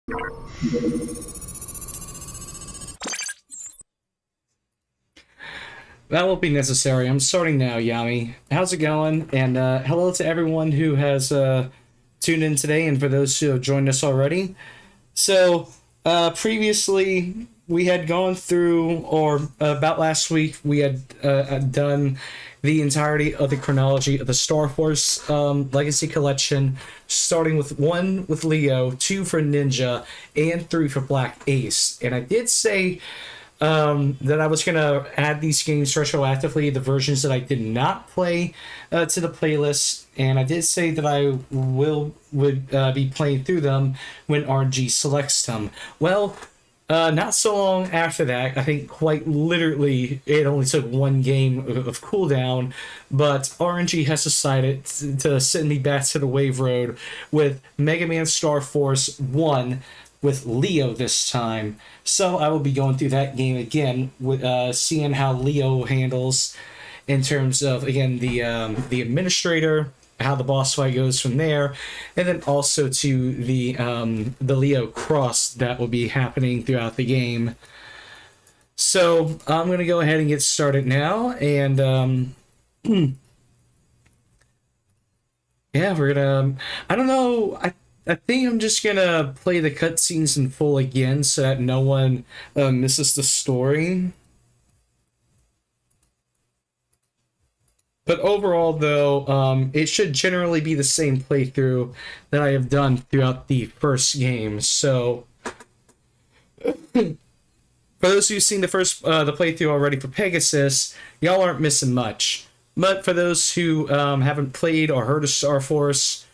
That won't be necessary. I'm starting now, Yami. How's it going? And hello to everyone who has tuned in today, and for those who have joined us already. So, previously, we had gone through, or about last week, we had done the entirety of the chronology of the Star Force Legacy Collection, starting with 1 with Leo, 2 for Ninja, and 3 for Black Ace. And I did say that I was going to add these games retroactively, the versions that I did not play, to the playlist, and I did say that I would be playing through them when RNG selects them. Well, not so long after that, I think quite literally it only took one game of cooldown, but RNG has decided to send me back to the wave road with Mega Man Star Force 1 with Leo this time. So I will be going through that game again, with seeing how Leo handles in terms of, again, the administrator, how the boss fight goes from there, and then also to the Leo cross that will be happening throughout the game. So I'm gonna go ahead and get started now, and yeah, we're gonna. I don't know. I think I'm just gonna play the cutscenes in full again so that no one misses the story. But overall, though, it should generally be the same playthrough that I have done throughout the first game. So, for those who've seen the playthrough already for Pegasus, y'all aren't missing much. But for those who haven't played or heard of Star Force,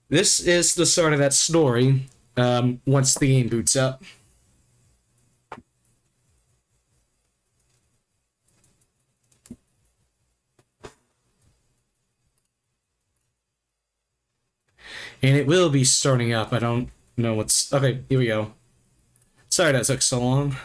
this is the start of that story once the game boots up. And it will be starting up. I don't know what's... Okay, here we go. Sorry that took so long.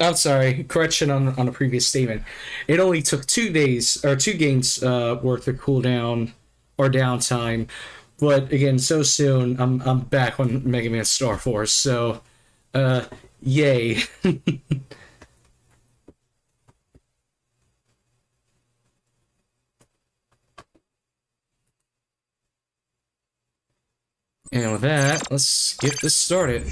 I'm sorry, correction on a previous statement. It only took 2 days or 2 games worth of cooldown or downtime, but again, so soon I'm back on Mega Man Star Force, so yay. And with that, let's get this started.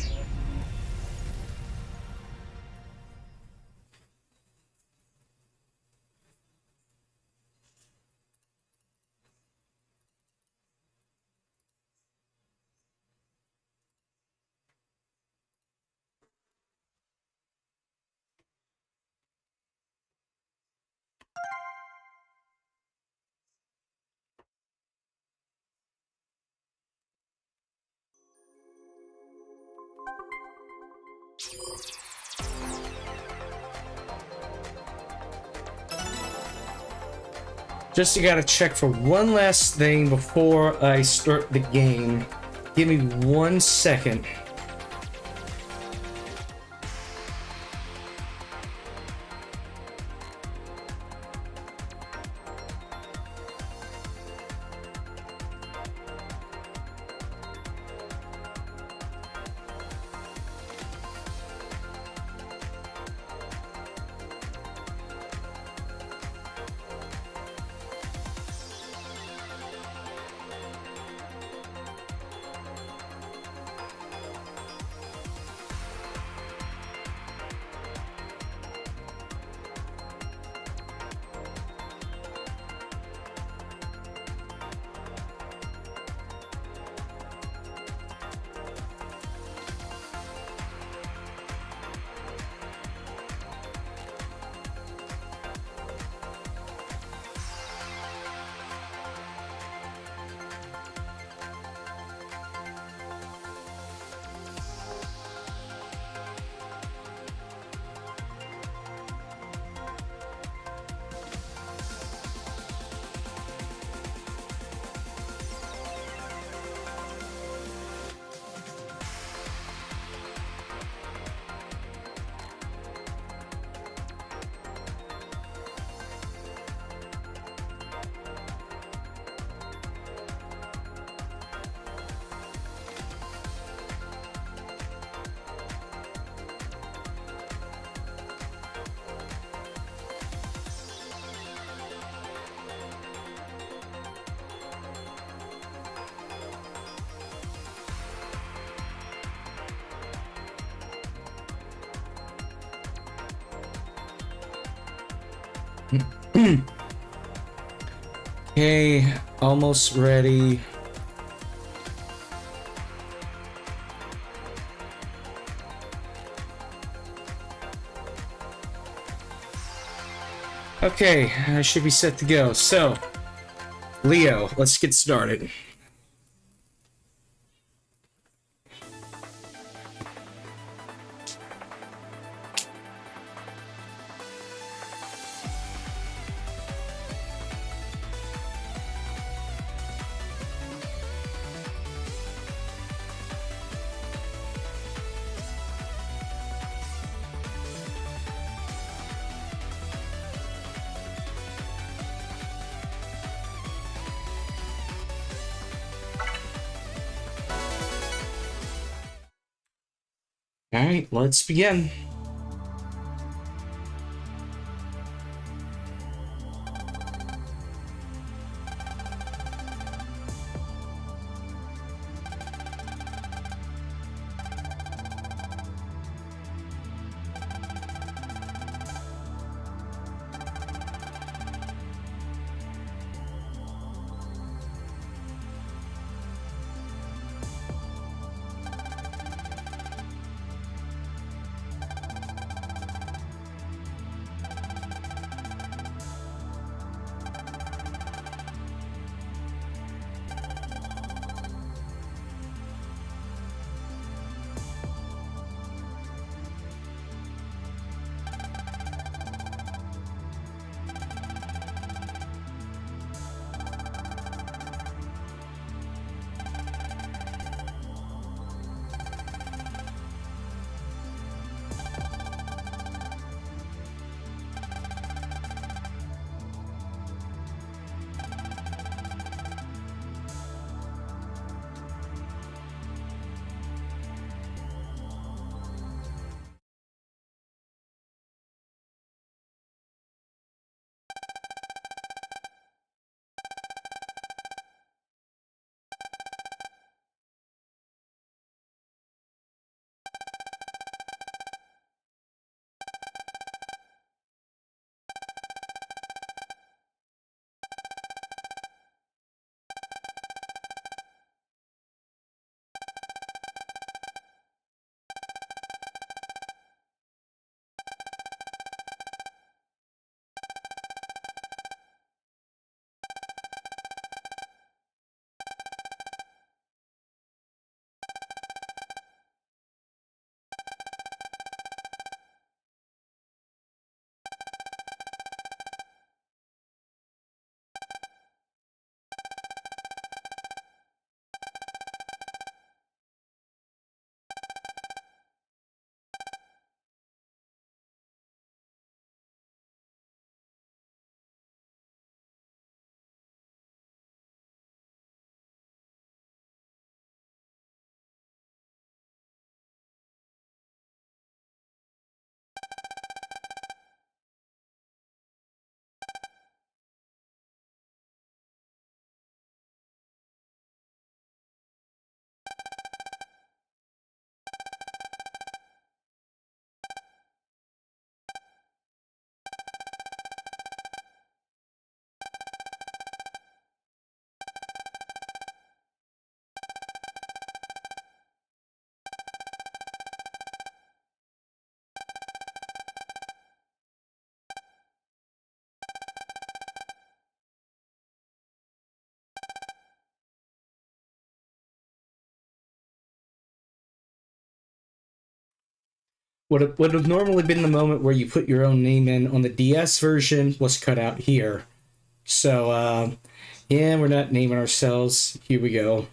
Just gotta check for one last thing before I start the game. Give me 1 second. Okay, almost ready. Okay, I should be set to go. So, Leo, let's get started. Alright, let's begin. Would have normally been the moment where you put your own name in on the DS version was cut out here. So, yeah, we're not naming ourselves. Here we go.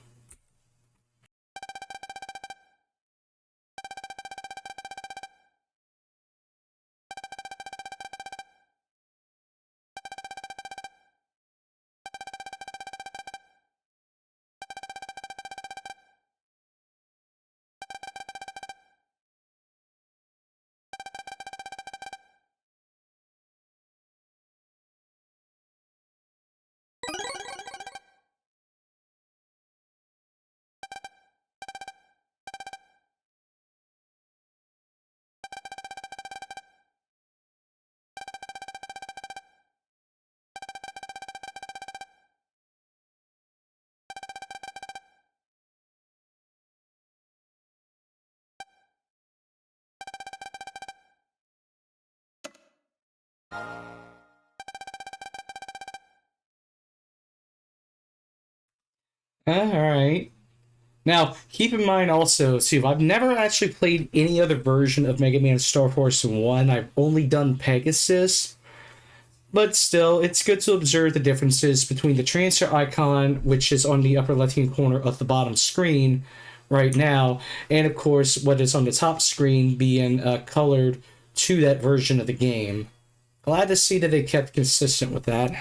Alright. Now, keep in mind also, too, I've never actually played any other version of Mega Man Star Force 1. I've only done Pegasus. But still, it's good to observe the differences between the transfer icon, which is on the upper left-hand corner of the bottom screen right now, and of course, what is on the top screen being colored to that version of the game. Glad to see that they kept consistent with that.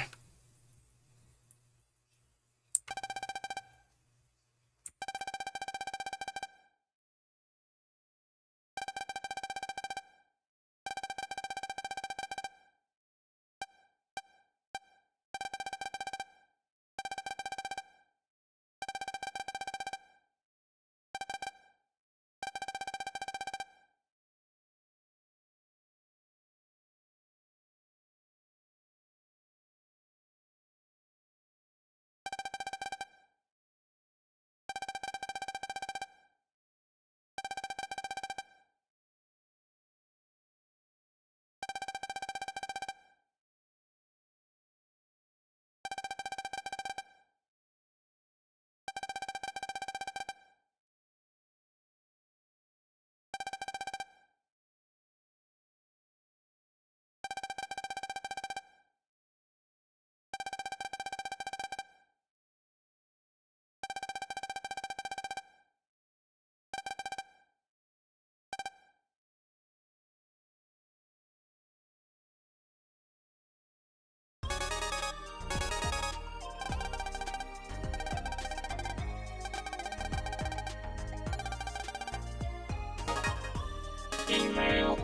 Email.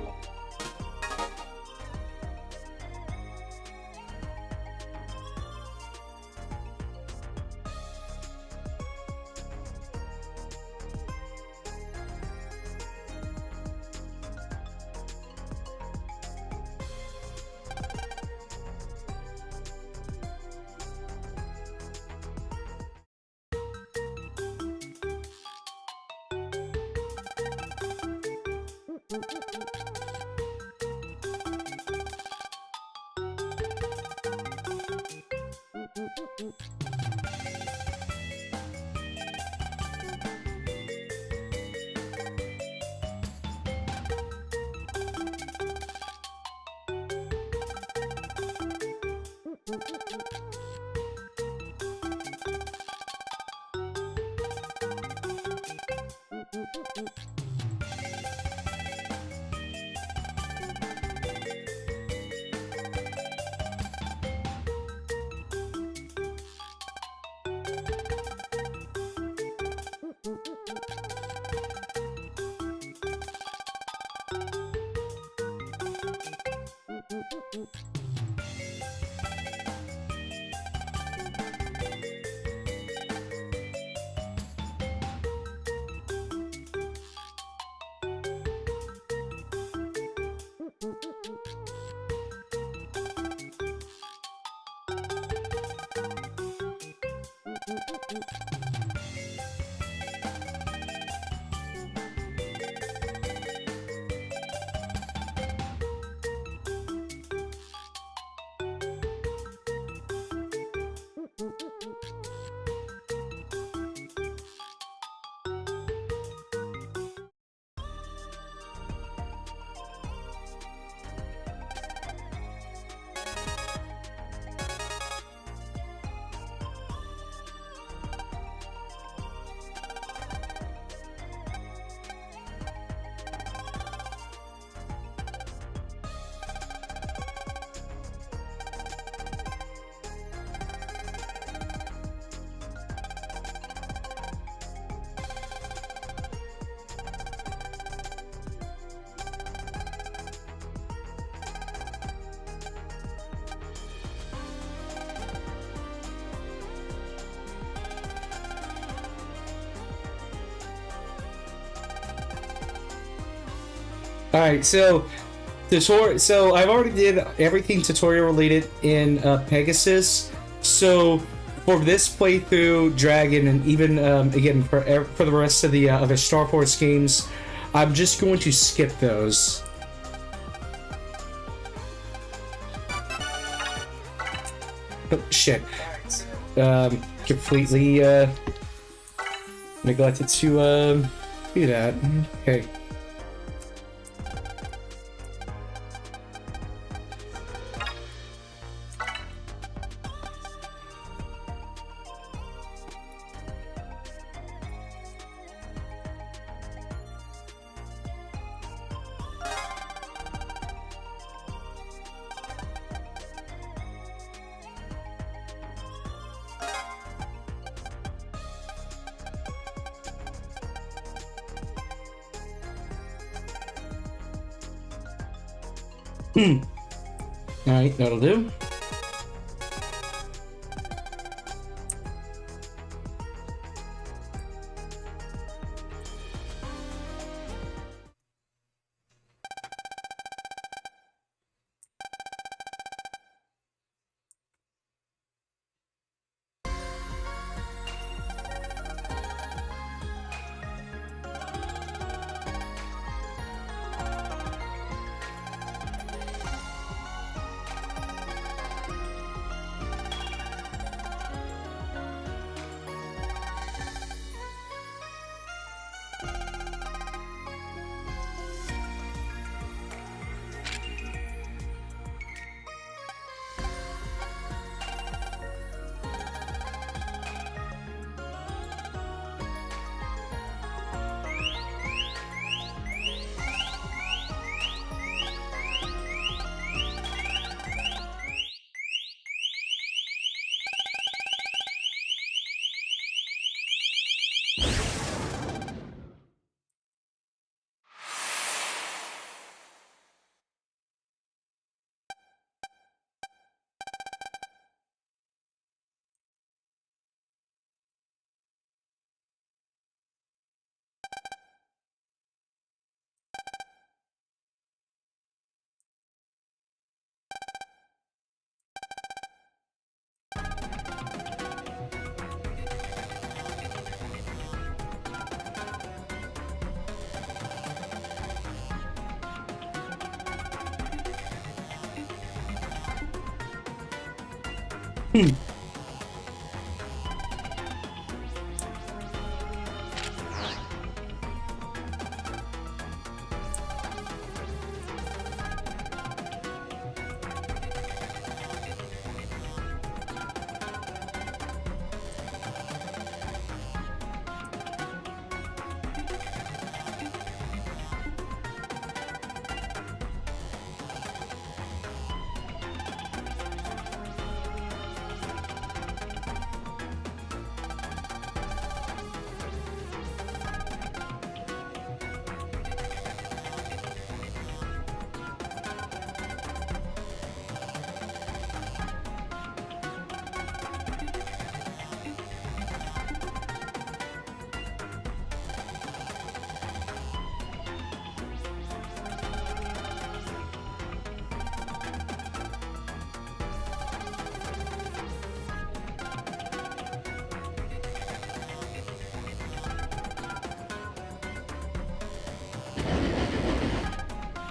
All right, so so I've already did everything tutorial related in Pegasus. So for this playthrough, Dragon, and even again for the rest of the other Star Force games, I'm just going to skip those. Oh, shit. Completely, neglected to, do that. Okay. Alright, that'll do.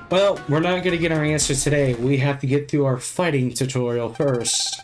Well, we're not going to get our answer today. We have to get through our fighting tutorial first.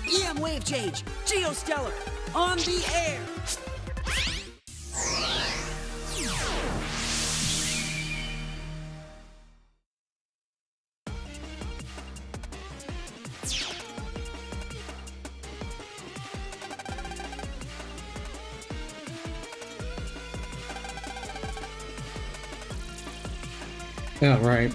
EM wave change, Geostellar, on the air. Yeah, right.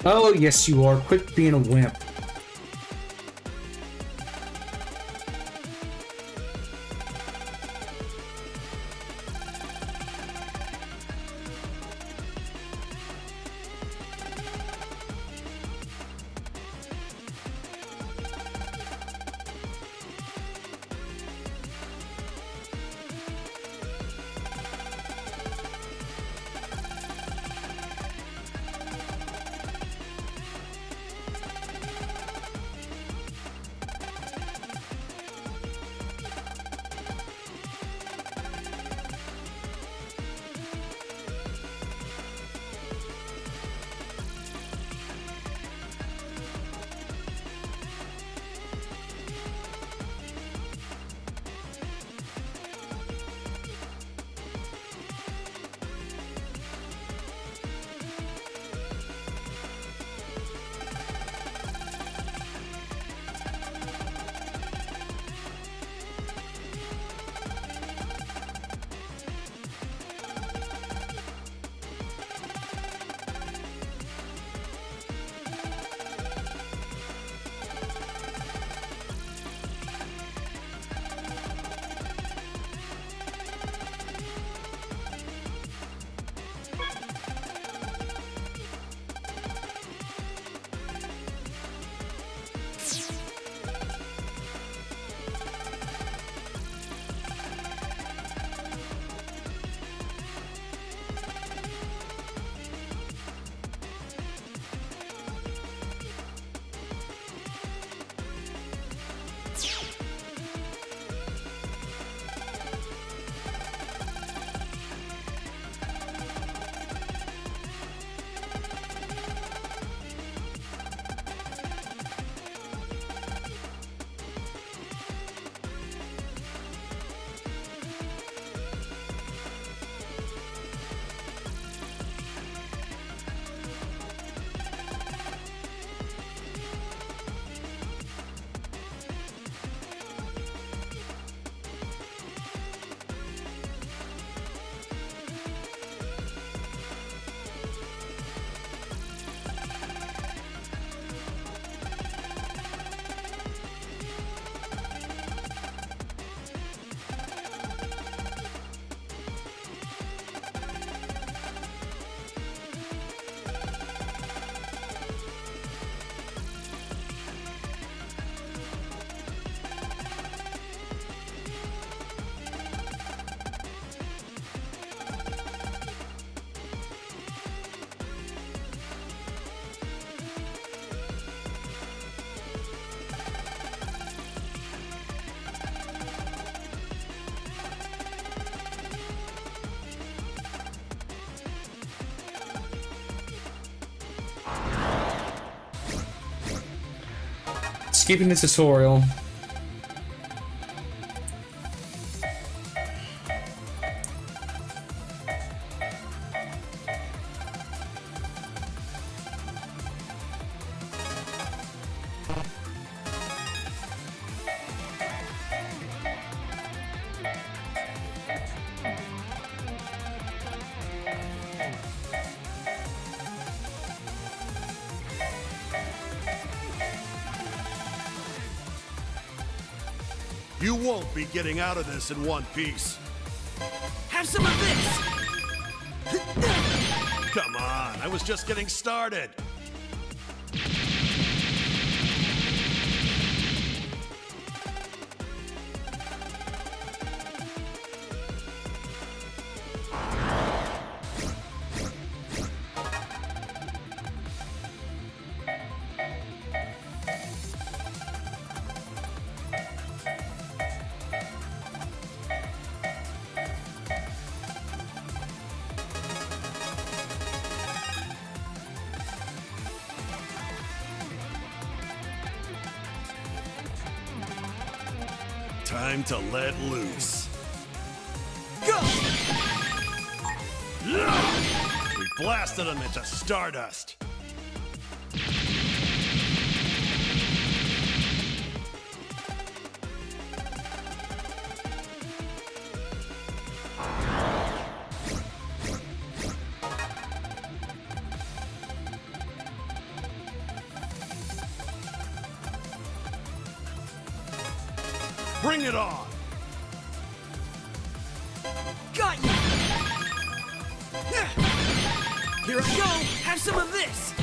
Oh, yes, you are. Quit being a wimp. skipping the tutorial. You won't be getting out of this in one piece. Have some of this! Come on, I was just getting started. Time to let loose. Go! We blasted them into stardust. Bring it on! Got you! Here I go! Have some of this!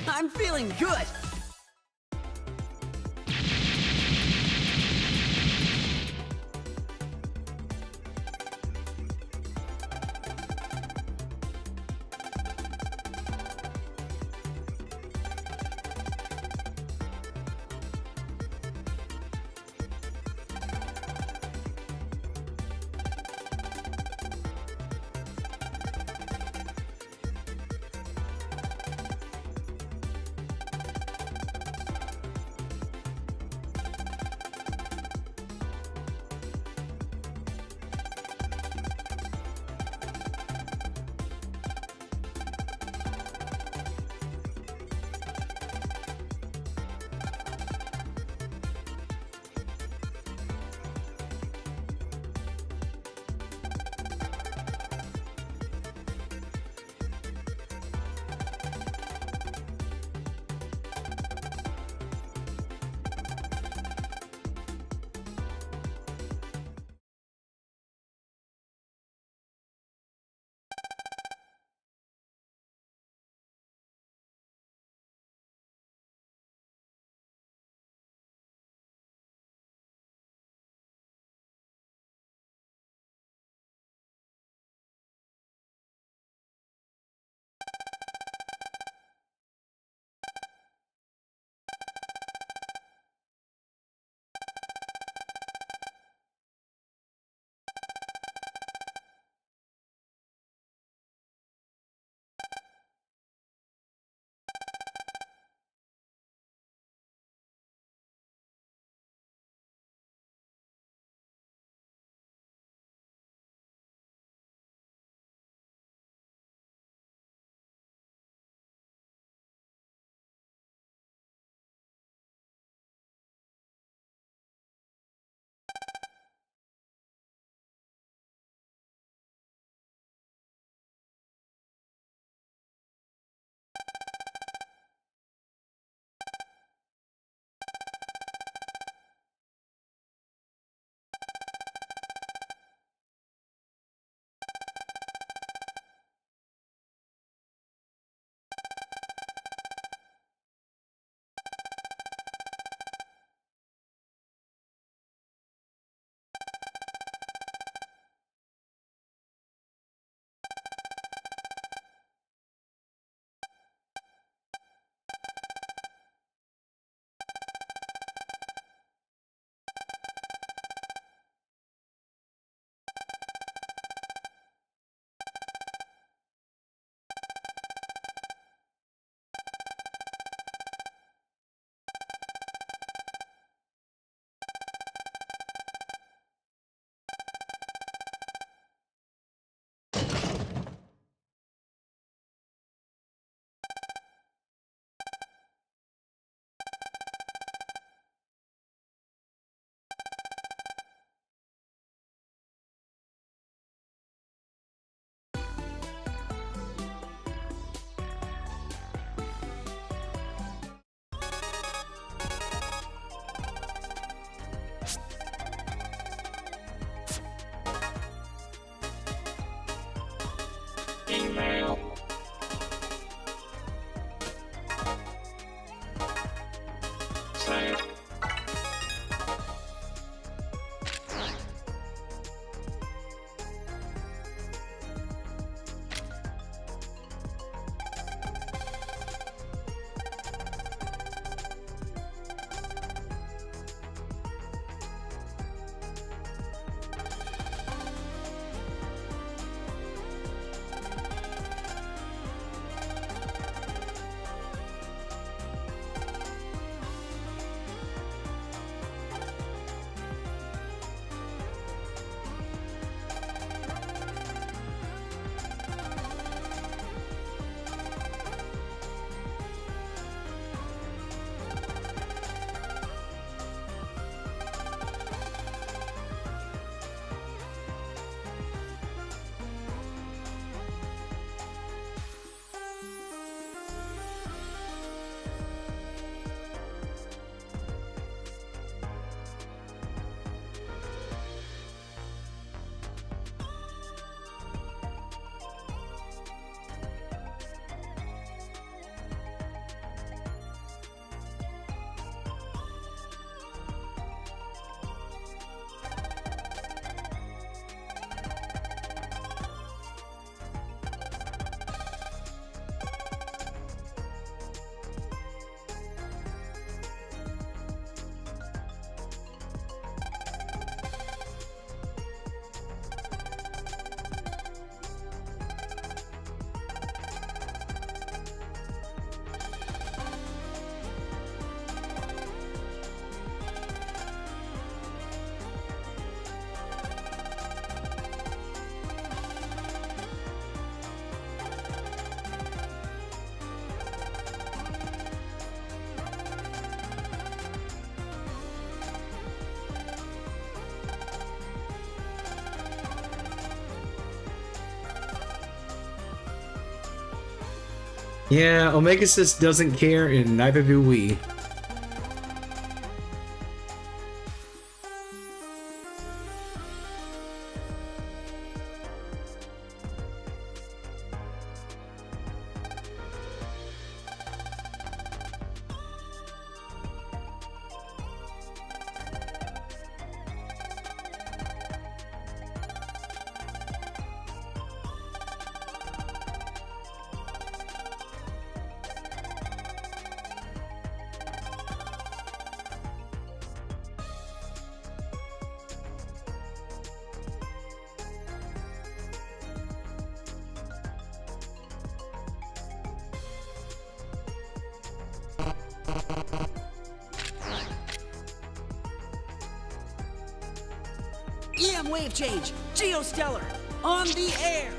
I'm feeling good! Yeah, Omega Sis doesn't care, and neither do we. EM wave change, Geostellar, on the air.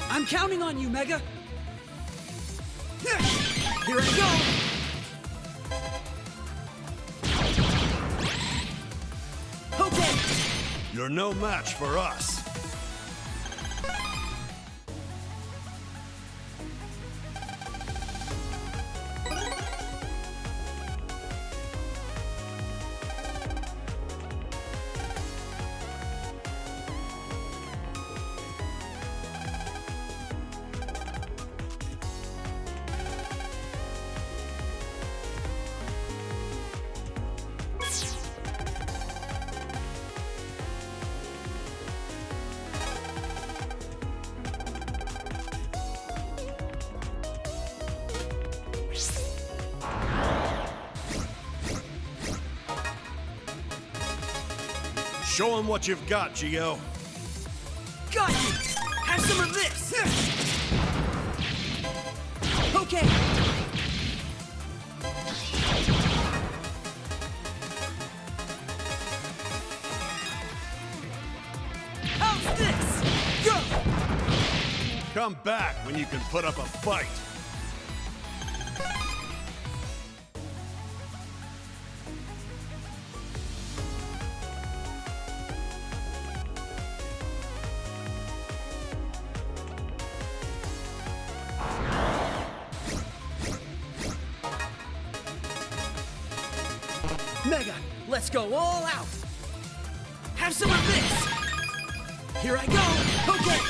I'm counting on you, Mega. Here I go. Okay. You're no match for us. Show him what you've got, Geo. Got you. Have some of this. Okay. How's this? Go. Come back when you can put up a fight. Mega, let's go all out. Have some of this. Here I go. Okay.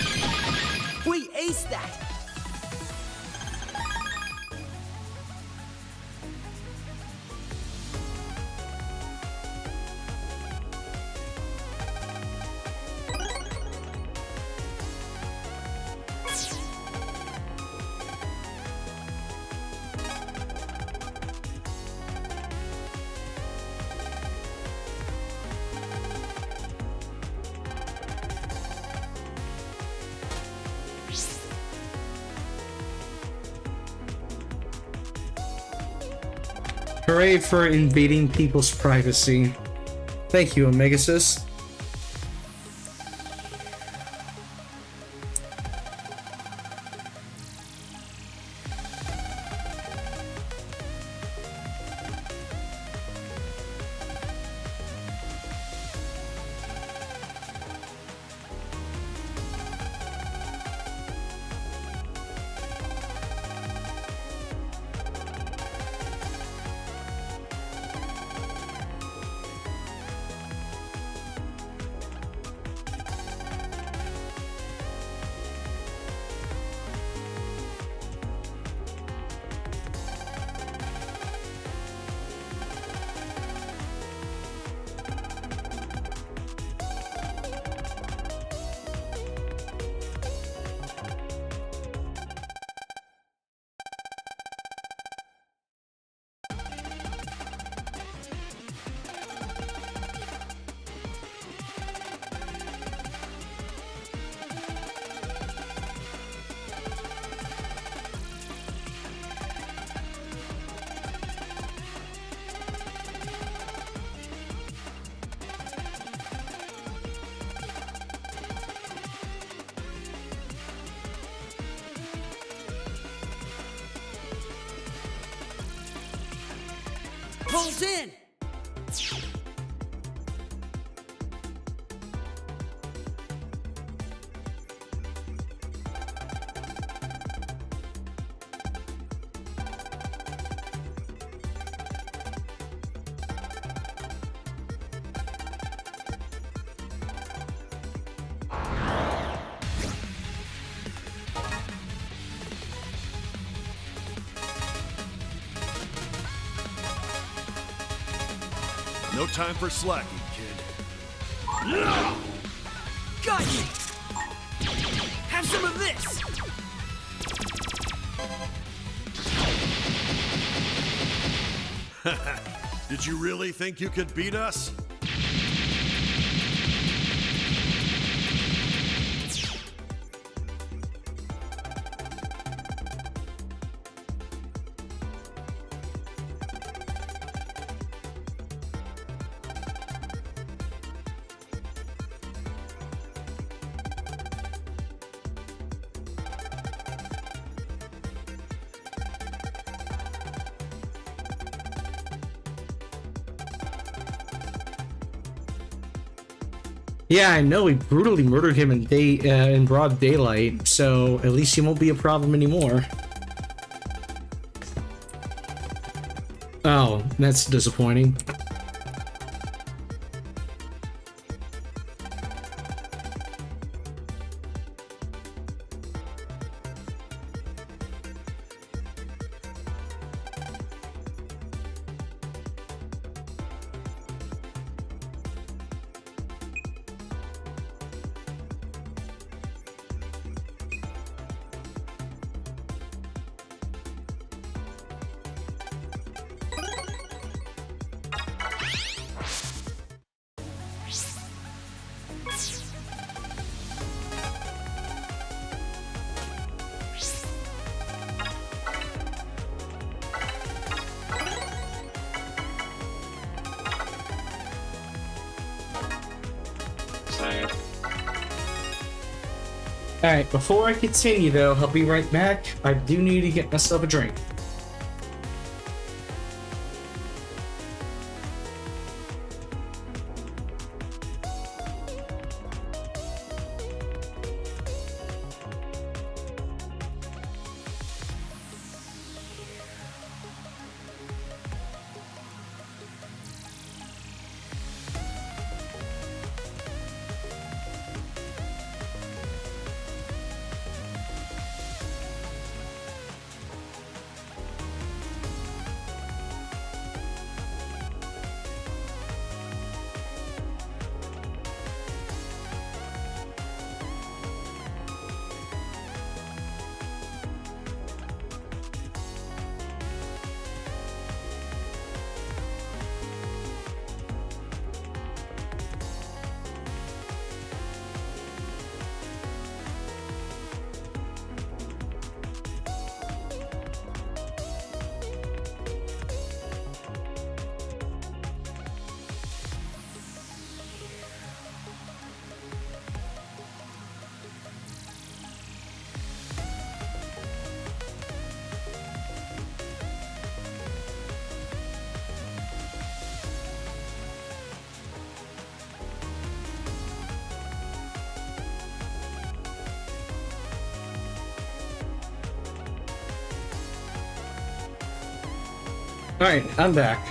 We aced that. Hooray for invading people's privacy. Thank you, Omegasis. Pulls in. No time for slacking, kid. Got you. Have some of this. Did you really think you could beat us? Yeah, I know, we brutally murdered him in broad daylight, so at least he won't be a problem anymore. Oh, that's disappointing. Alright, before I continue though, I'll be right back. I do need to get myself a drink. Alright, I'm back.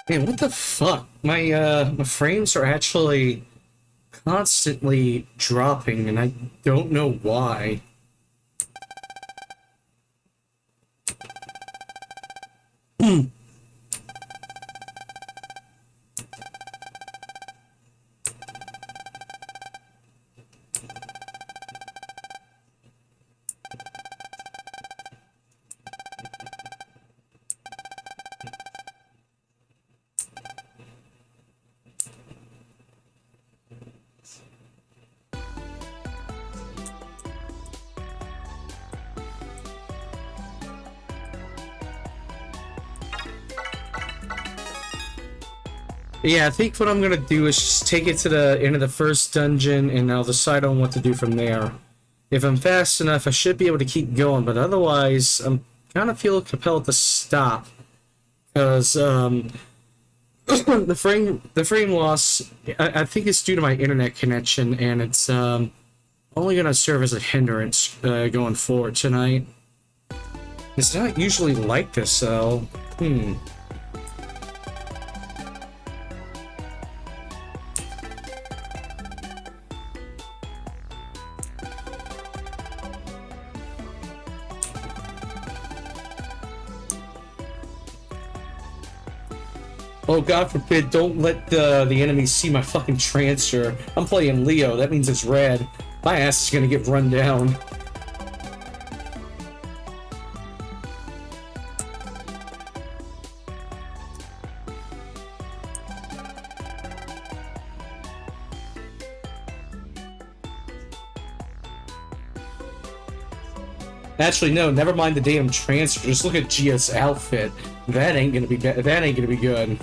Man, what the fuck? My frames are actually constantly dropping, and I don't know why. Yeah, I think what I'm gonna do is just take it to the end of the first dungeon, and I'll decide on what to do from there. If I'm fast enough, I should be able to keep going, but otherwise, I'm kind of feel compelled to stop because the frame loss. I think it's due to my internet connection, and it's only gonna serve as a hindrance going forward tonight. It's not usually like this, though. Oh, God forbid, don't let the enemy see my fucking transfer. I'm playing Leo, that means it's red. My ass is gonna get run down. Actually, no, never mind the damn transfer. Just look at Gia's outfit. That ain't gonna be that ain't gonna be good.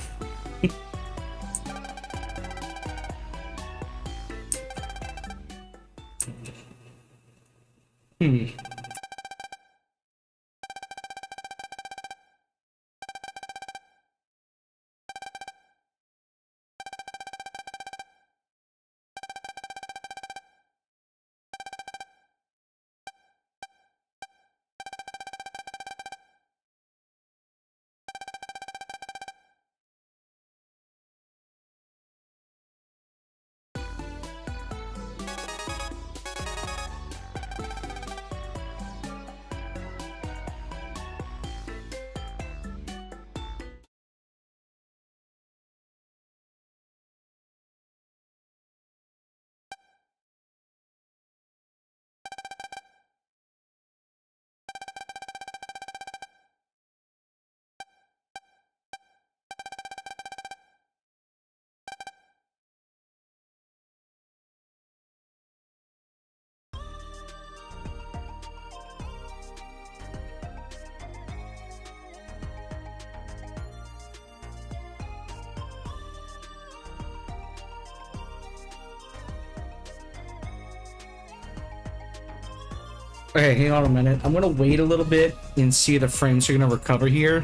Okay, hang on a minute. I'm gonna wait a little bit and see if the frames are gonna recover here.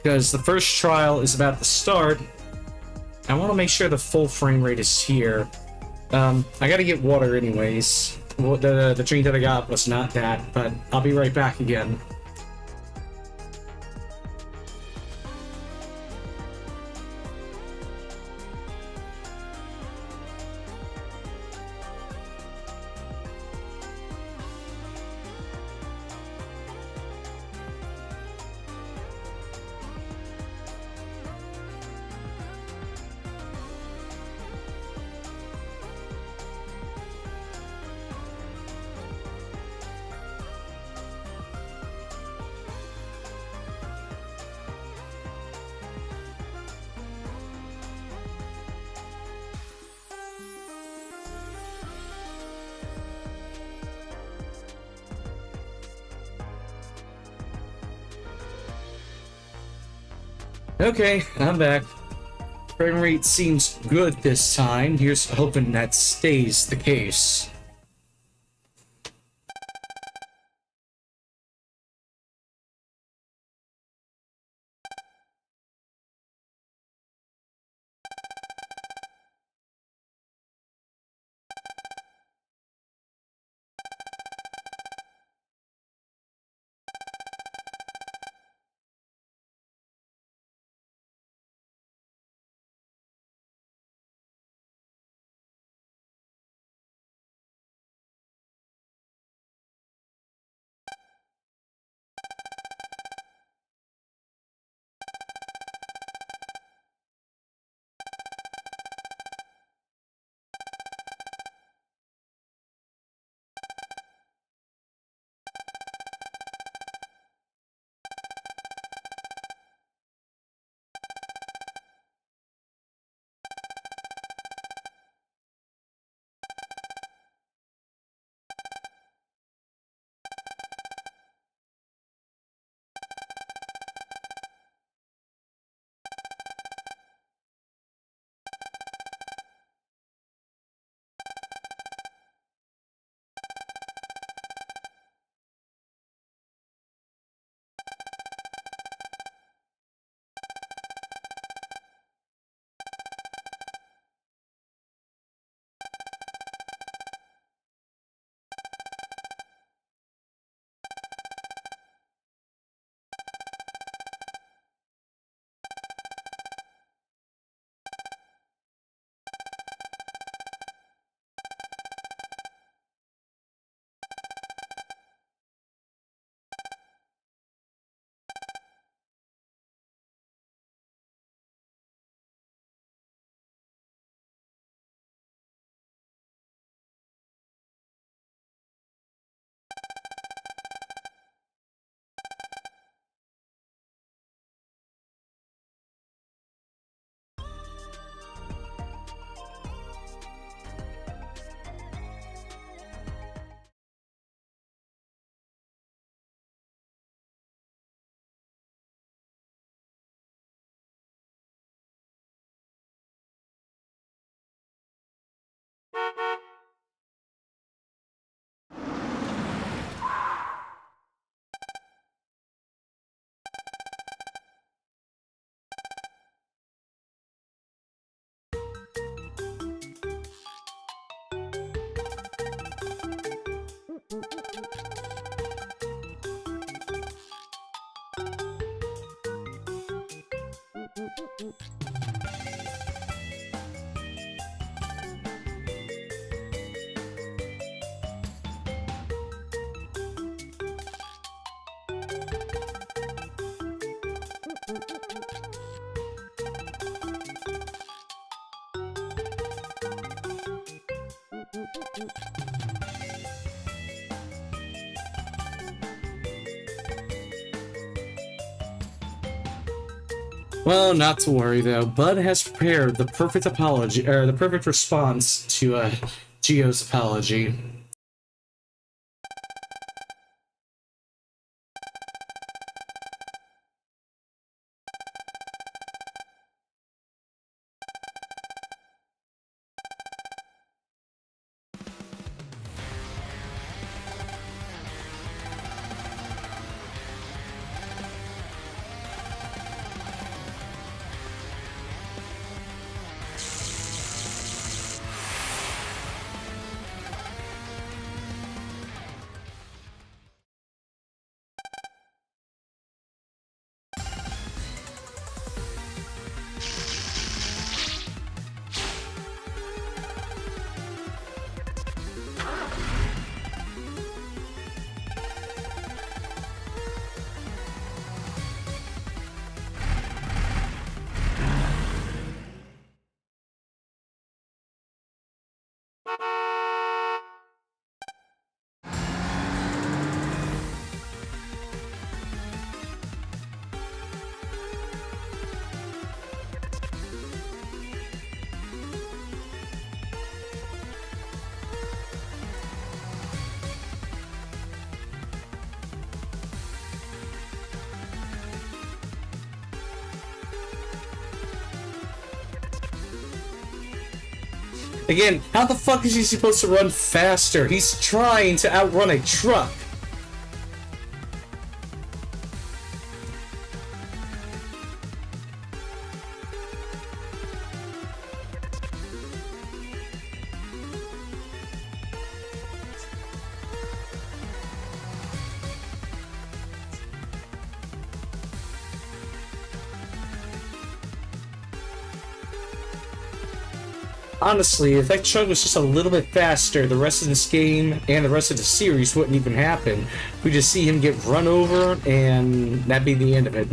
Because the first trial is about to start. I want to make sure the full frame rate is here. I gotta get water anyways. The drink that I got was not that, but I'll be right back again. Okay, I'm back. Frame rate seems good this time. Here's hoping that stays the case. Well, not to worry though. Bud has prepared the perfect apology, or the perfect response to Gio's apology. Again, how the fuck is he supposed to run faster? He's trying to outrun a truck. Honestly, if that truck was just a little bit faster, the rest of this game and the rest of the series wouldn't even happen. We just see him get run over, and that'd be the end of it.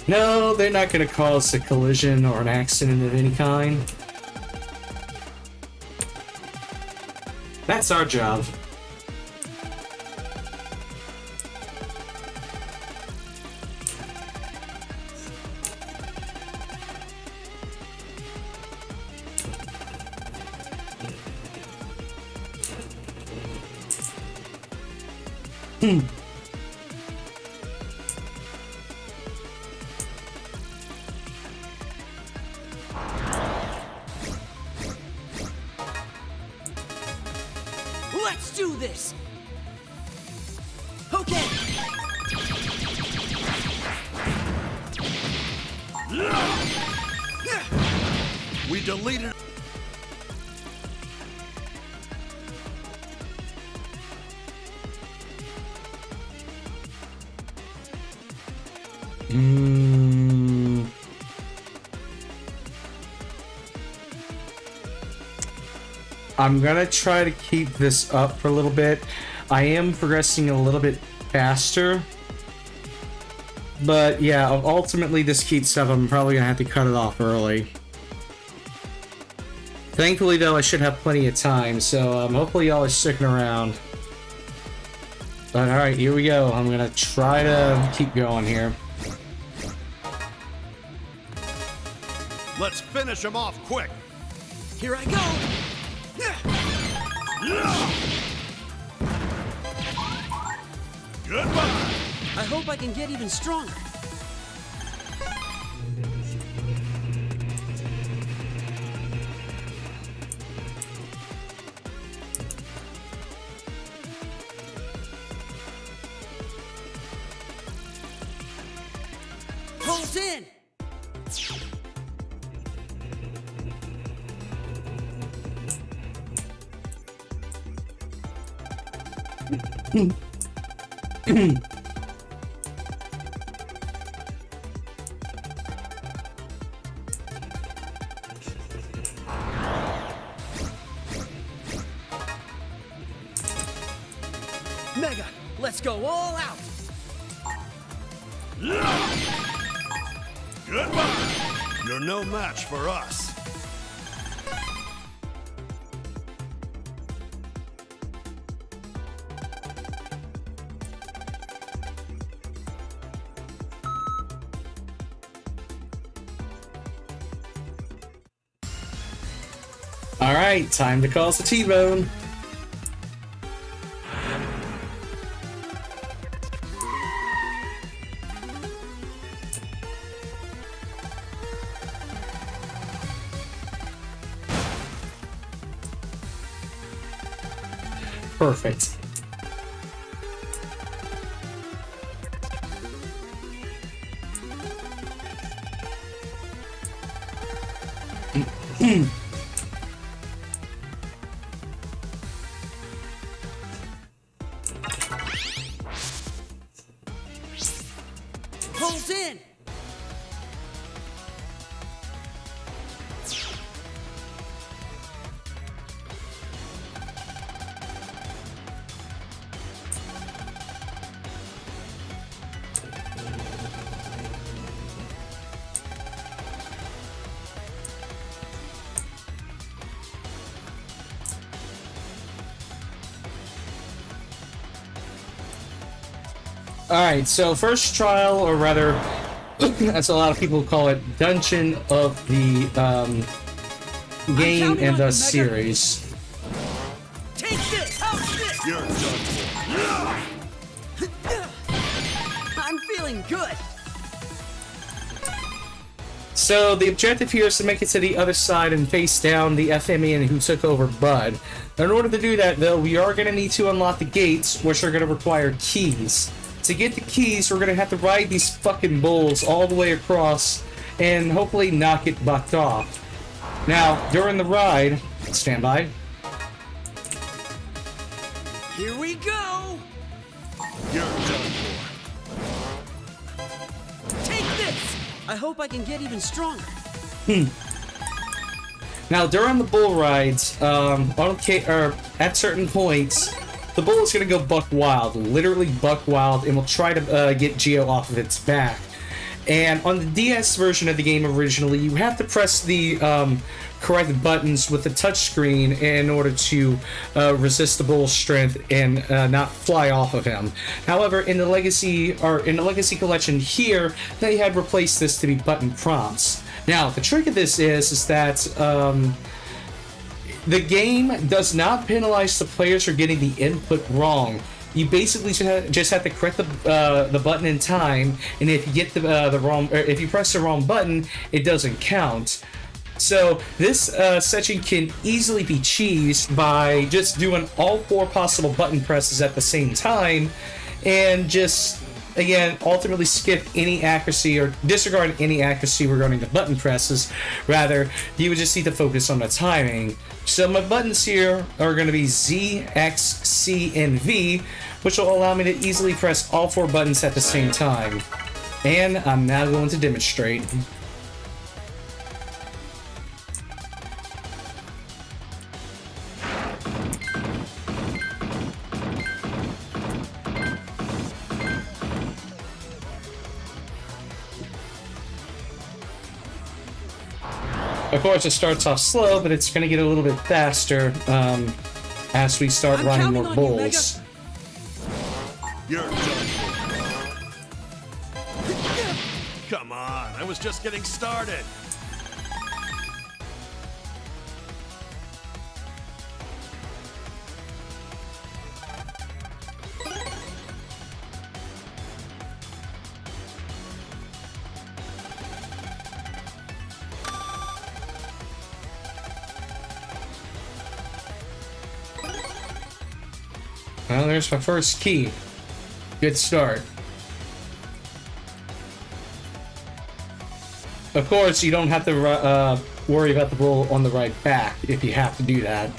No, they're not going to cause a collision or an accident of any kind. That's our job. Let's do this! Okay! We deleted. I'm gonna try to keep this up for a little bit. I am progressing a little bit faster. But yeah, ultimately this keeps up. I'm probably gonna have to cut it off early. Thankfully though, I should have plenty of time, so hopefully y'all are sticking around. But alright, here we go. I'm gonna try to keep going here. Let's finish him off quick. Here I go. Goodbye. I hope I can get even stronger. Pulls in. Mega, let's go all out. Goodbye. You're no match for us. All right, time to call the T-Bone. Perfect. Pulls in. Alright, so first trial, or rather, as a lot of people call it, dungeon of the game and the series. Take this. How's this? You're done for. I'm feeling good. So the objective here is to make it to the other side and face down the FME who took over Bud. In order to do that, though, we are going to need to unlock the gates, which are going to require keys. To get the keys, we're going to have to ride these fucking bulls all the way across and hopefully not get bucked off. Now, during the ride, stand by. Here we go. You're done for. Take this. I hope I can get even stronger. Now, during the bull rides, at certain points, the bull is going to go buck wild, literally buck wild, and will try to get Geo off of its back. And on the DS version of the game originally, you have to press the correct buttons with the touchscreen in order to resist the bull's strength and not fly off of him. However, in the Legacy Collection here, they had replaced this to be button prompts. Now, the trick of this is that the game does not penalize the players for getting the input wrong. You basically just have to correct the button in time, and if you get the wrong, or if you press the wrong button, it doesn't count. So this section can easily be cheesed by just doing all 4 possible button presses at the same time, and just again ultimately skip any accuracy or disregard any accuracy regarding the button presses. Rather, you would just need to focus on the timing. So my buttons here are going to be Z, X, C, and V, which will allow me to easily press all 4 buttons at the same time. And I'm now going to demonstrate. Of course, it starts off slow, but it's going to get a little bit faster as we start running more bulls. You're done for. Come on, I was just getting started. Well, there's my first key. Good start. Of course, you don't have to worry about the bull on the right back if you have to do that.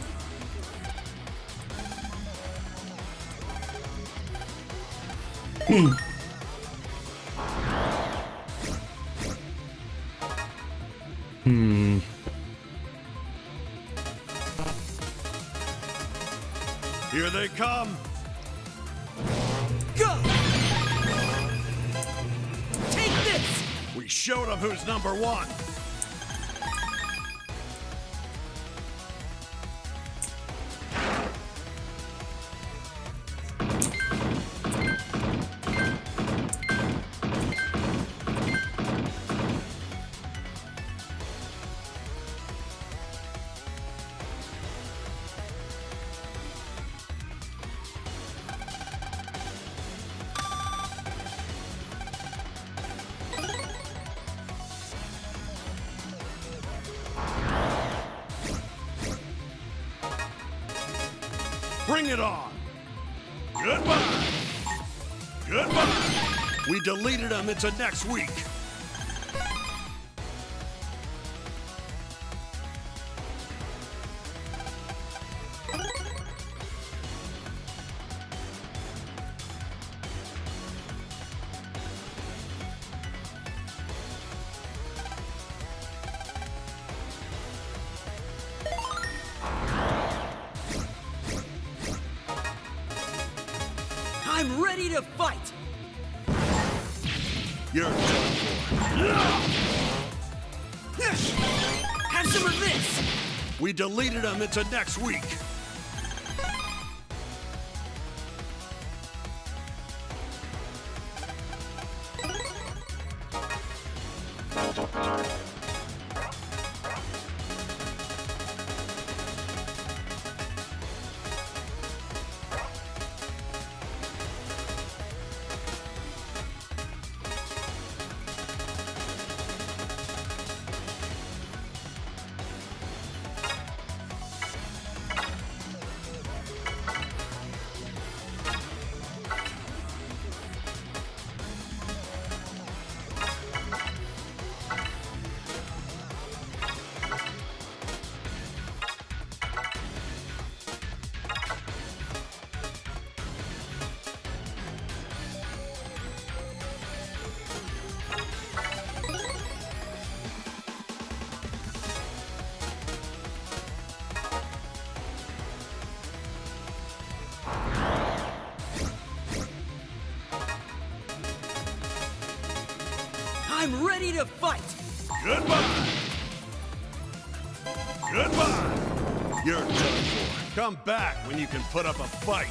Here they come. Go! Take this! We showed them who's number one. Bring it on. Goodbye. Goodbye. We deleted them into next week. I'm ready to fight! You're done for. Have some of this! We deleted them into next week. I'm ready to fight! Goodbye. Goodbye. You're done for. Come back when you can put up a fight.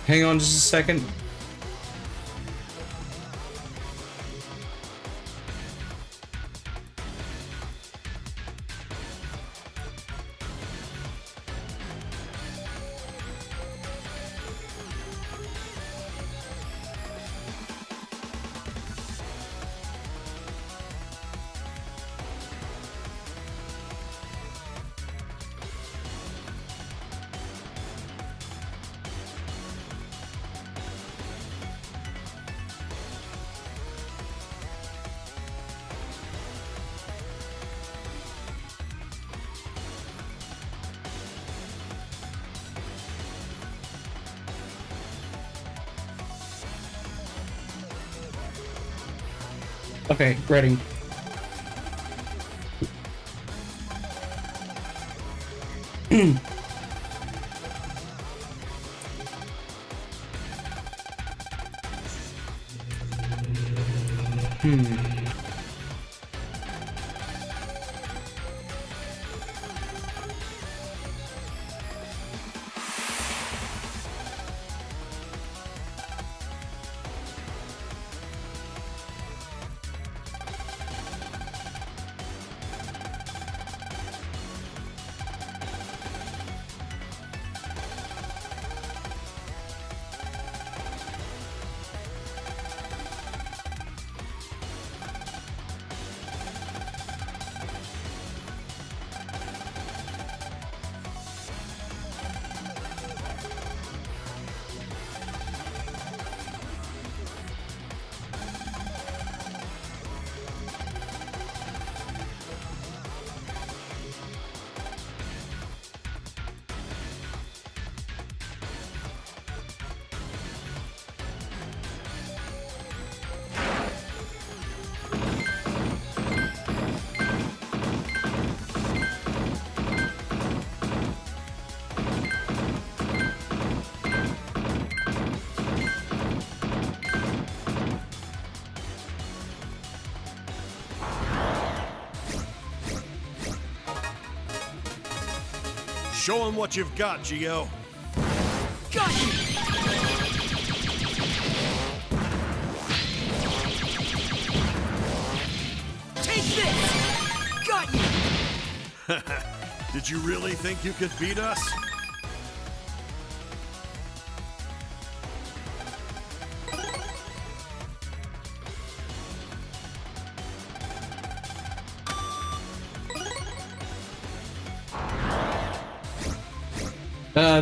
Hang on just a second. Okay, ready. Show him what you've got, Gio. Got you! Take this! Got you! Did you really think you could beat us?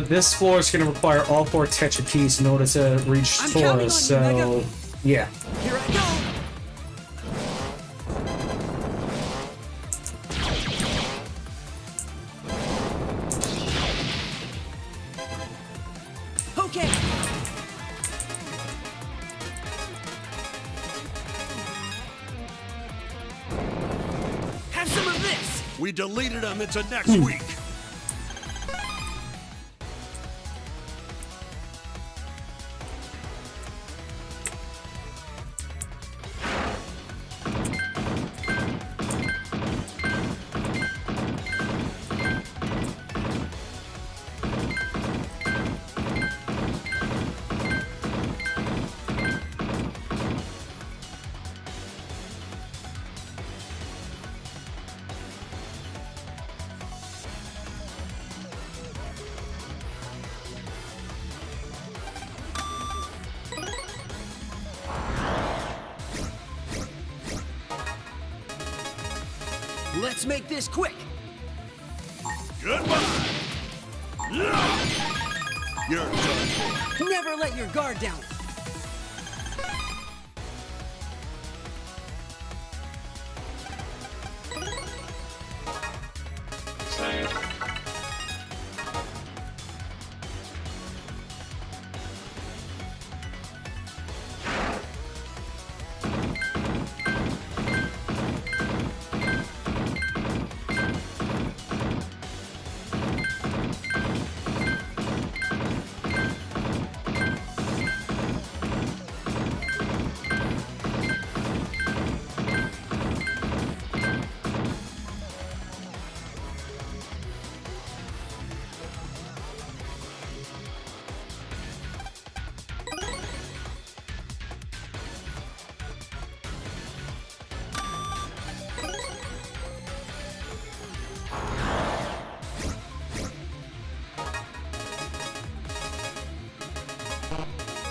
This floor is going to require all 4 Tetrapes in order to reach I'm counting on you, Taurus, so Mega. yeah. Here I go! Okay! Have some of this! We deleted him into next week. Let's make this quick! Goodbye. You're done. Never let your guard down!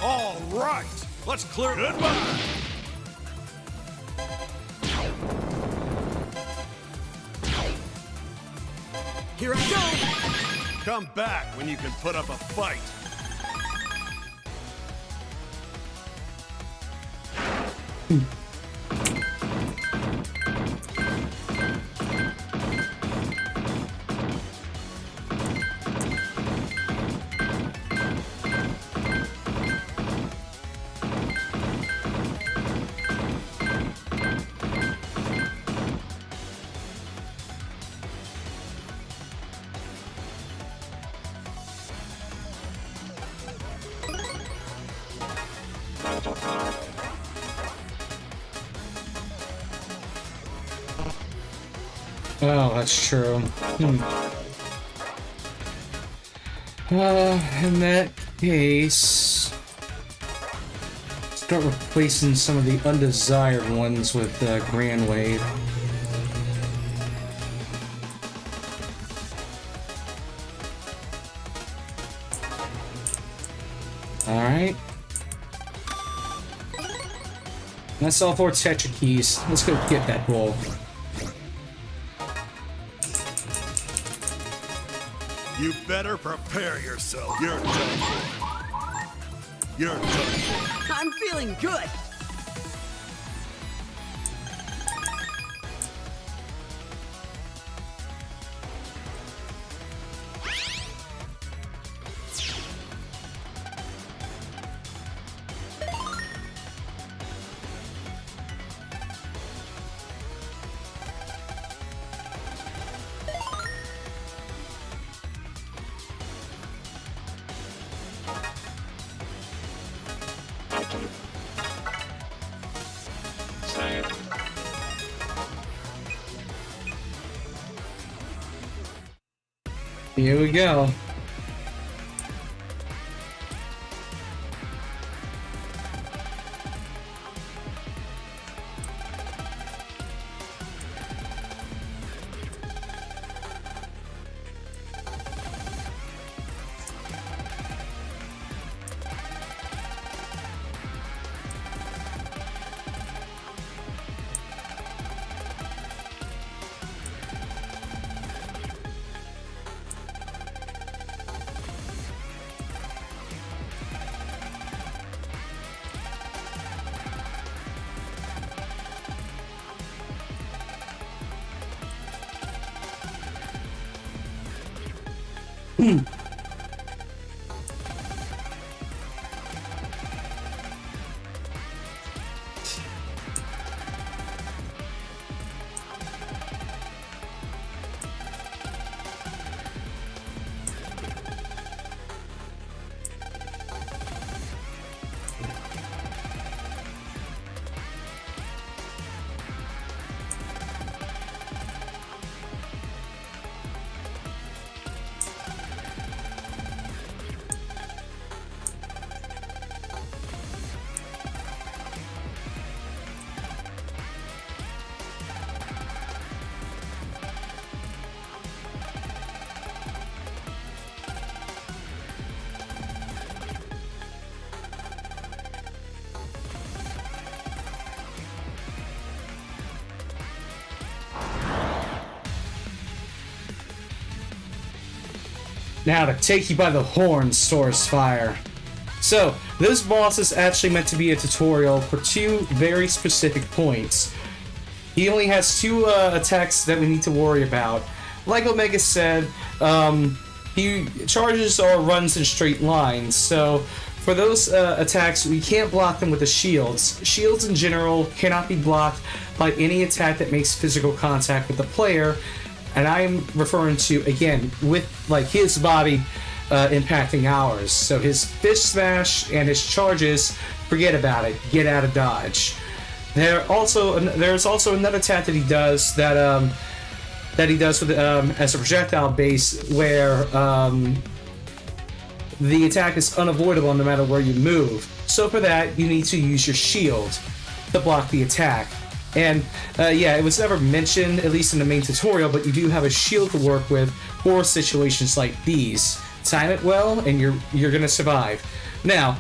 All right. Let's clear. Goodbye. Here I go! Come back when you can put up a fight. Oh, that's true. In that case, start replacing some of the undesired ones with Grand Wave. Alright. That's all 4 Tetra keys. Let's go get that goal. You better prepare yourself. You're done for. You're done for. I'm feeling good. Here we go. Now to take you by the horns, Source Fire. So, this boss is actually meant to be a tutorial for 2 very specific points. He only has 2 attacks that we need to worry about. Like Omega said, he charges or runs in straight lines, so for those attacks, we can't block them with the shields. Shields in general cannot be blocked by any attack that makes physical contact with the player, and I'm referring to, again, with like his body impacting ours. So his fist smash and his charges, forget about it. Get out of dodge. There's also another attack that he does with as a projectile base, where the attack is unavoidable no matter where you move. So for that, you need to use your shield to block the attack. And yeah, it was never mentioned, at least in the main tutorial, but you do have a shield to work with for situations like these. Time it well, and you're gonna survive. Now,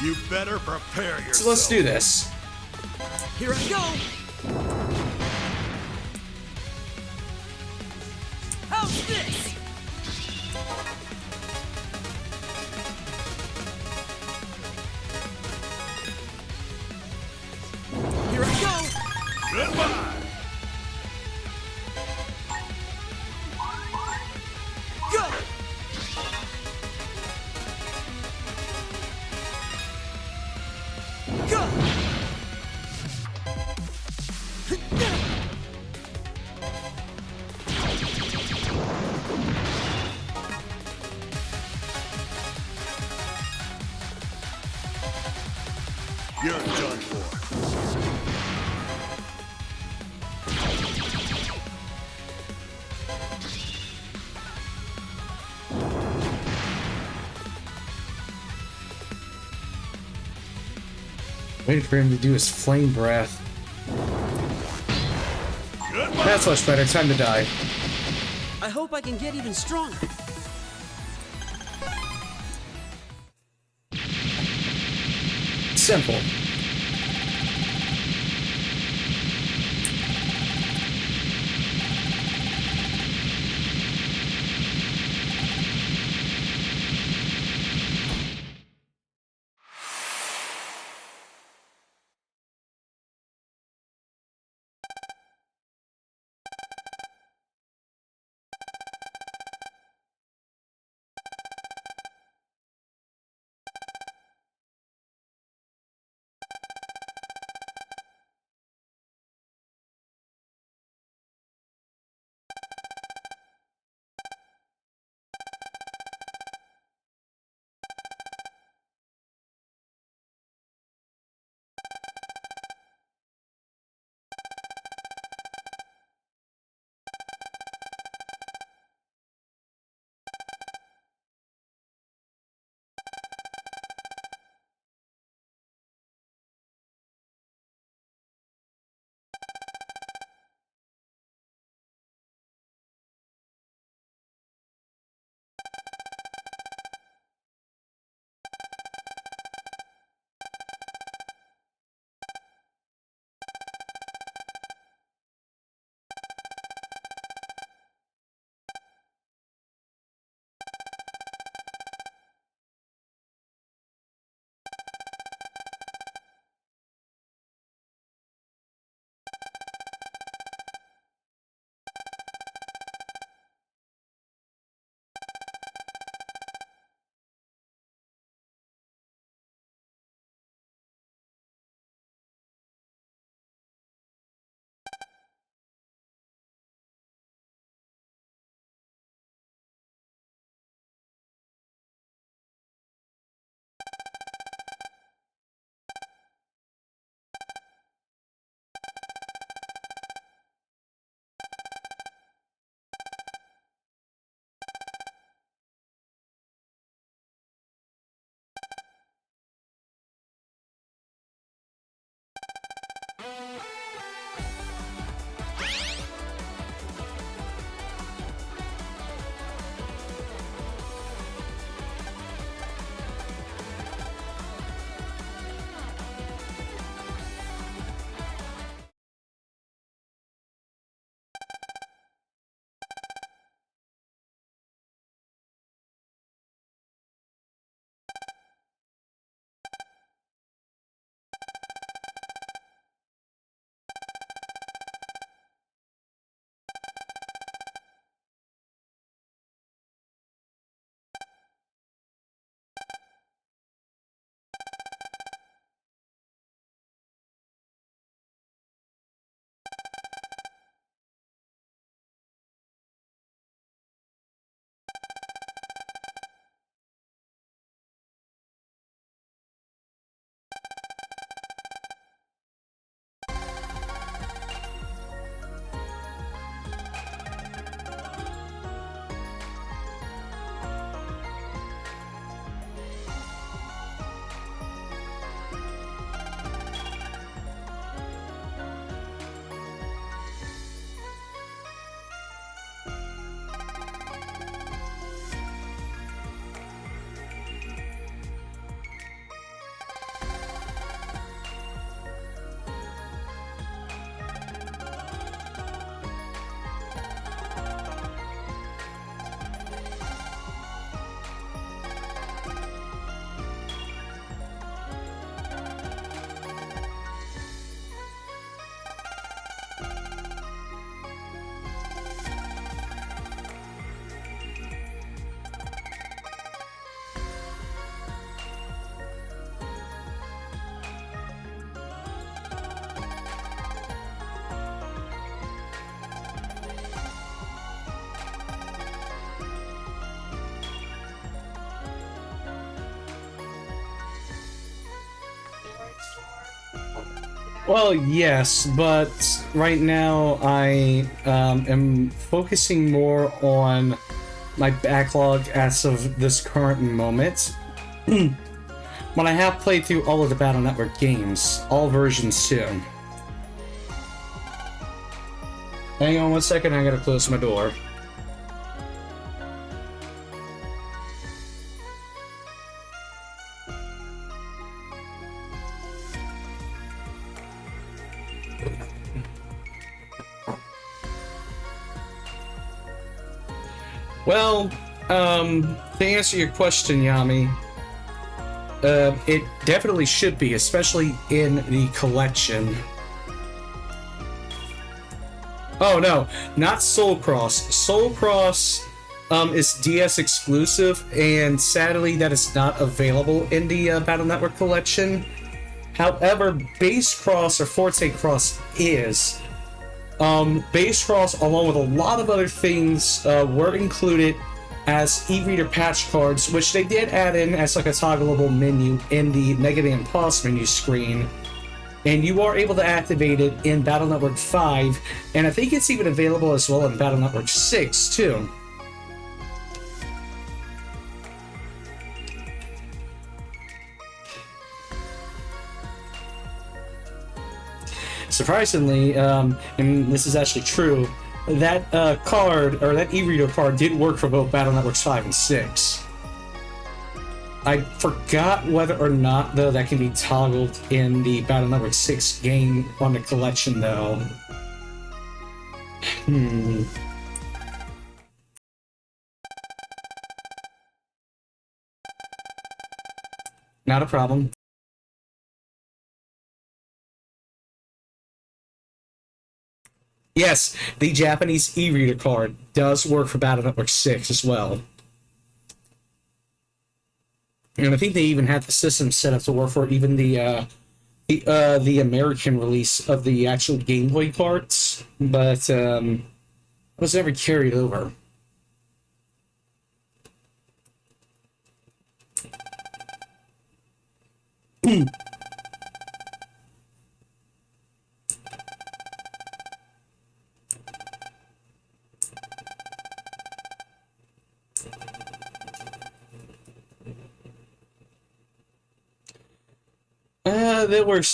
you better prepare yourself. So let's do this. Here I go. How's this? Here I go. Goodbye. Go. Go. Waiting for him to do his flame breath. That's much better. Time to die. I hope I can get even stronger. Simple. Well, yes, but right now I am focusing more on my backlog as of this current moment. But I have played through all of the Battle Network games, all versions too. Hang on one second, I gotta close my door. Well, to answer your question, Yami, it definitely should be, especially in the collection. Oh no, not Soul Cross. Soul Cross is DS exclusive, and sadly that is not available in the Battle Network collection. However, Base Cross or Forte Cross is. Base Cross, along with a lot of other things, were included as e-reader patch cards, which they did add in as like a toggleable menu in the Mega Man Pause menu screen. And you are able to activate it in Battle Network 5, and I think it's even available as well in Battle Network 6 too. Surprisingly, and this is actually true, that card, or that e-reader card, did work for both Battle Networks 5 and 6. I forgot whether or not, though, that can be toggled in the Battle Network 6 game on the collection, though. Not a problem. Yes, the Japanese e-reader card does work for Battle Network 6 as well. And I think they even had the system set up to work for even the American release of the actual Game Boy cards, but it was never carried over.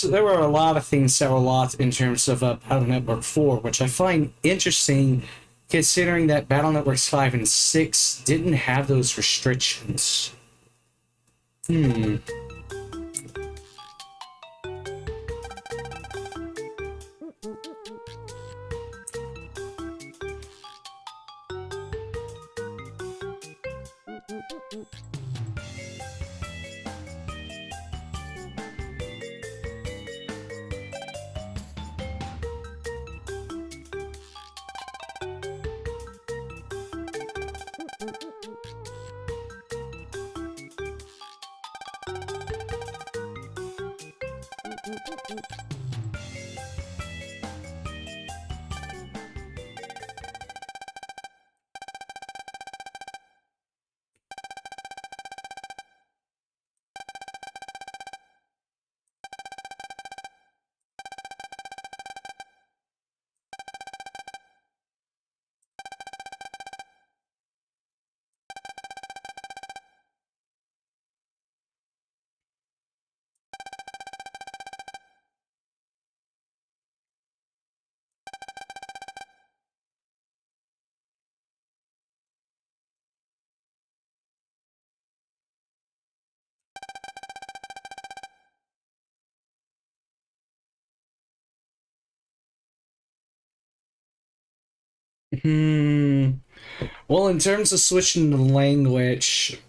There were a lot of things that were locked in terms of Battle Network 4, which I find interesting, considering that Battle Networks 5 and 6 didn't have those restrictions. Well, in terms of switching the language,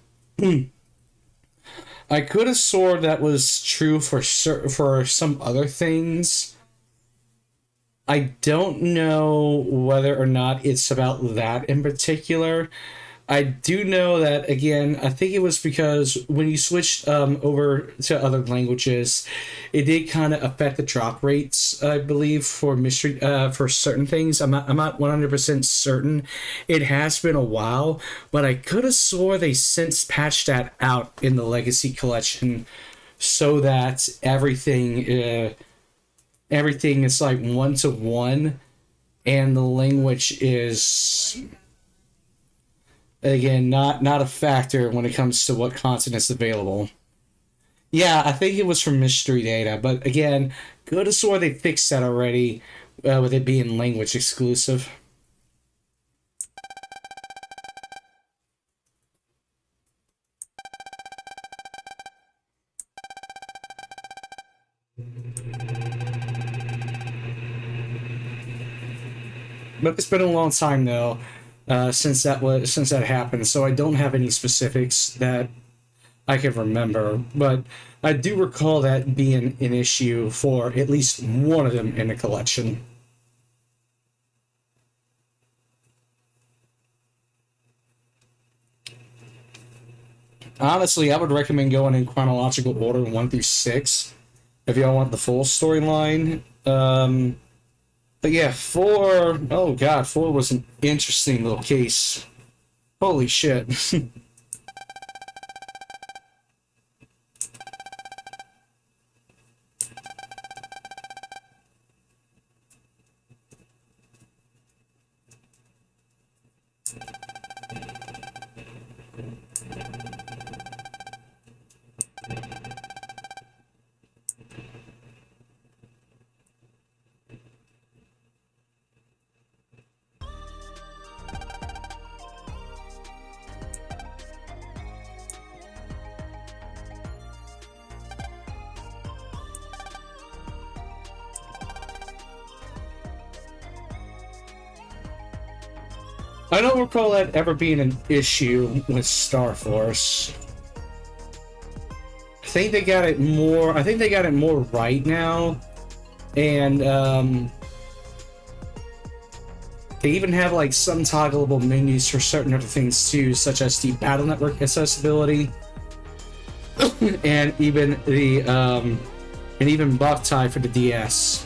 I could have swore that was true for some other things. I don't know whether or not it's about that in particular. I do know that, again, I think it was because when you switched over to other languages, it did kind of affect the drop rates, I believe, for mystery for certain things. I'm not 100% certain. It has been a while, but I could have swore they since patched that out in the Legacy Collection so that everything is like 1-to-1, and the language is, again, not a factor when it comes to what content is available. Yeah, I think it was from Mystery Data, but again, could have swore they fixed that already, with it being language exclusive. But it's been a long time though, since that happened, so I don't have any specifics that I can remember. But I do recall that being an issue for at least one of them in the collection. Honestly, I would recommend going in chronological order 1 through 6 if y'all want the full storyline. But yeah, 4. Oh god, 4 was an interesting little case. Holy shit. I don't recall that ever being an issue with Star Force. I think they got it more. I think they got it more right now, and they even have like some toggleable menus for certain other things too, such as the battle network accessibility, and even the and even buff tie for the DS.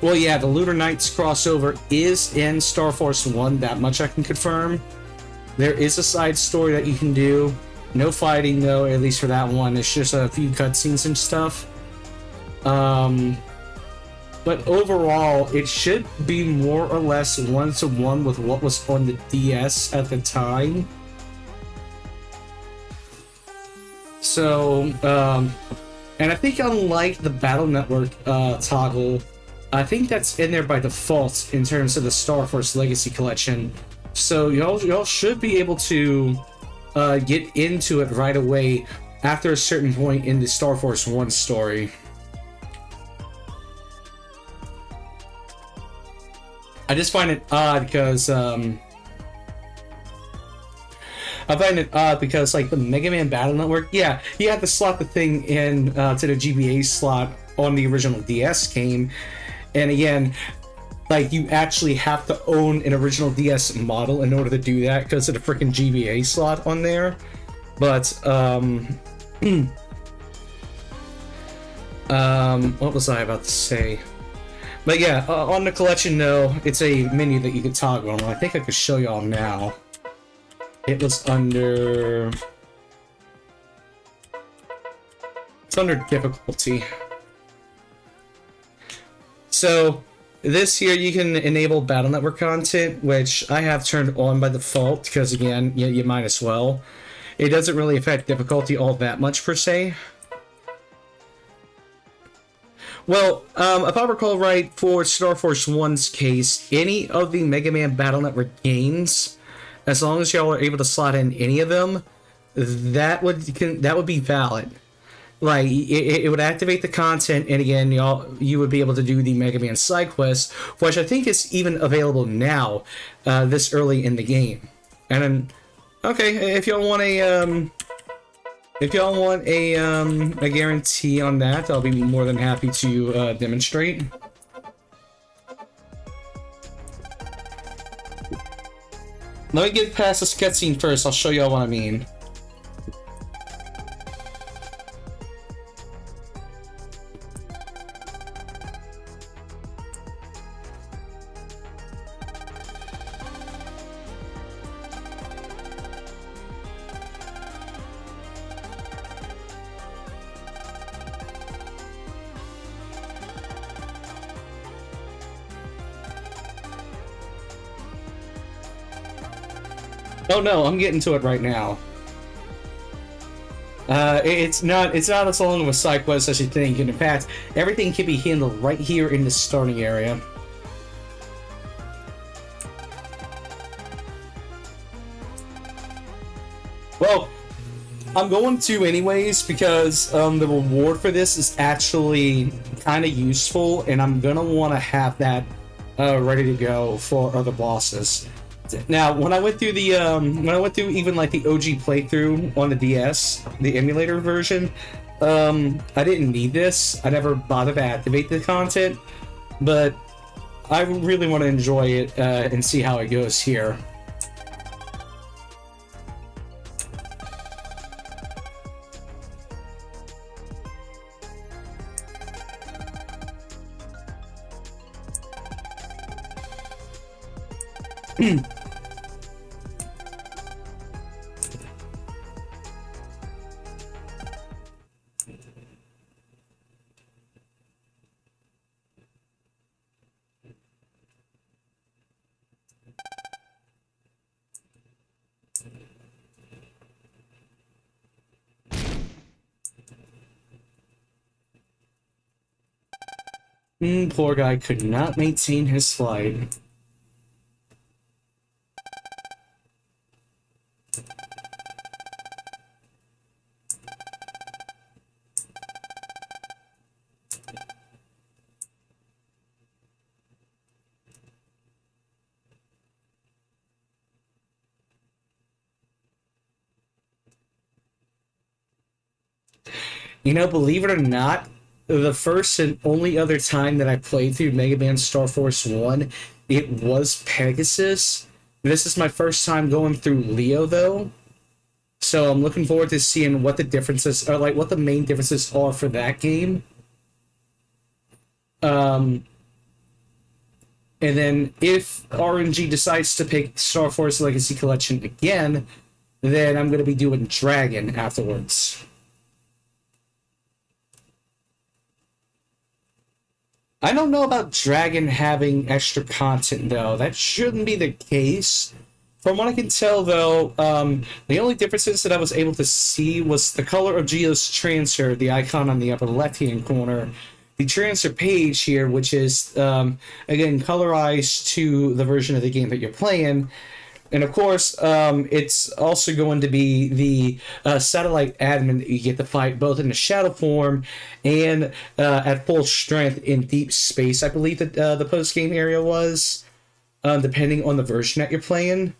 Well, yeah, the Lunar Knights crossover is in Star Force 1, that much I can confirm. There is a side story that you can do. No fighting, though, at least for that one. It's just a few cutscenes and stuff. But overall, it should be more or less one-to-one with what was on the DS at the time. So, and I think unlike the Battle Network toggle, I think that's in there by default in terms of the Star Force Legacy Collection. So y'all should be able to get into it right away after a certain point in the Star Force 1 story. I just find it odd because like the Mega Man Battle Network, yeah, you had to slot the thing in to the GBA slot on the original DS game, and again, like you actually have to own an original DS model in order to do that because of the freaking GBA slot on there. But what was I about to say? But yeah, on the collection, no, it's a menu that you can toggle on. I think I could show y'all now. It was under... It's under difficulty. So, this here, you can enable Battle Network content, which I have turned on by default, because again, you might as well. It doesn't really affect difficulty all that much, per se. Well, if I recall right, for Star Force 1's case, any of the Mega Man Battle Network games, as long as y'all are able to slot in any of them, that would be valid. Like, it would activate the content, and again, you would be able to do the Mega Man side quest, which I think is even available now, this early in the game. And then, okay, if y'all want a guarantee on that, I'll be more than happy to demonstrate. Let me get past this cutscene first. I'll show y'all what I mean. Oh no, I'm getting to it right now. It's not as long of a side quest as you think, and in fact, everything can be handled right here in the starting area. Well, I'm going to anyways because the reward for this is actually kind of useful, and I'm gonna want to have that ready to go for other bosses. Now, when I went through the even like the OG playthrough on the DS, the emulator version, I didn't need this. I never bothered to activate the content, but I really want to enjoy it and see how it goes here. Poor guy could not maintain his flight. You know, believe it or not, the first and only other time that I played through Mega Man Star Force 1, it was Pegasus. This is my first time going through Leo, though. So I'm looking forward to seeing what the differences are, like what the main differences are for that game. And then if RNG decides to pick Star Force Legacy Collection again, then I'm going to be doing Dragon afterwards. I don't know about Dragon having extra content, though. That shouldn't be the case. From what I can tell, though, the only differences that I was able to see was the color of Geo's transfer, the icon on the upper left-hand corner, the transfer page here, which is, again, colorized to the version of the game that you're playing. And, of course, it's also going to be the satellite admin that you get to fight both in the shadow form and at full strength in deep space, I believe that the post-game area was, depending on the version that you're playing.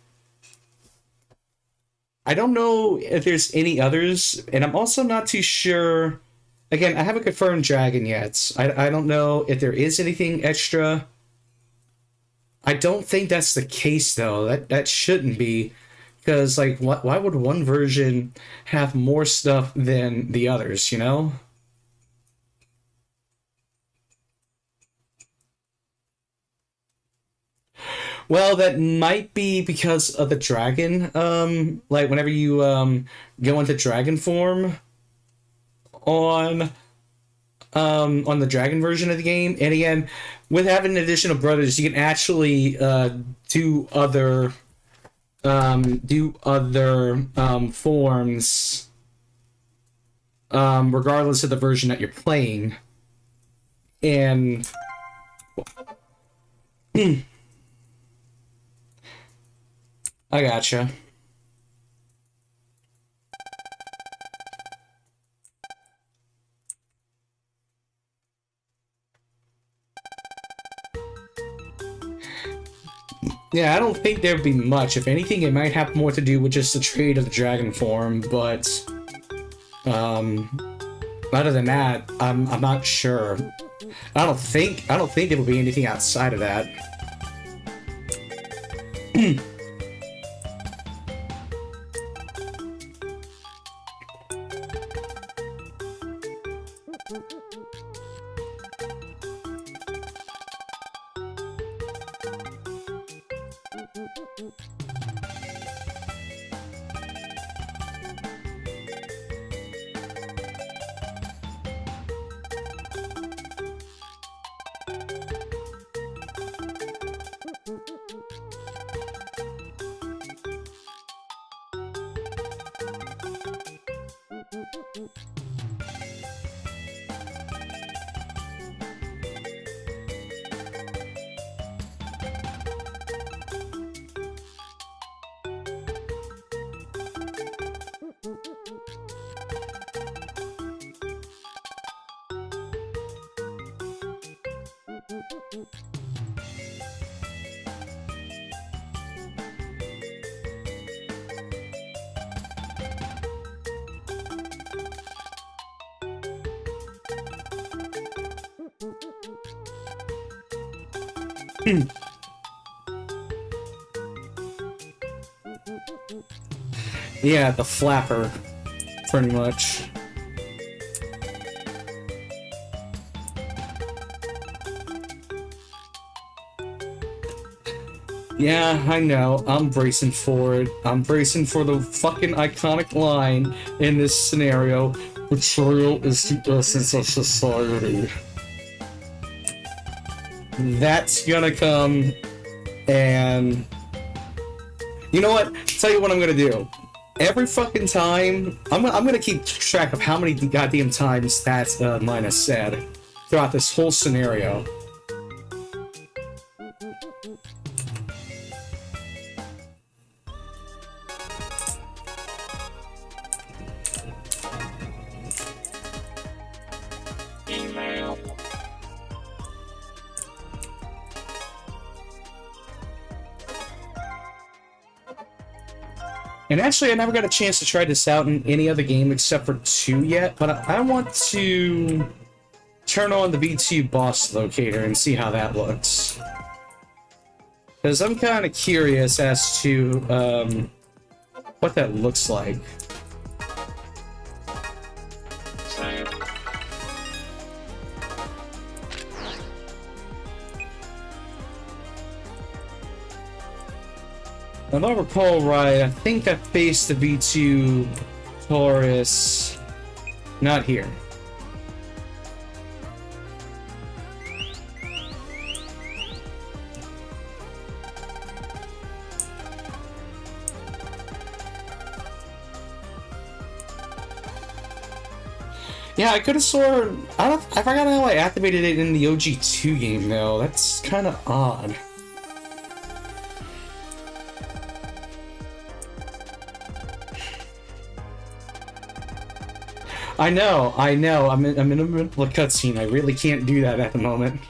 I don't know if there's any others, and I'm also not too sure. Again, I haven't confirmed Dragon yet. I don't know if there is anything extra. I don't think that's the case, though. That shouldn't be. Because, like, why would one version have more stuff than the others, you know? Well, that might be because of the dragon. Like, whenever you go into dragon form on the dragon version of the game, and again, with having additional brothers, you can actually do other forms, regardless of the version that you're playing. And I gotcha. Yeah, I don't think there'd be much. If anything, it might have more to do with just the trade of the dragon form, but other than that, I'm not sure. I don't think it'll be anything outside of that. Yeah, the flapper, pretty much. Yeah, I know. I'm bracing for it. I'm bracing for the fucking iconic line in this scenario. Betrayal is the essence of society. That's gonna come, and you know what? Tell you what I'm gonna do. Every fucking time, I'm gonna keep track of how many goddamn times that line is said throughout this whole scenario. And actually, I never got a chance to try this out in any other game except for 2 yet, but I want to turn on the V2 boss locator and see how that looks. Because I'm kind of curious as to what that looks like. If I recall right, I think I faced the V2 Taurus not here. Yeah, I could have sworn. I forgot how I activated it in the OG2 game though. That's kind of odd. I know. I'm in the middle of a cutscene. I really can't do that at the moment.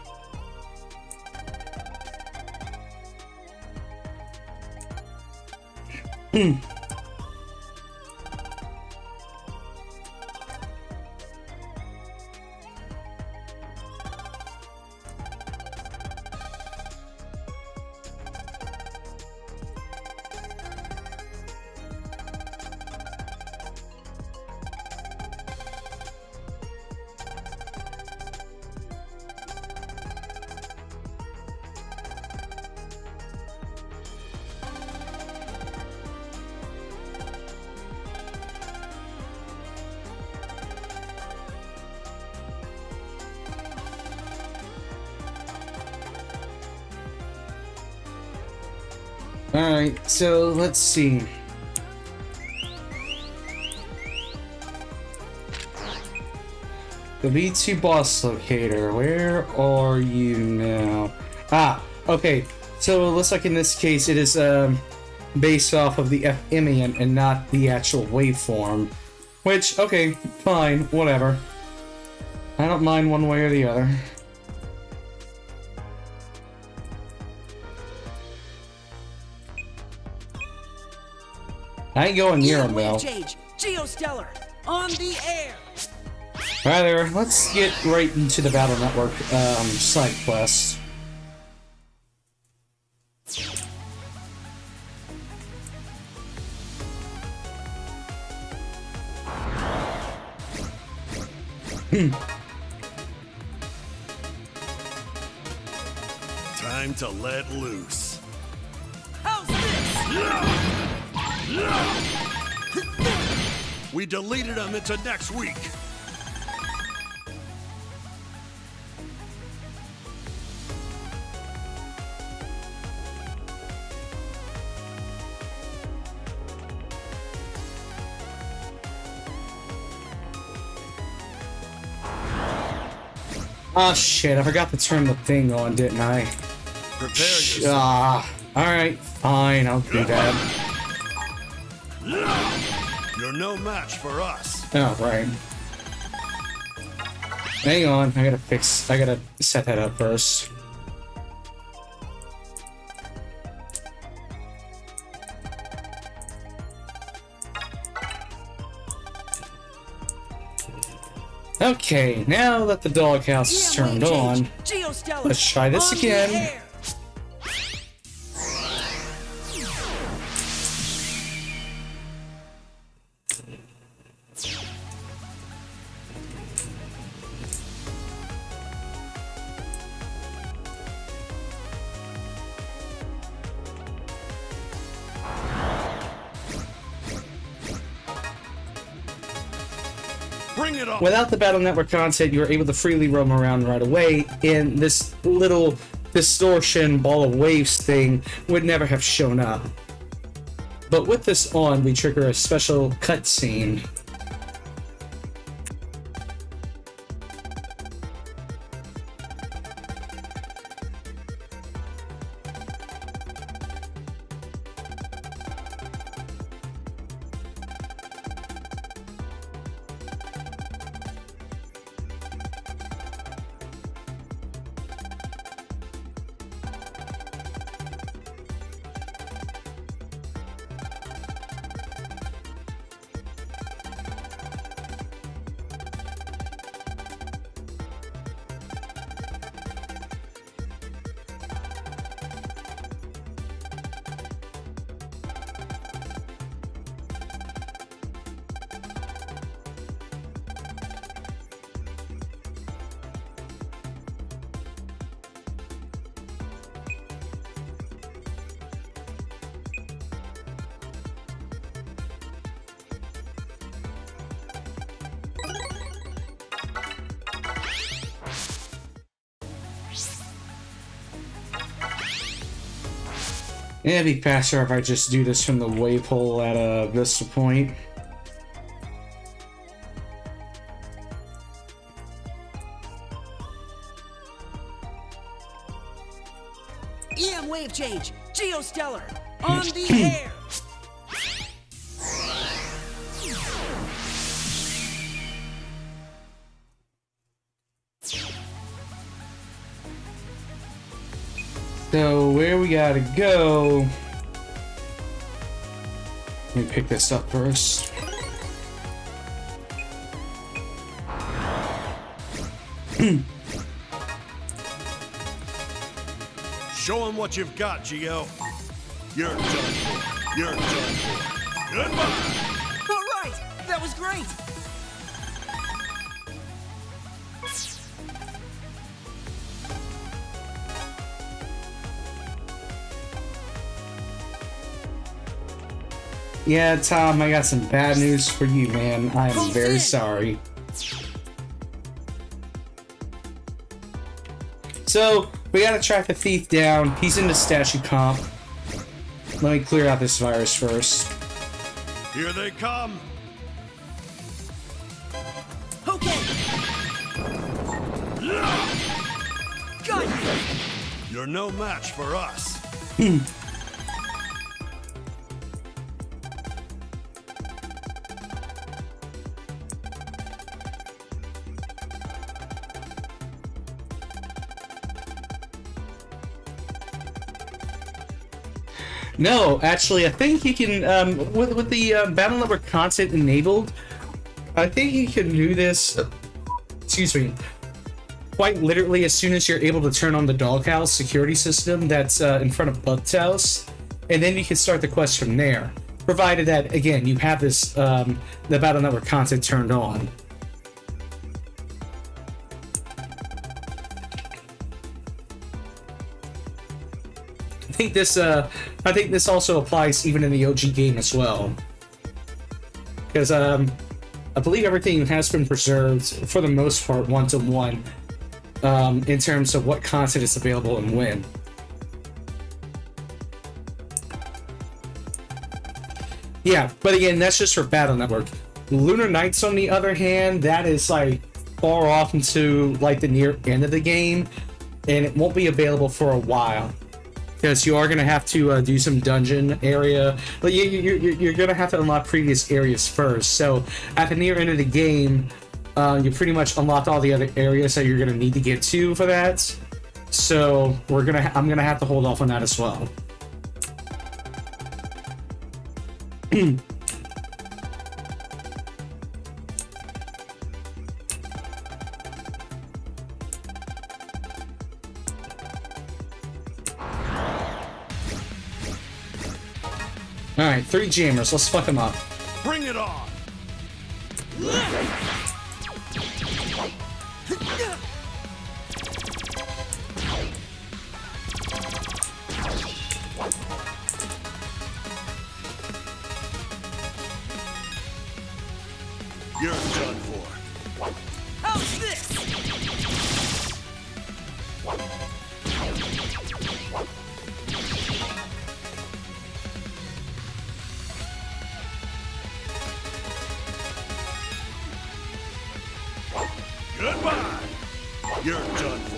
Alright, so let's see. The V2 boss locator, where are you now? Ah, okay. So it looks like in this case it is based off of the FME and not the actual waveform. Which, okay, fine, whatever. I don't mind one way or the other. I ain't going near him though. Geostellar, on the air. Alright there, let's get right into the Battle Network side quest. Time to let loose. How's this? We deleted them into next week. Ah, shit, I forgot to turn the thing on, didn't I? Prepare yourself. Alright, fine, I'll do that. You're no match for us. Oh, right. Hang on, I gotta set that up first. Okay, now that the doghouse is turned on, let's try this again. Bring it on. Without the Battle Network content, you're able to freely roam around right away, and this little distortion ball of waves thing would never have shown up. But with this on, we trigger a special cutscene. It'd be faster if I just do this from the waypole at a Vista Point. EM wave change, Geostellar, on the air. So where we gotta go? Let me pick this up first. Show him what you've got, Geo. You're done for. You're done for. Goodbye. All right, that was great. Yeah, Tom, I got some bad news for you, man. I am very sorry. So, we gotta track the thief down. He's in the statue comp. Let me clear out this virus first. Here they come. Okay. Got you. You're no match for us. No, actually, I think you can, with the Battle Network content enabled, I think you can do this, excuse me, quite literally as soon as you're able to turn on the doghouse security system that's in front of Bug's house, and then you can start the quest from there, provided that, again, you have this, the Battle Network content turned on. I think this also applies even in the OG game as well, because I believe everything has been preserved for the most part one-to-one in terms of what content is available and when. Yeah, but again, that's just for Battle Network. Lunar Nights, on the other hand, that is like far off into like the near end of the game, and it won't be available for a while. Because you are going to have to do some dungeon area, but you're going to have to unlock previous areas first. So at the near end of the game, you pretty much unlocked all the other areas that you're going to need to get to for that. So I'm going to have to hold off on that as well. Alright, 3 jammers, let's fuck them up. Bring it on. You're done for. Goodbye! You're done for.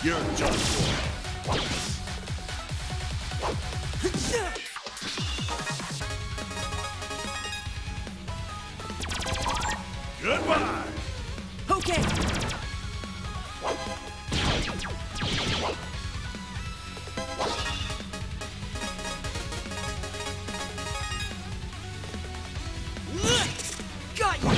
You're done for. Goodbye! Okay. Got you.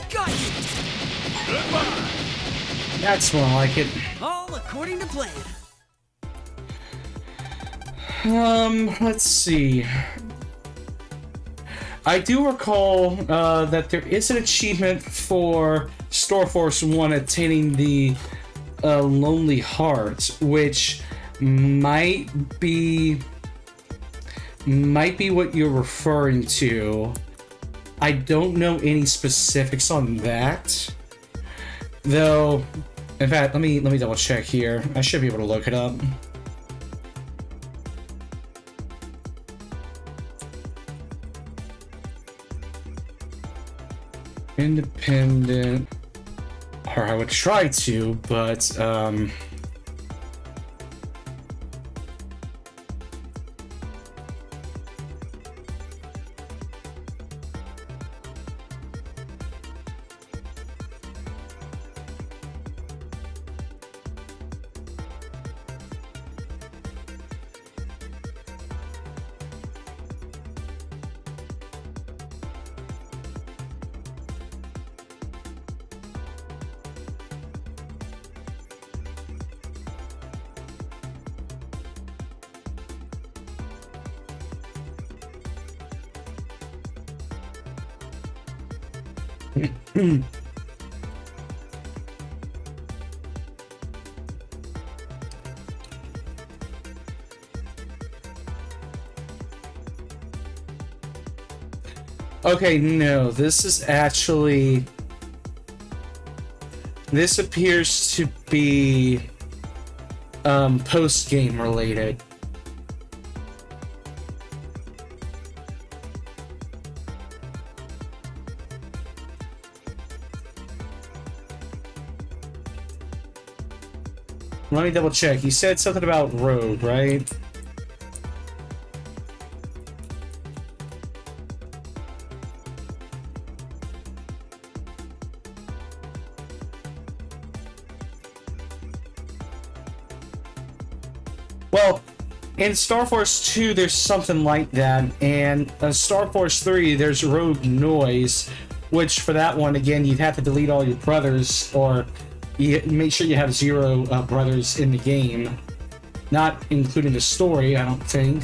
Got you. Goodbye! That's more like it. All according to plan. Let's see. I do recall that there is an achievement for Star Force 1 attaining the Lonely Heart, which might be what you're referring to. I don't know any specifics on that, though. In fact, let me double check here. I should be able to look it up. Independent, or I would try to, but okay, no, this is actually... This appears to be post-game related. Let me double check. You said something about Rogue, right? Well, in Star Force 2, there's something like that, and Star Force 3, there's Rogue Noise, which for that one, again, you'd have to delete all your brothers, or you make sure you have 0 brothers in the game, not including the story, I don't think.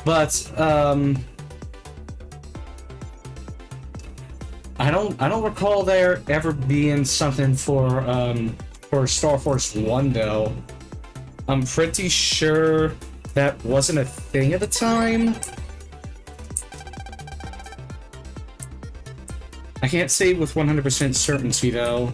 But I don't recall there ever being something for Star Force 1 though. I'm pretty sure that wasn't a thing at the time. I can't say with 100% certainty though.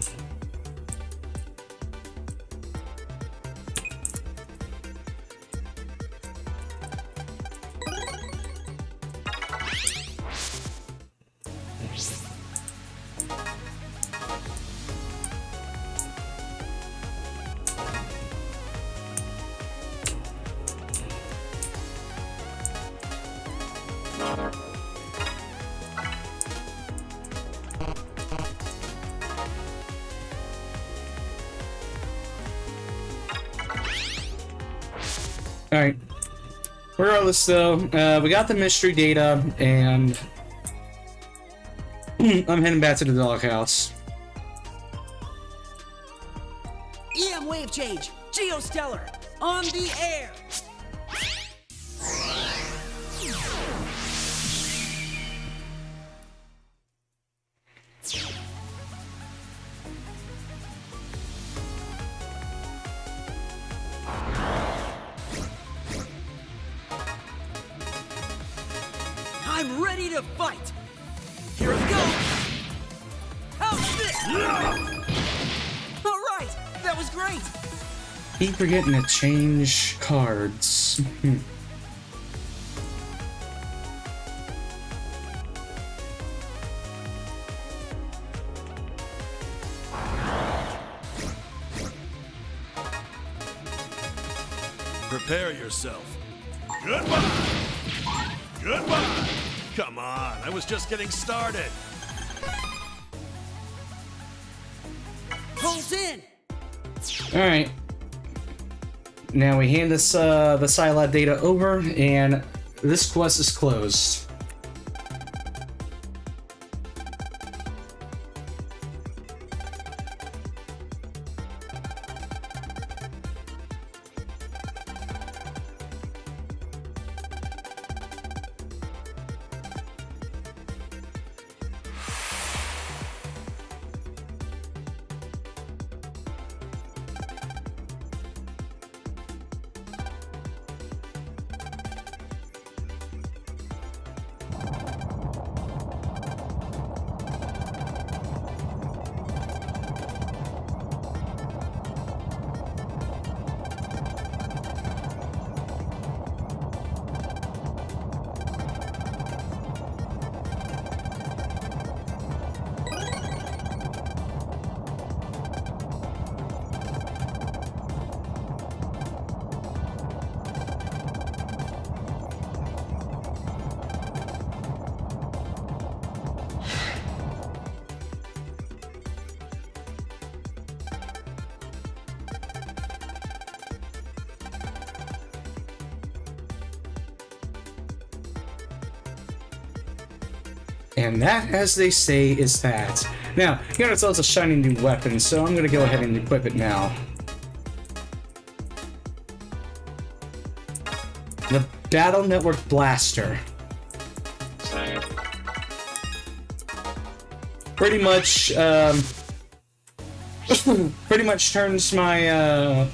Alright. Regardless, though, we got the mystery data, and I'm heading back to the doghouse. EM wave change. Geostellar. On the air. I'm ready to fight! Here I go! How's this? Alright! That was great! Keep forgetting to change cards. Prepare yourself. Goodbye! Goodbye! Come on, I was just getting started. Pulls in! Alright. Now we hand this the Silot data over, and this quest is closed. And that, as they say, is that. Now, you got ourselves a shiny new weapon, so I'm gonna go ahead and equip it now. The Battle Network Blaster. Pretty much, pretty much turns my,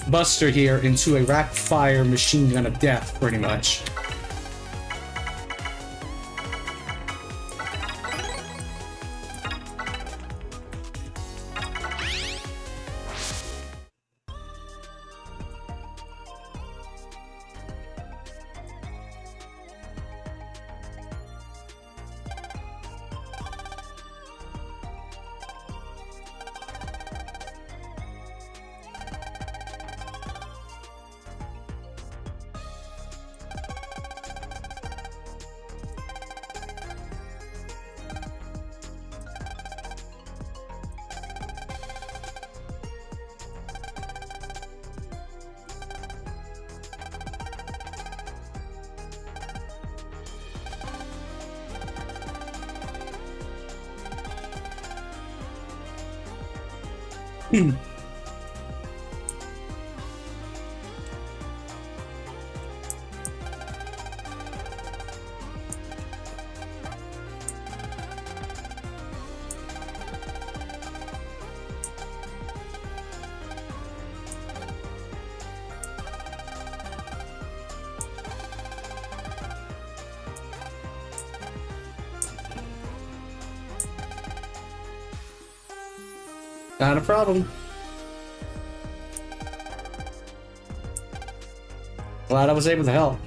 Buster here into a rapid-fire machine gun of death, pretty much. Not a problem. Glad I was able to help.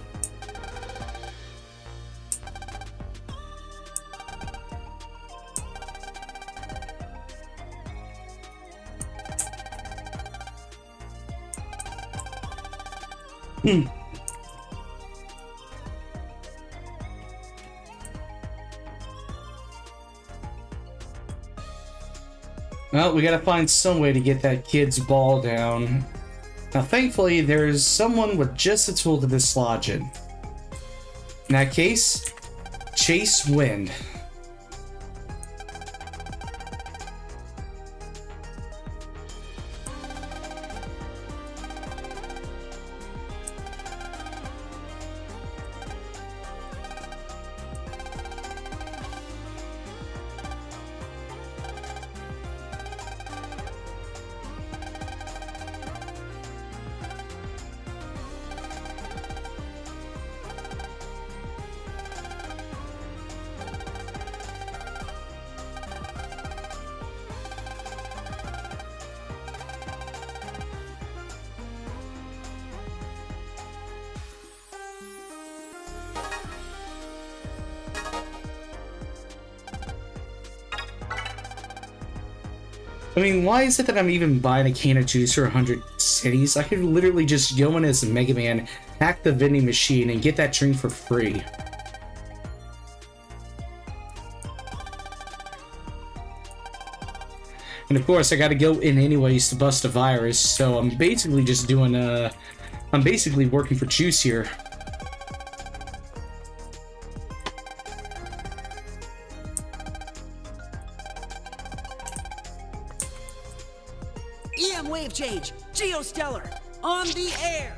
Well, we gotta find some way to get that kid's ball down. Now, thankfully, there's someone with just the tool to dislodge it. In that case, Chase Wind. I mean, why is it that I'm even buying a can of juice for 100 cities? I could literally just go in as a Mega Man, hack the vending machine, and get that drink for free. And of course, I gotta go in anyways to bust a virus, so I'm basically just doing, I'm basically working for juice here. EM wave change, Geostellar, on the air.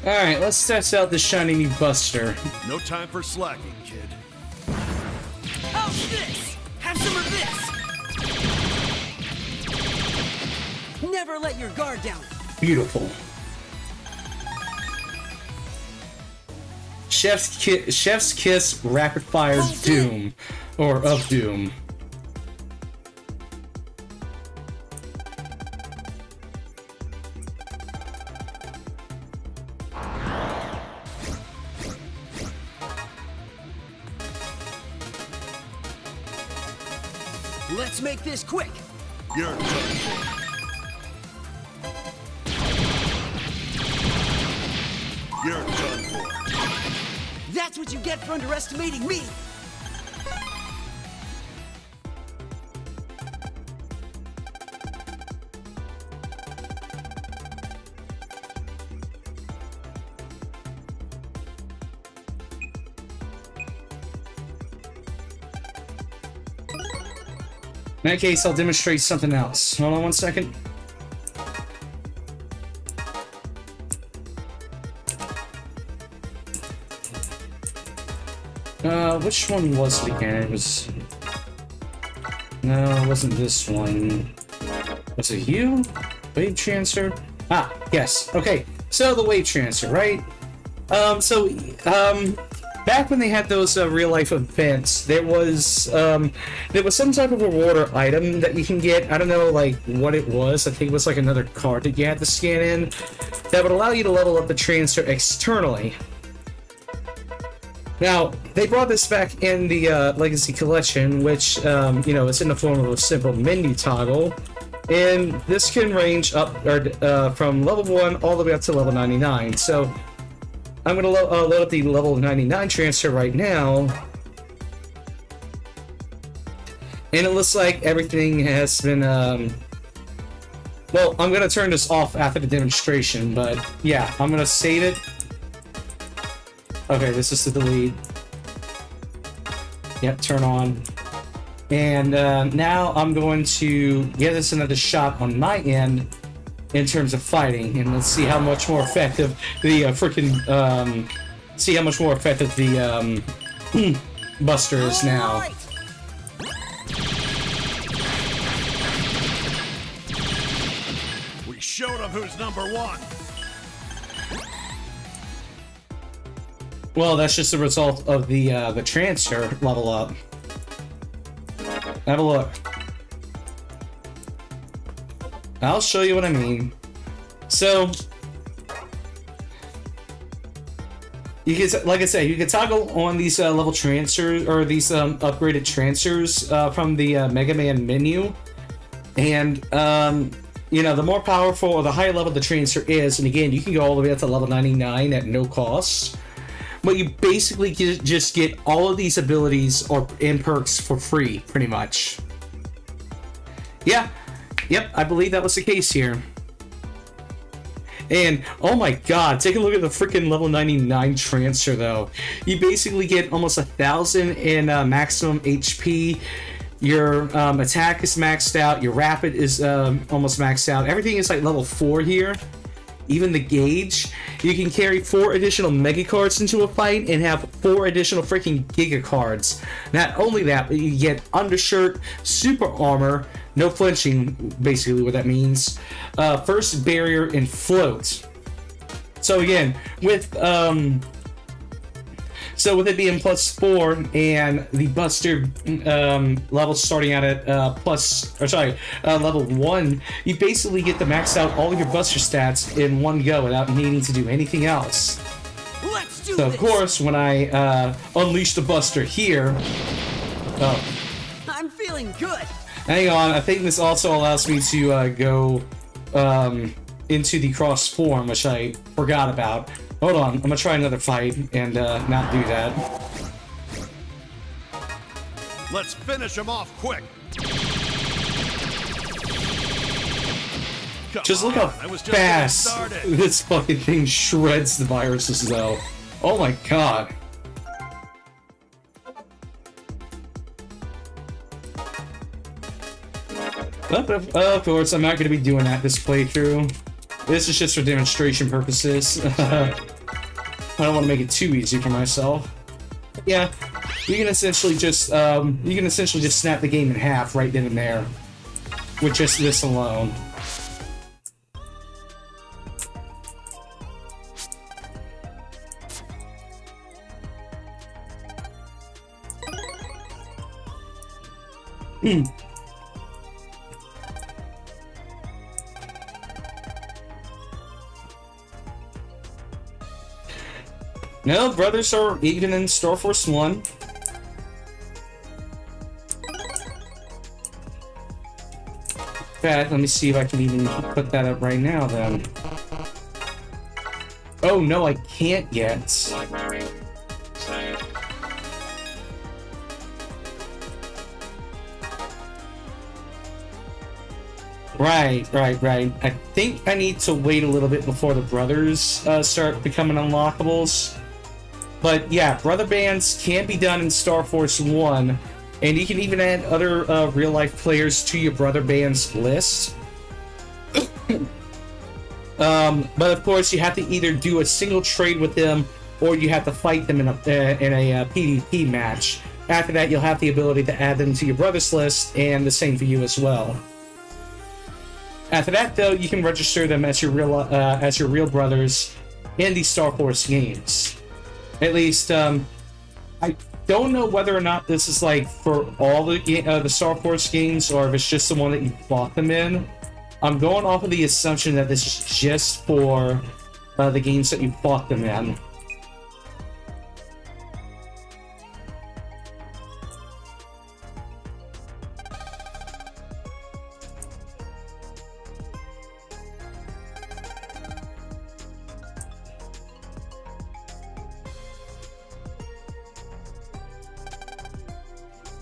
Alright, let's test out the shiny new Buster. No time for slacking, kid. How's this? Have some of this. Never let your guard down. Beautiful. Chef's Kiss Rapid Fire Doom. Or of Doom. Let's make this quick. You're done for. You're done for. That's what you get for underestimating me. In that case, I'll demonstrate something else. Hold on one second. Which one was it again? It was... No, it wasn't this one. Was it you? Wave transfer? Ah, yes. Okay, so the wave transfer, right? Back when they had those real-life events, there was some type of rewarder item that you can get. I don't know, like, what it was. I think it was, like, another card that you had to scan in that would allow you to level up the transfer externally. Now, they brought this back in the Legacy Collection, which, you know, it's in the form of a simple menu toggle. And this can range up from level 1 all the way up to level 99. So, I'm going to load up the level 99 transfer right now. And it looks like everything has been, well, I'm going to turn this off after the demonstration, but yeah, I'm going to save it. Okay, this is the delete. Yep, turn on. And now I'm going to give this another shot on my end in terms of fighting, and let's see how much more effective the Buster is now. Right. We showed him who's number one. Well, that's just a result of the transfer level up. Have a look. I'll show you what I mean. So, you can, like I said, you can toggle on these level transfers or these upgraded transfers from the Mega Man menu, and you know, the more powerful or the higher level the transfer is, and again, you can go all the way up to level 99 at no cost. But you basically just get all of these abilities and perks for free, pretty much. Yeah. Yep, I believe that was the case here. And, oh my god, take a look at the freaking level 99 transfer, though. You basically get almost 1,000 in maximum HP. Your attack is maxed out. Your rapid is almost maxed out. Everything is like level 4 here. Even the gauge. You can carry 4 additional Mega Cards into a fight and have 4 additional freaking Giga Cards. Not only that, but you get Undershirt, Super Armor, no flinching, basically what that means, First Barrier, and Float. So again, with So with it being +4 and the Buster level starting out at level 1, you basically get to max out all of your Buster stats in one go without needing to do anything else. Let's do So this. of course, when I unleash the Buster here, I'm feeling good. hang on, I think this also allows me to go into the cross form, which I forgot about. Hold on, I'm gonna try another fight and not do that. Let's finish him off quick. Come Just look how on, I was just getting fast started. this fucking thing shreds the viruses, though. Oh my god. But of course, I'm not going to be doing that this playthrough. This is just for demonstration purposes. I don't want to make it too easy for myself. Yeah, you can essentially just snap the game in half right then and there with just this alone. No, brothers are even in Star Force 1. In fact, let me see if I can even put that up right now then. Oh no, I can't yet. Right. I think I need to wait a little bit before the brothers start becoming unlockables. But yeah, brother bands can be done in Star Force 1, and you can even add other real-life players to your brother bands list. But of course, you have to either do a single trade with them, or you have to fight them in a PvP match. After that, you'll have the ability to add them to your brothers list, and the same for you as well. After that, though, you can register them as your real brothers in the Star Force games. At least, I don't know whether or not this is like for all the Star Force games, or if it's just the one that you bought them in. I'm going off of the assumption that this is just for the games that you bought them in.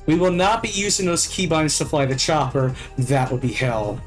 We will not be using those keybinds to fly the chopper. That would be hell.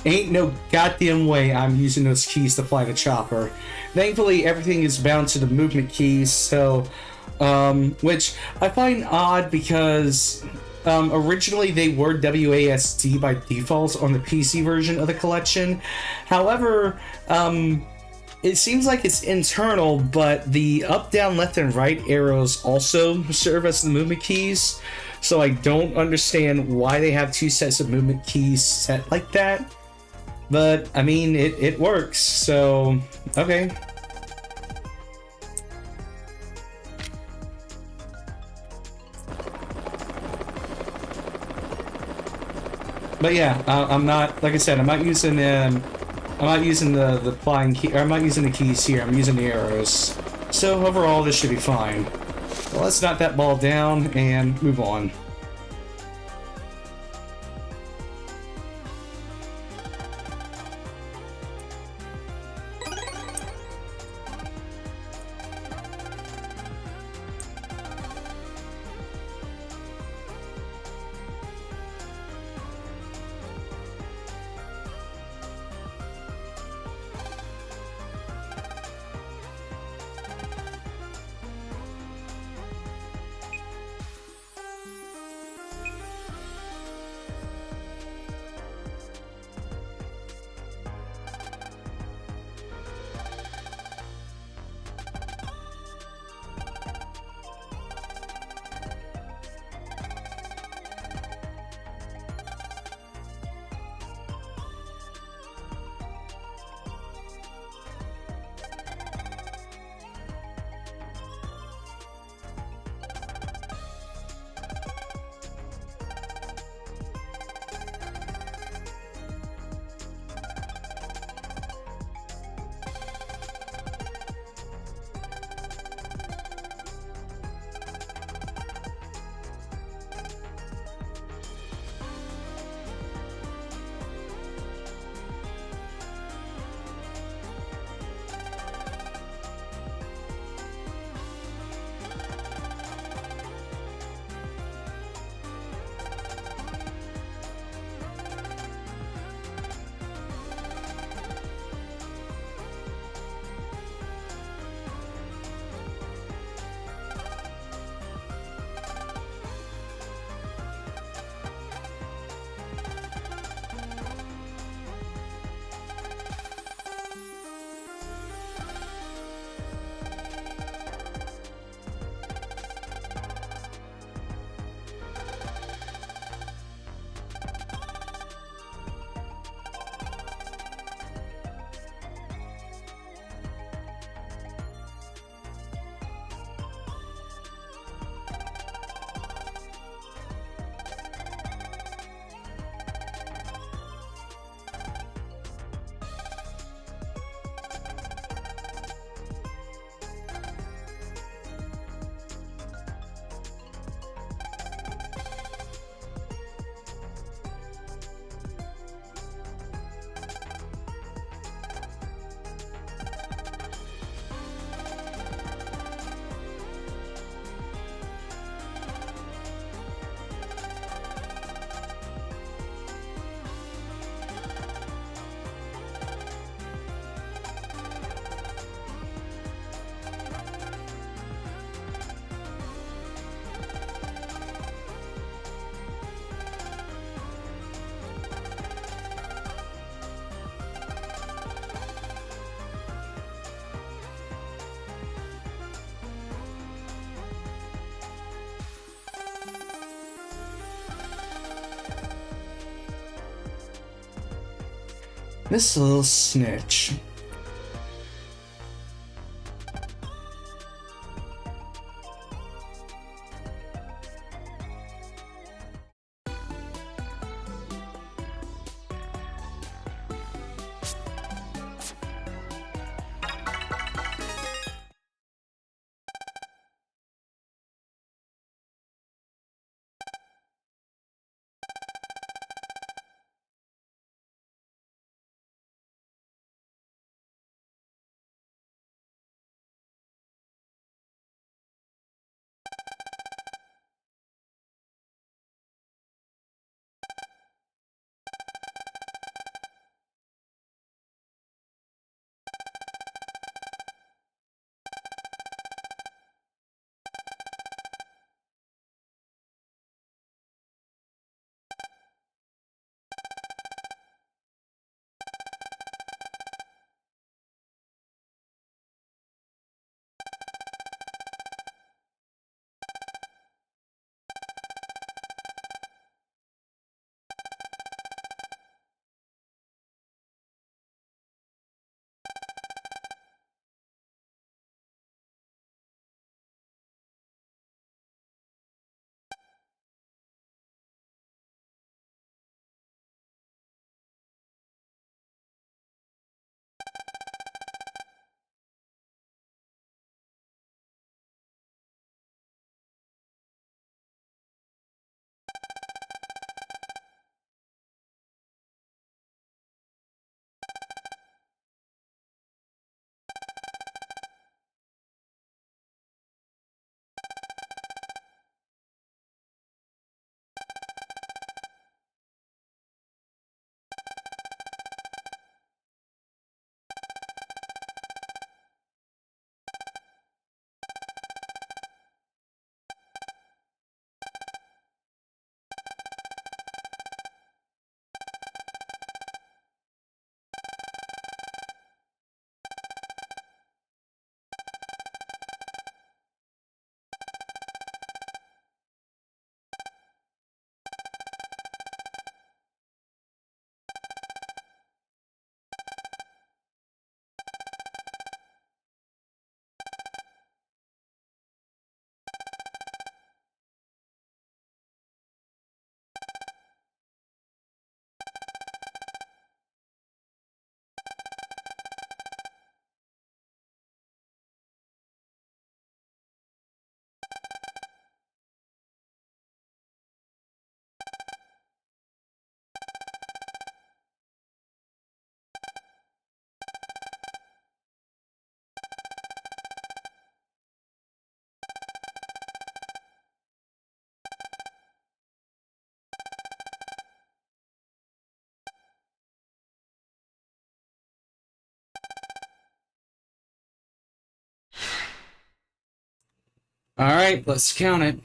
Ain't no goddamn way I'm using those keys to fly the chopper. Thankfully, everything is bound to the movement keys, so, which I find odd because originally they were WASD by default on the PC version of the collection. However, it seems like it's internal, but the up, down, left, and right arrows also serve as the movement keys. So I don't understand why they have two sets of movement keys set like that. But, I mean, it works, so, okay. But yeah, I'm not, like I said, I'm not using the flying key, or I'm not using the keys here, I'm using the arrows. So overall, this should be fine. Well, let's knock that ball down and move on. This little snitch. All right, let's count it.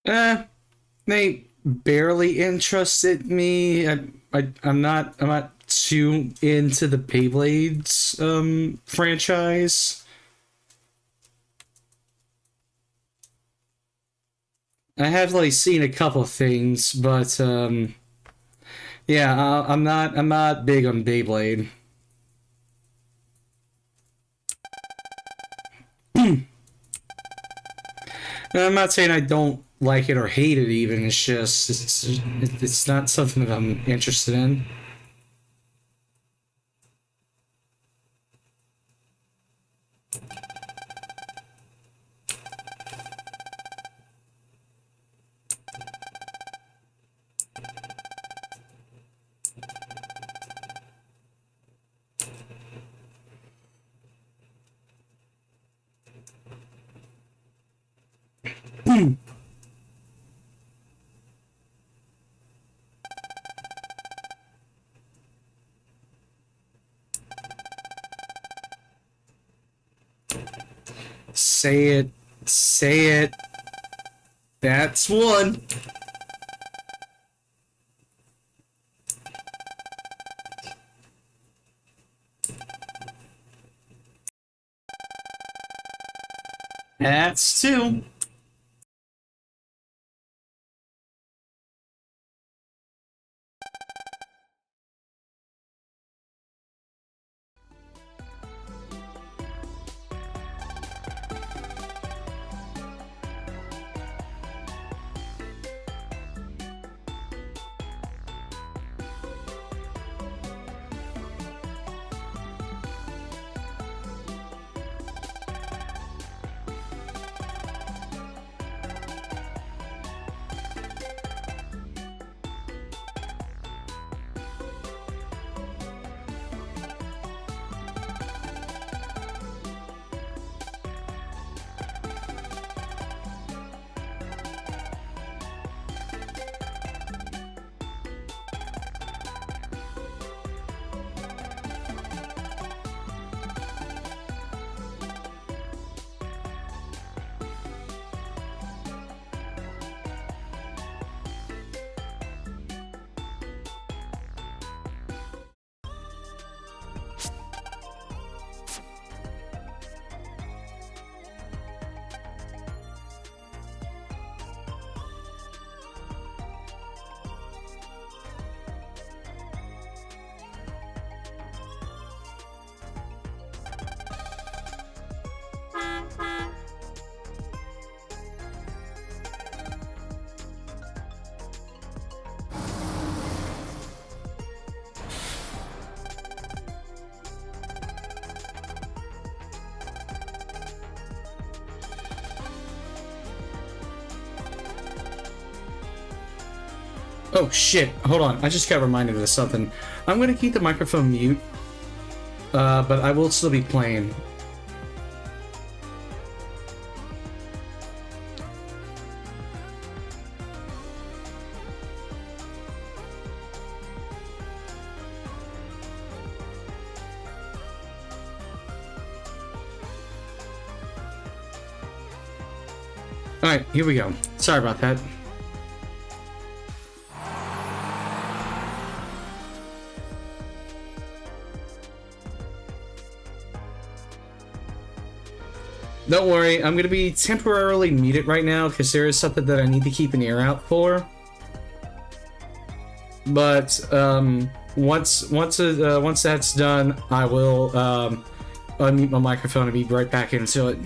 They barely interested me. I'm not too into the Beyblades franchise. I have like seen a couple things, but yeah, I'm not big on Beyblade. And I'm not saying I don't like it or hate it even. It's just it's not something that I'm interested in. Say it. Say it. That's one. That's two. Oh shit, hold on, I just got reminded of something. I'm gonna keep the microphone mute, but I will still be playing. Alright, here we go. Sorry about that. Don't worry, I'm gonna be temporarily muted right now because there is something that I need to keep an ear out for. But once that's done, I will unmute my microphone and be right back into it.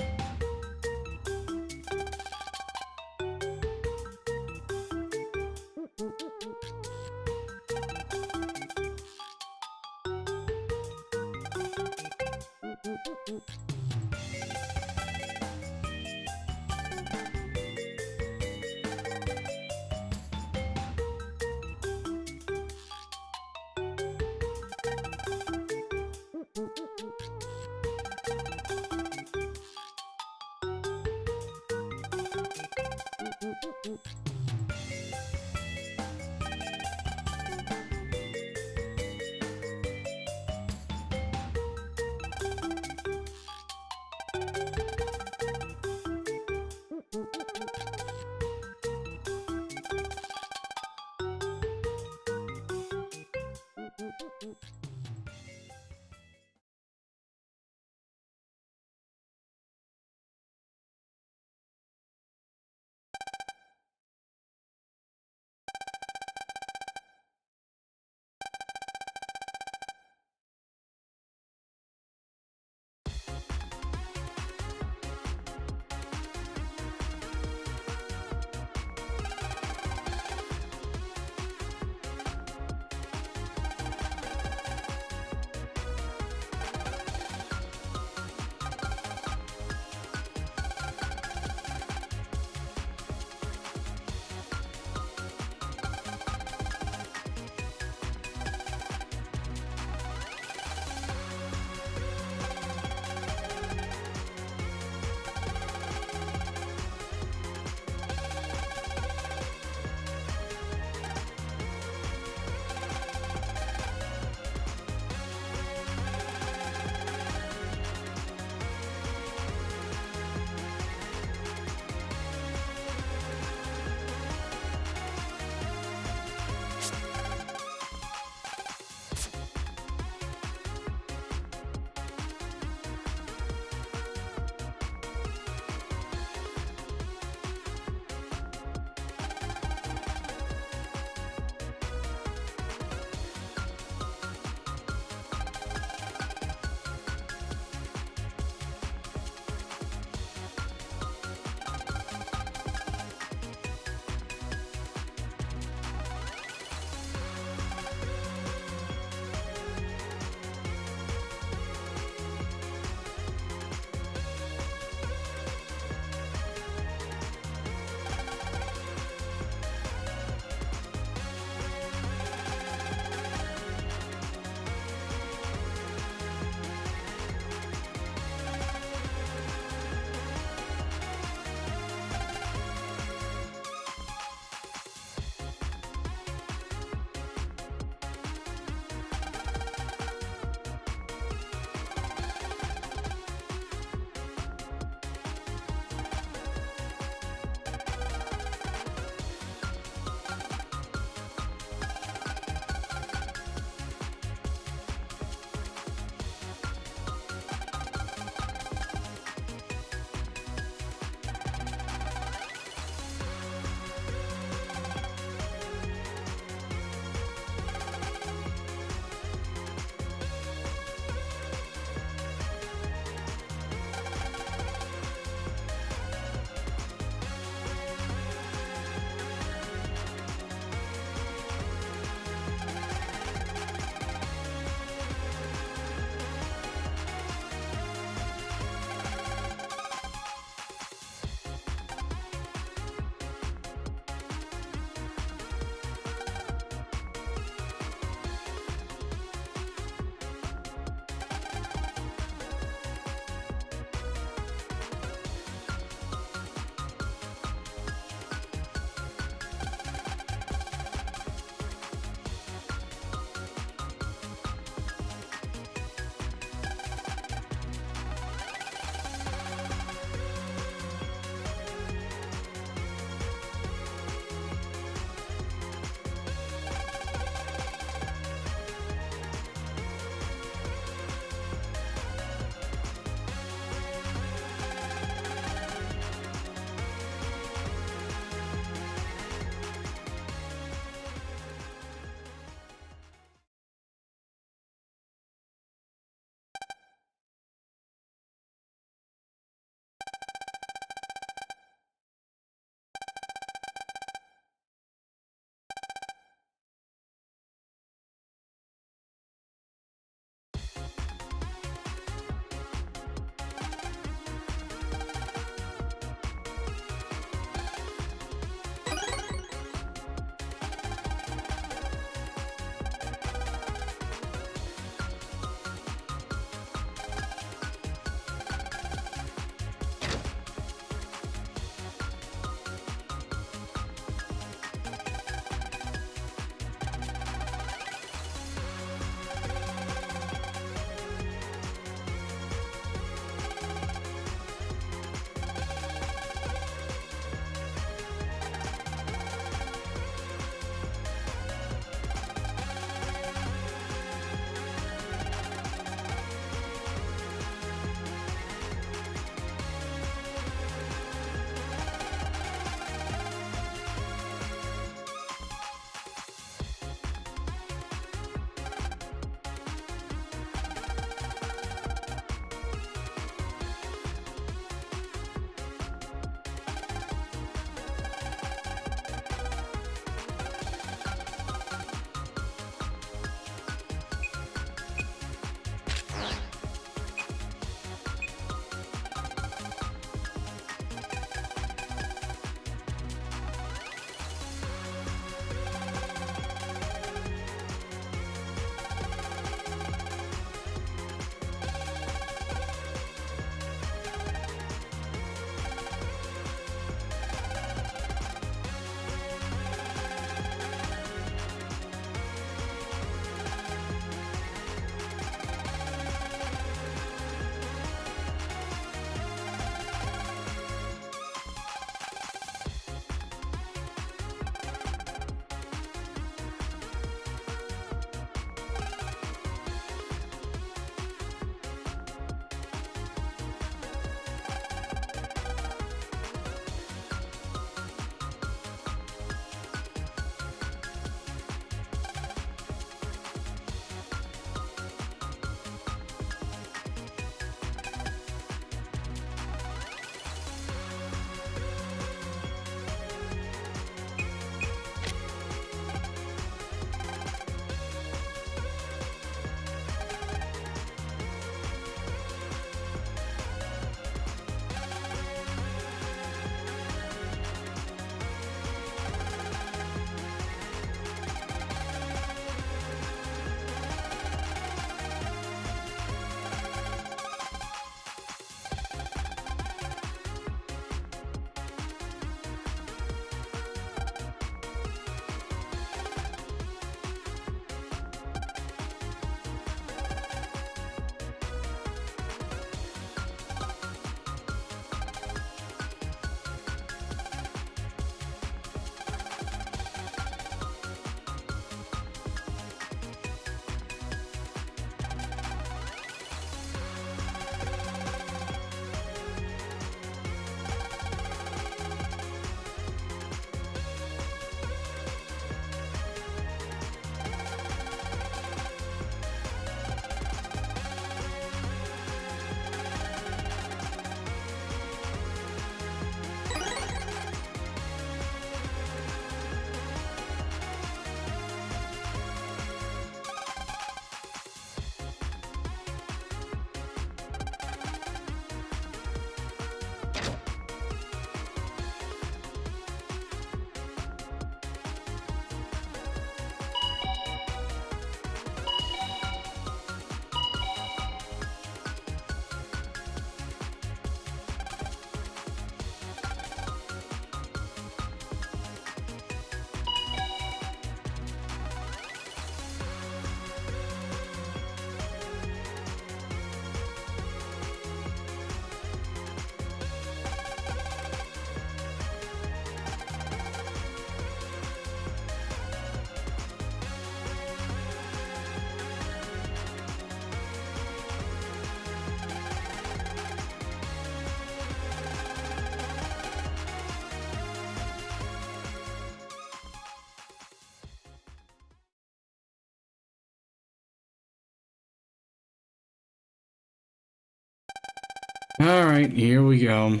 All right, here we go.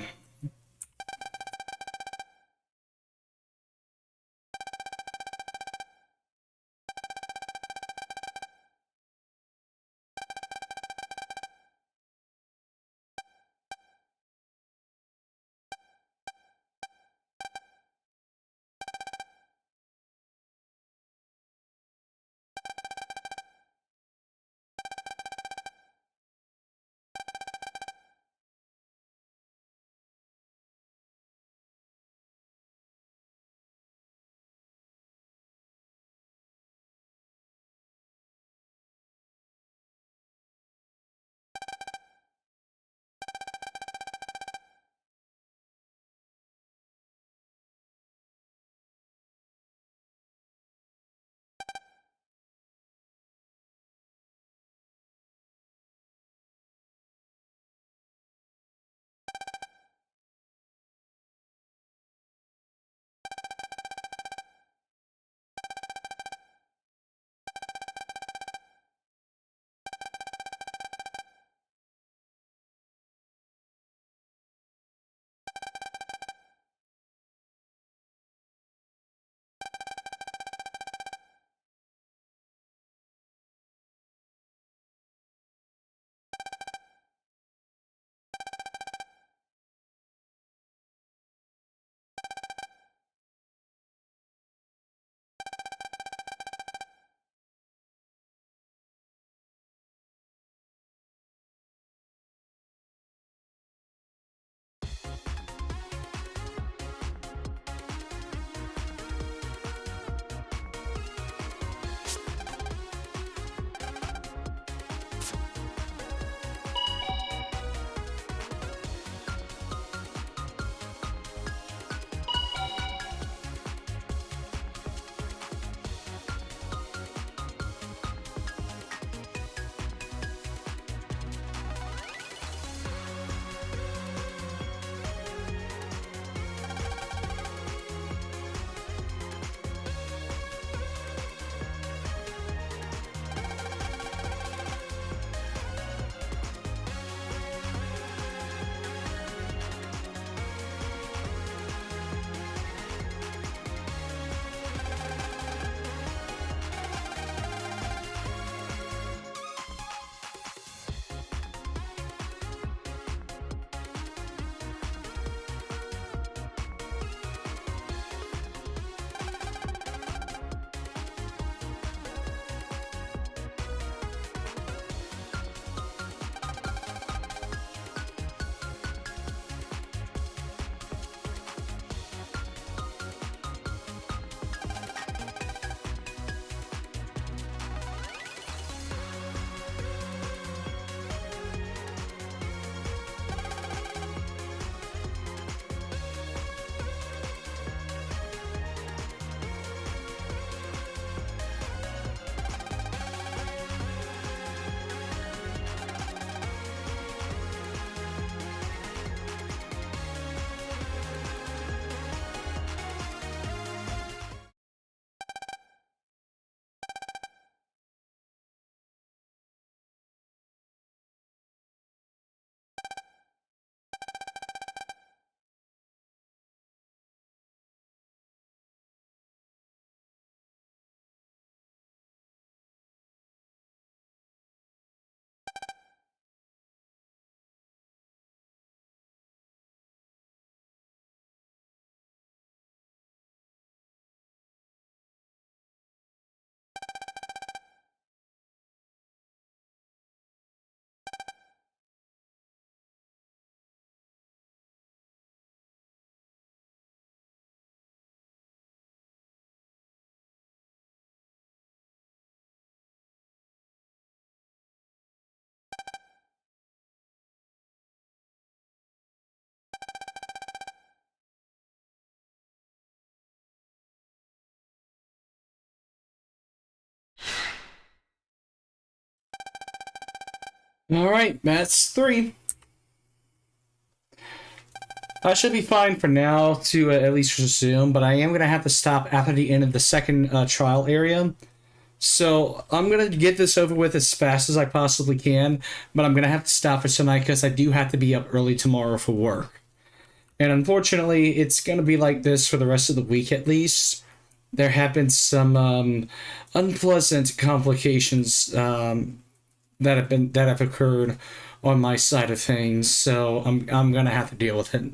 All right, that's 3. I should be fine for now to at least resume, but I am going to have to stop after the end of the second trial area. So I'm gonna get this over with as fast as I possibly can, but I'm gonna have to stop for tonight because I do have to be up early tomorrow for work. And unfortunately, it's gonna be like this for the rest of the week at least. There have been some unpleasant complications that have occurred on my side of things, so I'm gonna have to deal with it.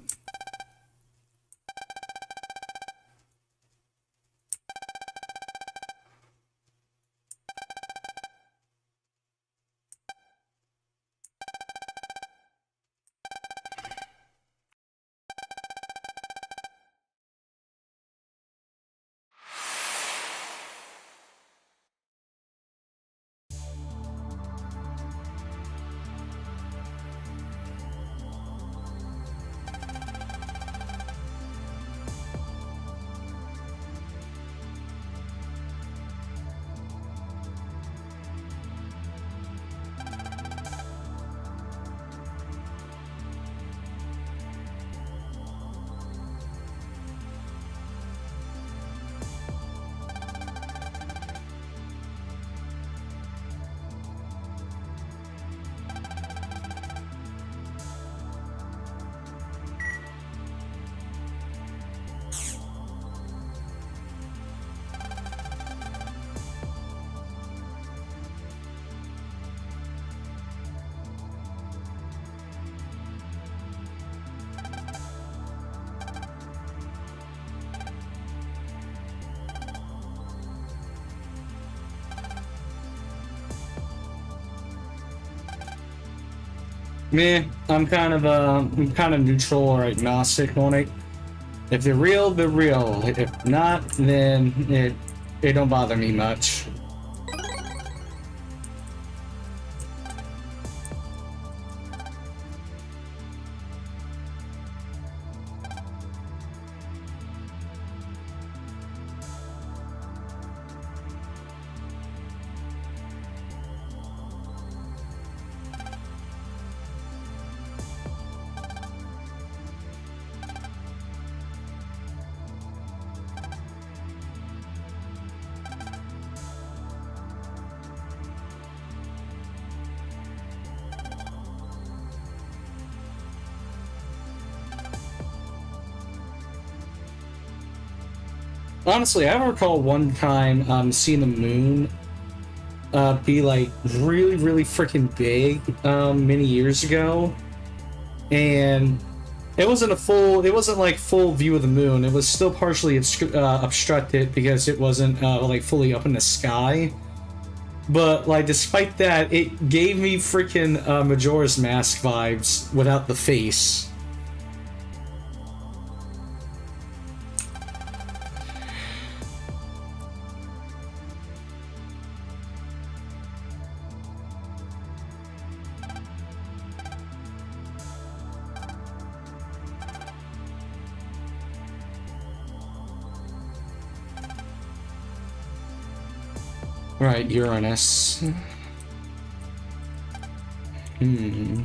Meh, I'm kind of neutral or agnostic on it. If they're real, they're real. If not, then it don't bother me much. Honestly, I recall one time seeing the moon be like really freaking big many years ago, and it wasn't like full view of the moon. It was still partially obstructed because it wasn't like fully up in the sky. But like despite that, it gave me freaking Majora's Mask vibes without the face. Right, Uranus. Hmm.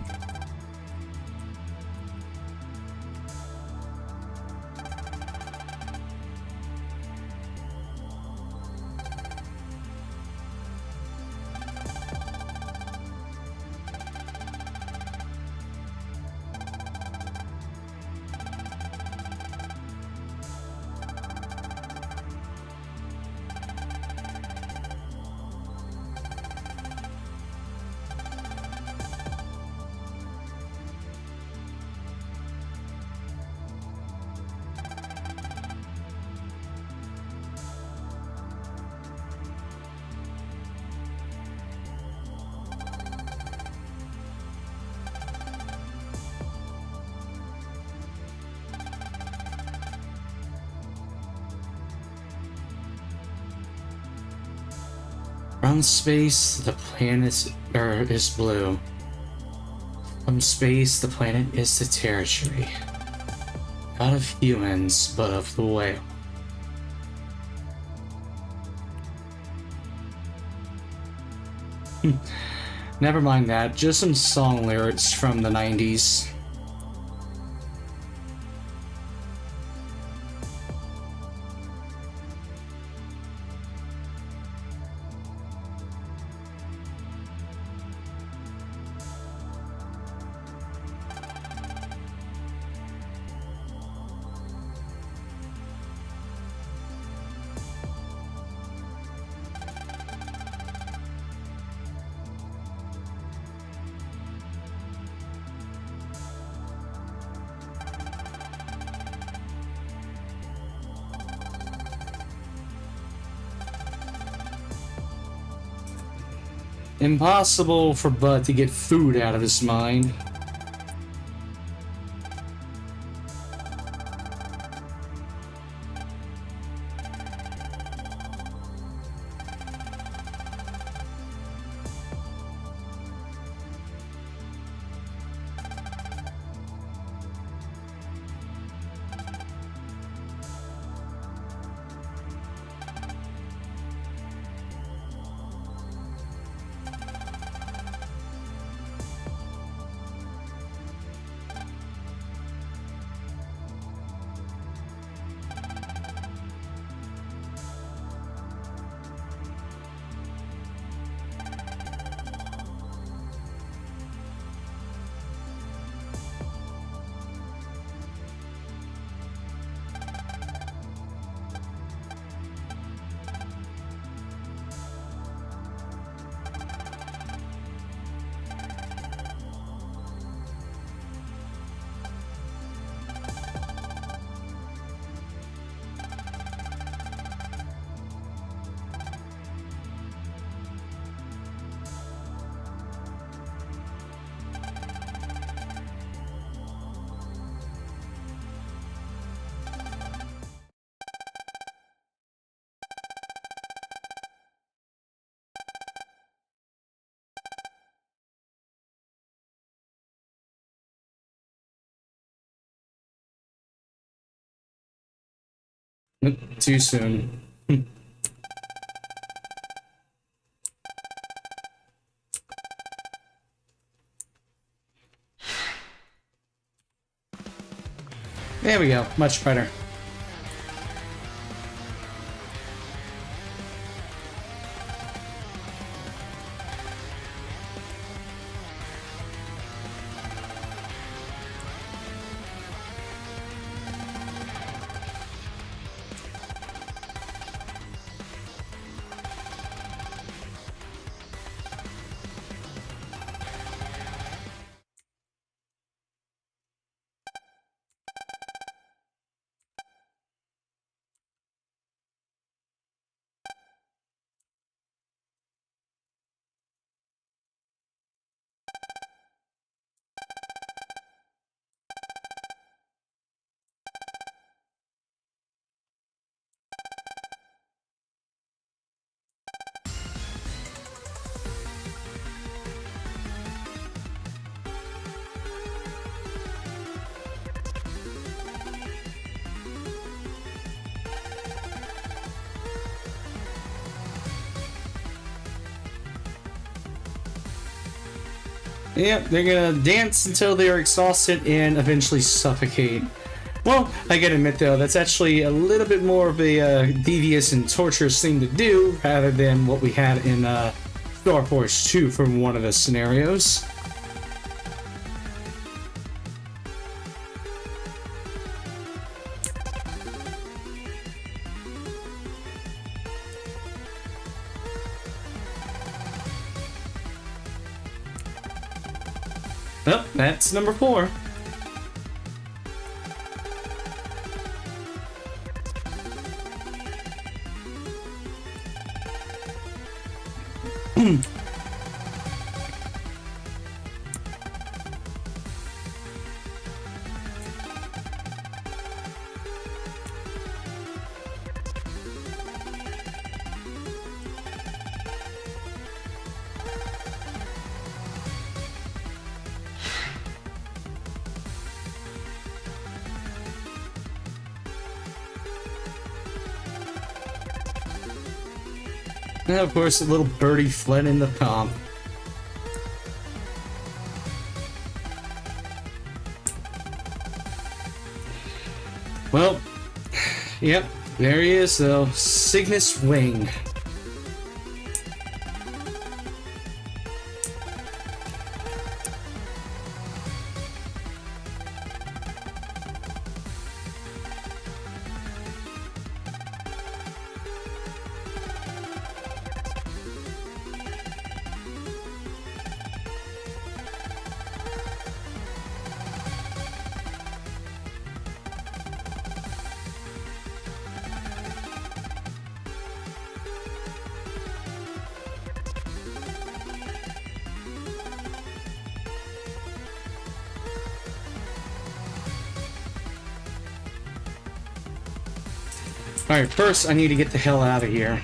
From space, the planet is blue. From space, the planet is the territory. Not of humans, but of the whale. Never mind that, just some song lyrics from the 90s. Impossible for Bud to get food out of his mind. Too soon. There we go. Much better. Yep, they're gonna dance until they're exhausted and eventually suffocate. Well, I gotta admit though, that's actually a little bit more of a devious and torturous thing to do, rather than what we had in Star Force 2 from one of the scenarios. Oh, that's number 4. And of course, a little birdie fled in the comp. Well, yep, there he is though, Cygnus Wing. Alright, first I need to get the hell out of here.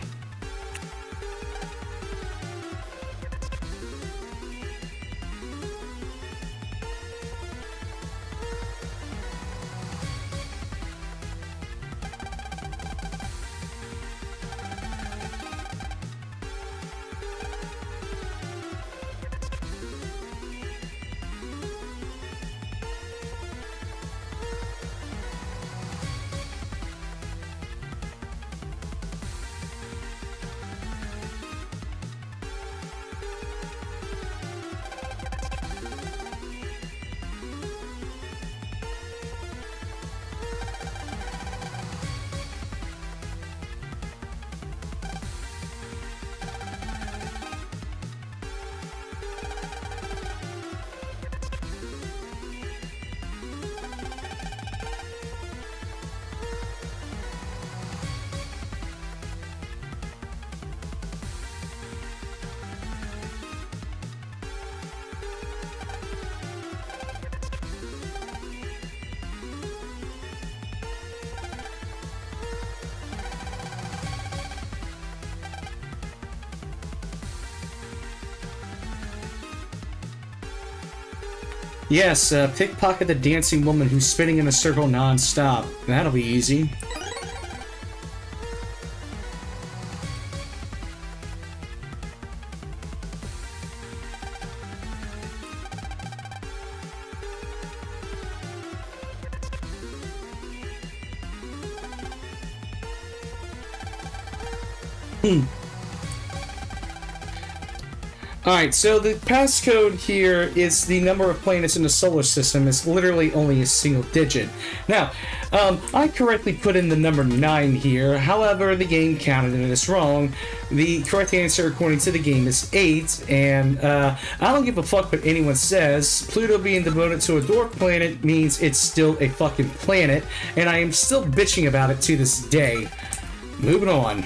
Yes, pickpocket the dancing woman who's spinning in a circle non-stop. That'll be easy. Alright, so the passcode here is the number of planets in the solar system. It's literally only a single digit. Now, I correctly put in the number 9 here, however, the game counted it as wrong. The correct answer, according to the game, is 8, and I don't give a fuck what anyone says. Pluto being devoted to a dwarf planet means it's still a fucking planet, and I am still bitching about it to this day. Moving on.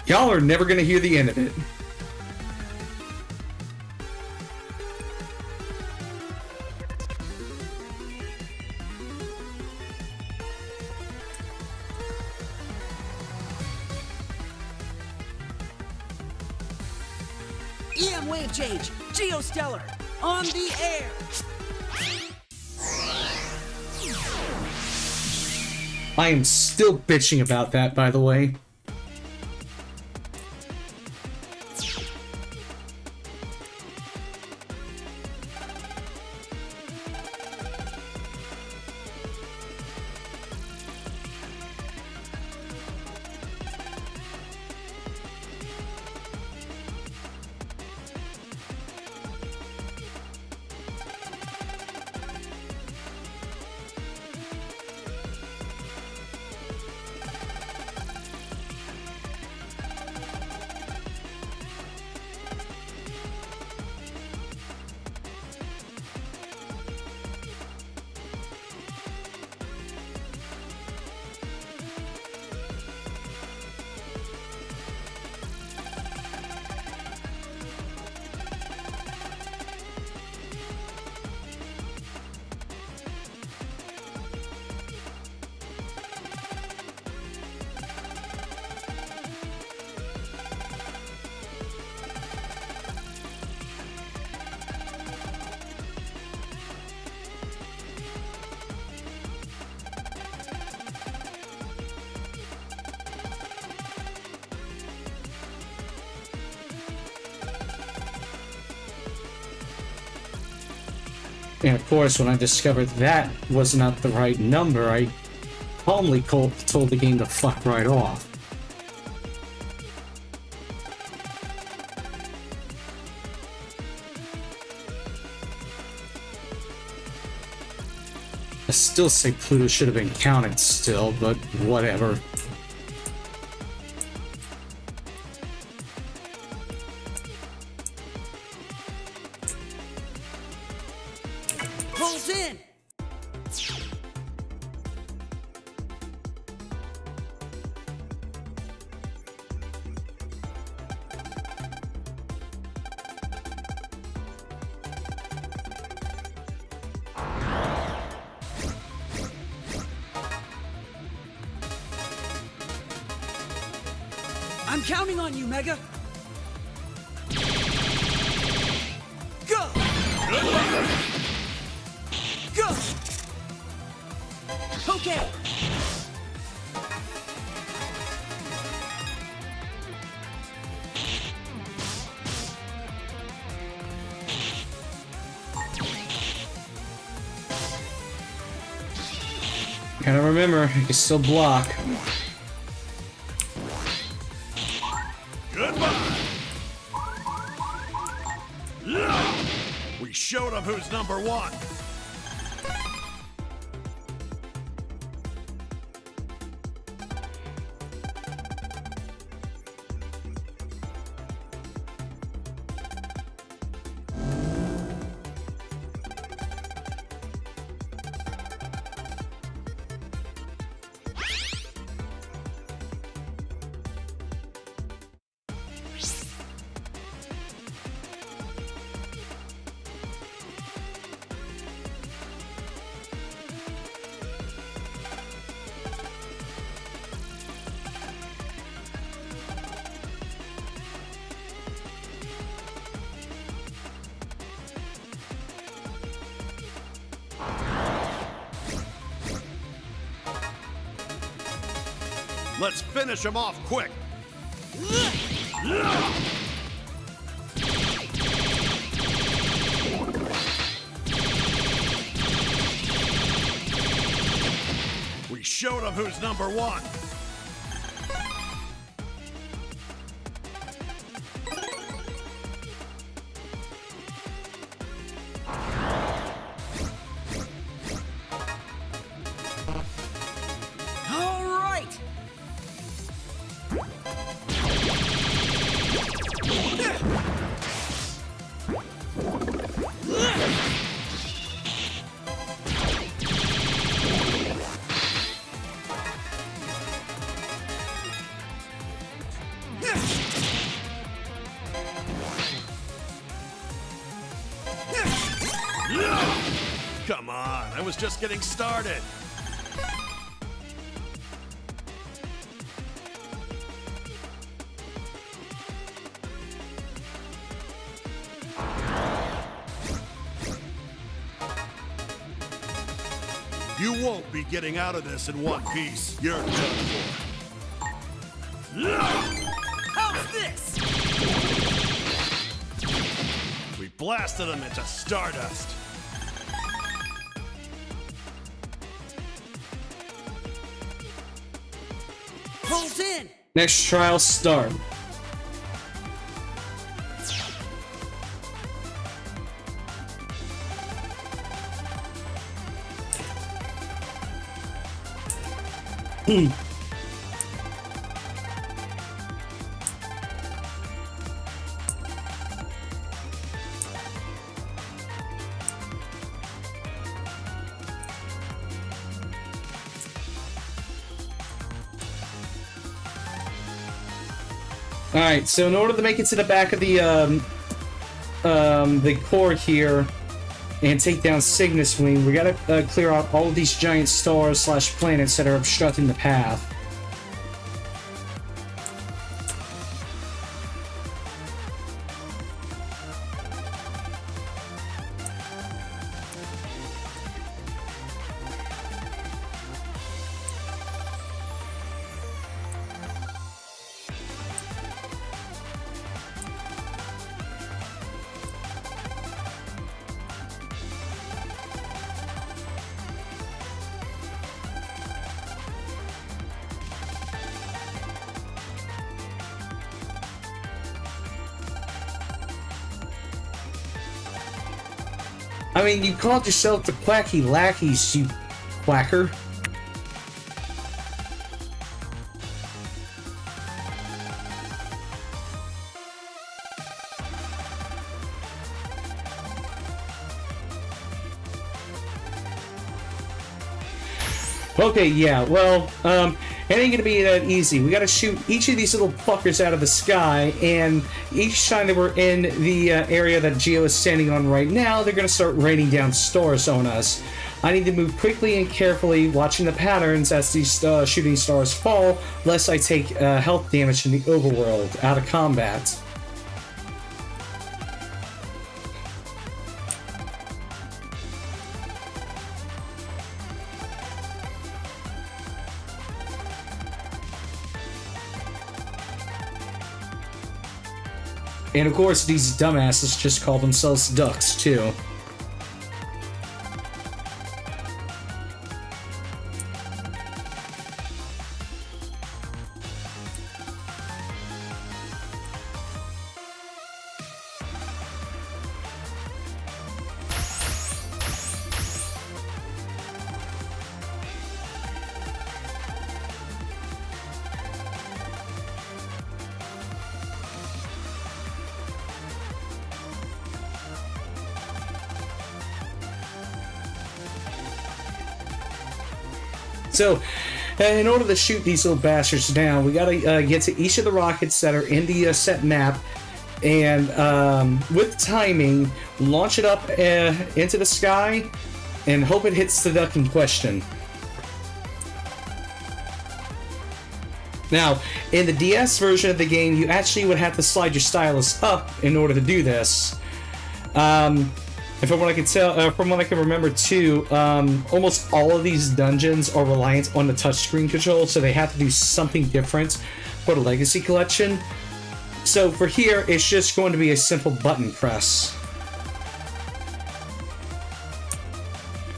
Y'all are never gonna hear the end of it. EM wave change, geostellar, on the air. I am still bitching about that, by the way. And of course, when I discovered that was not the right number, I calmly told the game to fuck right off. I still say Pluto should have been counted still, but whatever. Pulls in. counting on you, Mega. Go! Go! Okay. Gotta remember, you can still block. Goodbye. We showed them who's number one. Let's finish him off quick. We showed him who's number one. All right. Come on, I was just getting started. You won't be getting out of this in one piece. You're done for. How's this? We blasted him into stardust. Pulls in. Next trial start. Alright, so in order to make it to the back of the core here and take down Cygnus Wing, we gotta clear out all of these giant stars slash planets that are obstructing the path. I mean, you called yourself the Quacky Lackeys, you quacker. Okay, yeah, well, it ain't gonna be that easy. We gotta shoot each of these little fuckers out of the sky, and each time that we're in the area that Geo is standing on right now, they're gonna start raining down stars on us. I need to move quickly and carefully, watching the patterns as these shooting stars fall, lest I take health damage in the overworld out of combat. And of course, these dumbasses just call themselves ducks, too. So, in order to shoot these little bastards down, we gotta get to each of the rockets that are in the set map, and with timing, launch it up into the sky, and hope it hits the duck in question. Now, in the DS version of the game, you actually would have to slide your stylus up in order to do this. And from what I can tell, from what I can remember too, almost all of these dungeons are reliant on the touchscreen control, so they have to do something different for the Legacy Collection. So for here, it's just going to be a simple button press.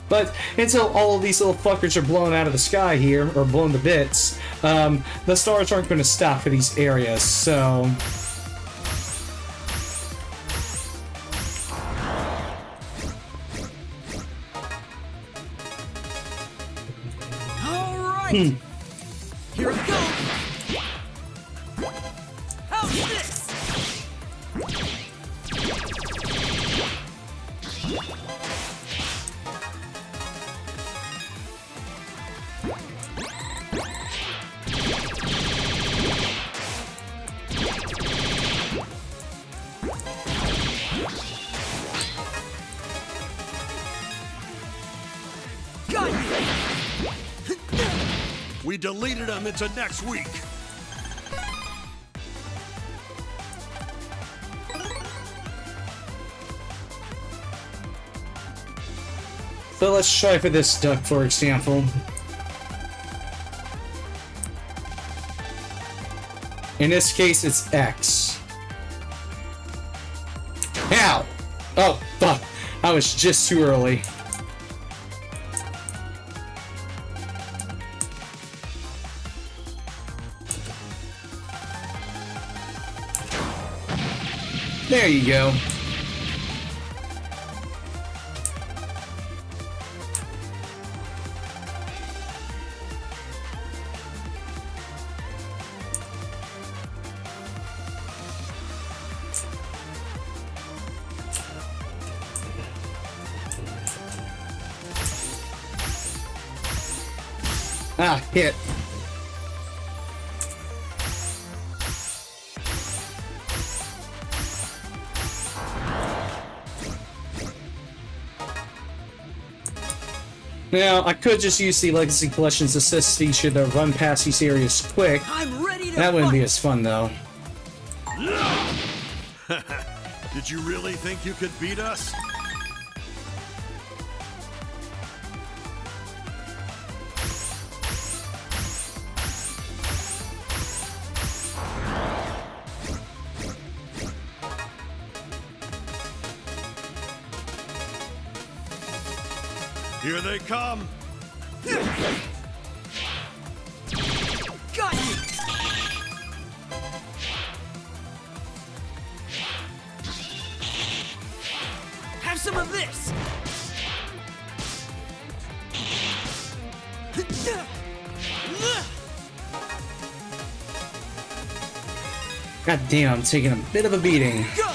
But until all of these little fuckers are blown out of the sky here, or blown to bits, the stars aren't going to stop for these areas, so... Here we go! How's this? Got you! We deleted them into next week. So let's try for this duck, for example. In this case, it's X. Ow! Oh, fuck. I was just too early. There you go. Ah, hit. Now, I could just use the Legacy Collection's assist feature to run past these areas quick. I'm ready to That wouldn't be fight. as fun, though. Did you really think you could beat us? Here they come. Got you! Have some of this! God damn, I'm taking a bit of a beating. Go!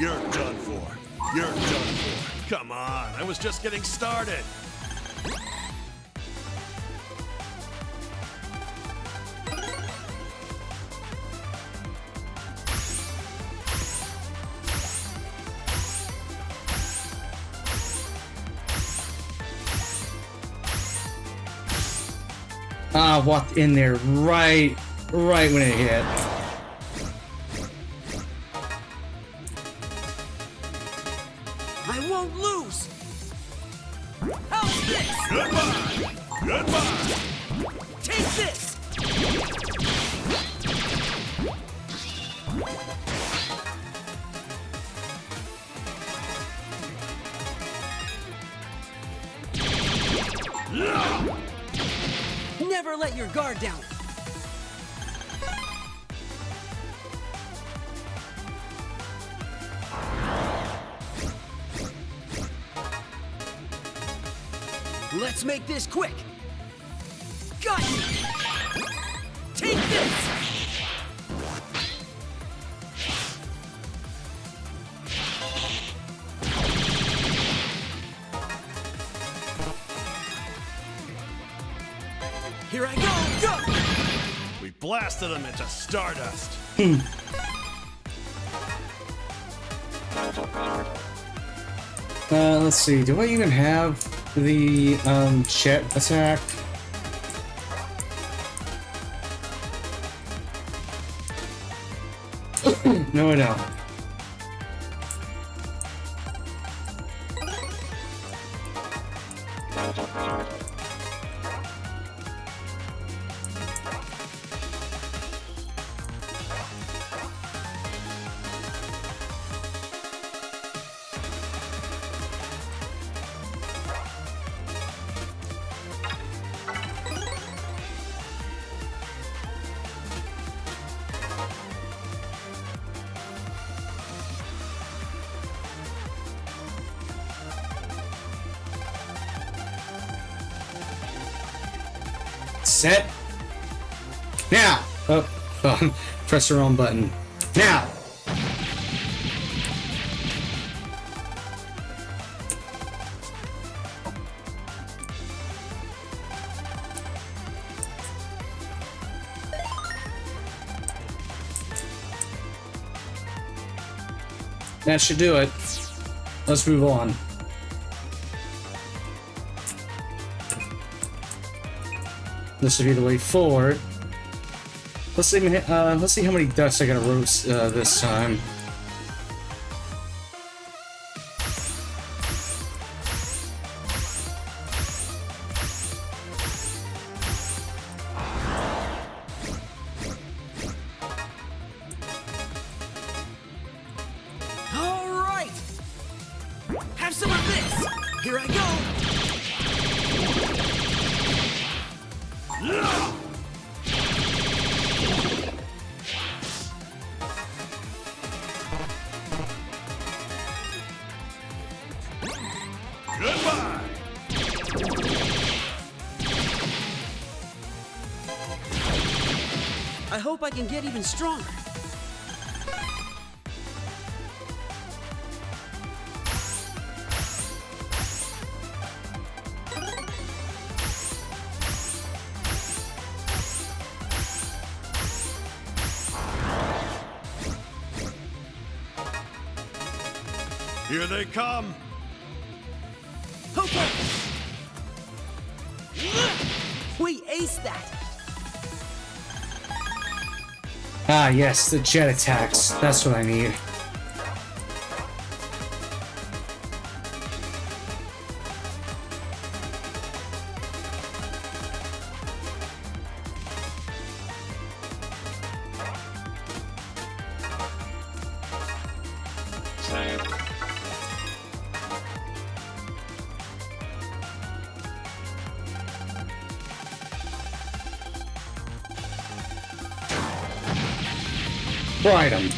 You're done for. You're done for. Come on, I was just getting started. Ah, walked in there right when it hit. I won't lose! How's this? Goodbye! Goodbye! Take this! Never let your guard down. Let's make this quick. Got you. Take this. Here I go. Go. We blasted him into stardust. Let's see. Do I even have the jet attack? No, I don't. Set. Now. Oh, press the wrong button. Now. That should do it. Let's move on. This will be the way forward. Let's see how many ducks I gotta roast this time. All right. Have some of this. Here I go. Goodbye! I hope I can get even stronger. Here they come! Okay. We aced that. Ah, yes, the jet attacks. That's what I need. Item.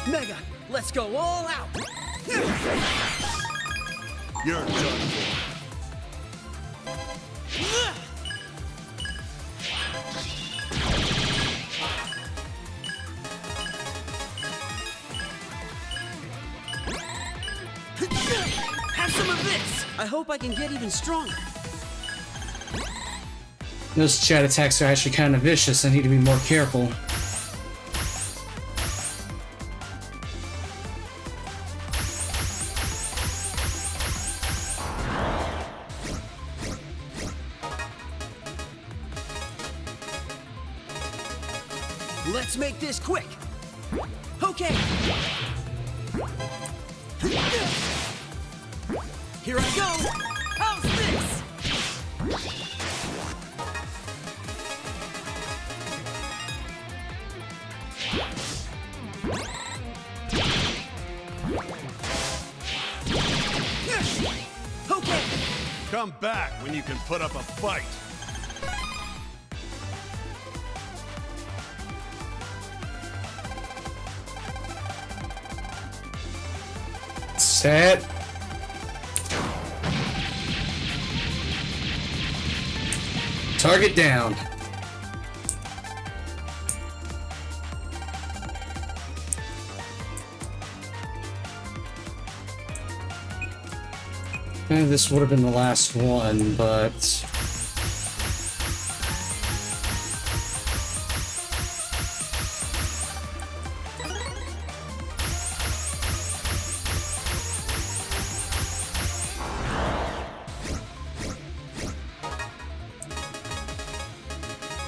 Mega, let's go all out. You're done for. of this! I hope I can get even stronger. Those chat attacks are actually kind of vicious. I need to be more careful. Let's make this quick. Okay. Here I go. How's this? Okay. Come back when you can put up a fight. Set. Target down. This would have been the last one, but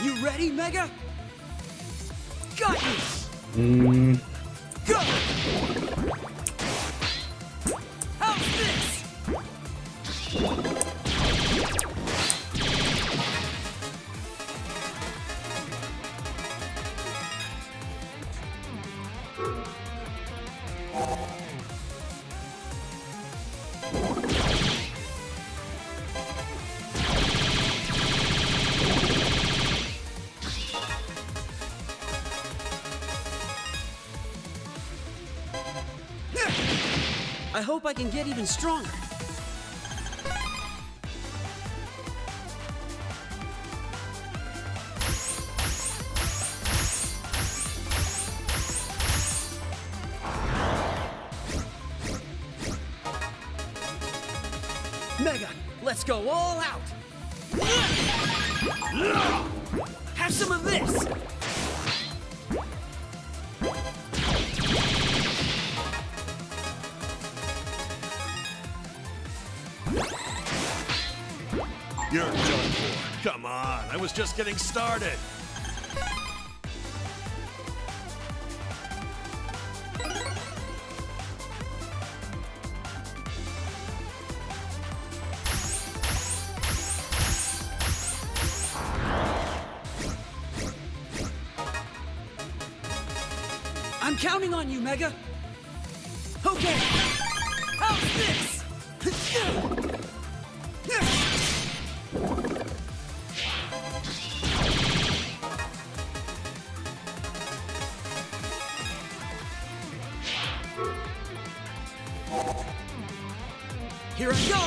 You ready, Mega? Got you! Go! How's this? I hope I can get even stronger. Mega, let's go all out. Have some of this. You're done for. Come on, I was just getting started. I'm counting on you, Mega. Okay. How's this? Here I go.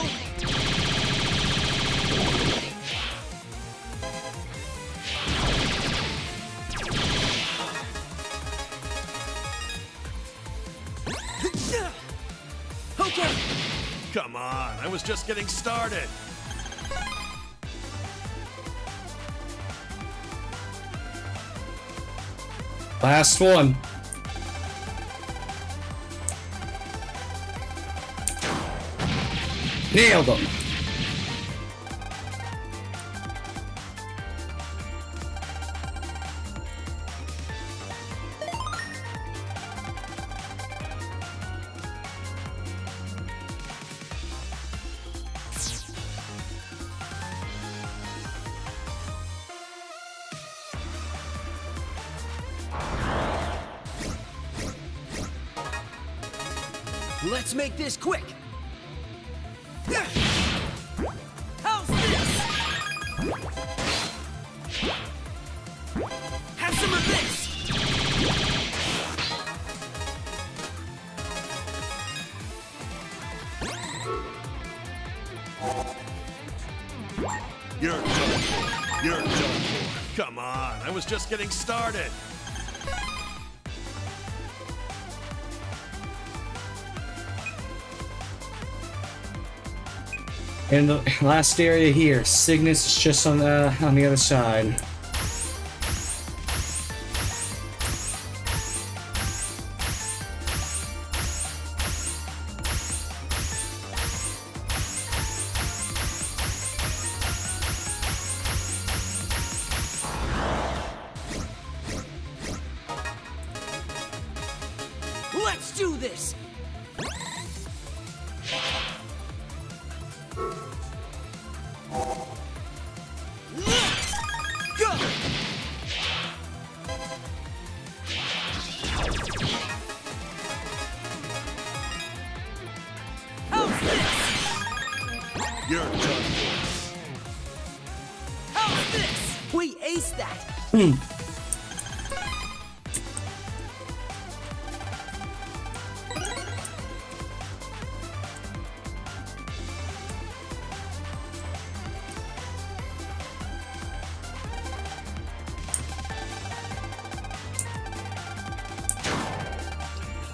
Okay. Come on, I was just getting started. last one. Nailed them. Let's make this quick. How's this? Have some of this. You're done for. You're done for. Come on, I was just getting started. And the last area here, Cygnus is just on the other side. Let's do this! Go! How's this? You're done for. How's this? We aced that!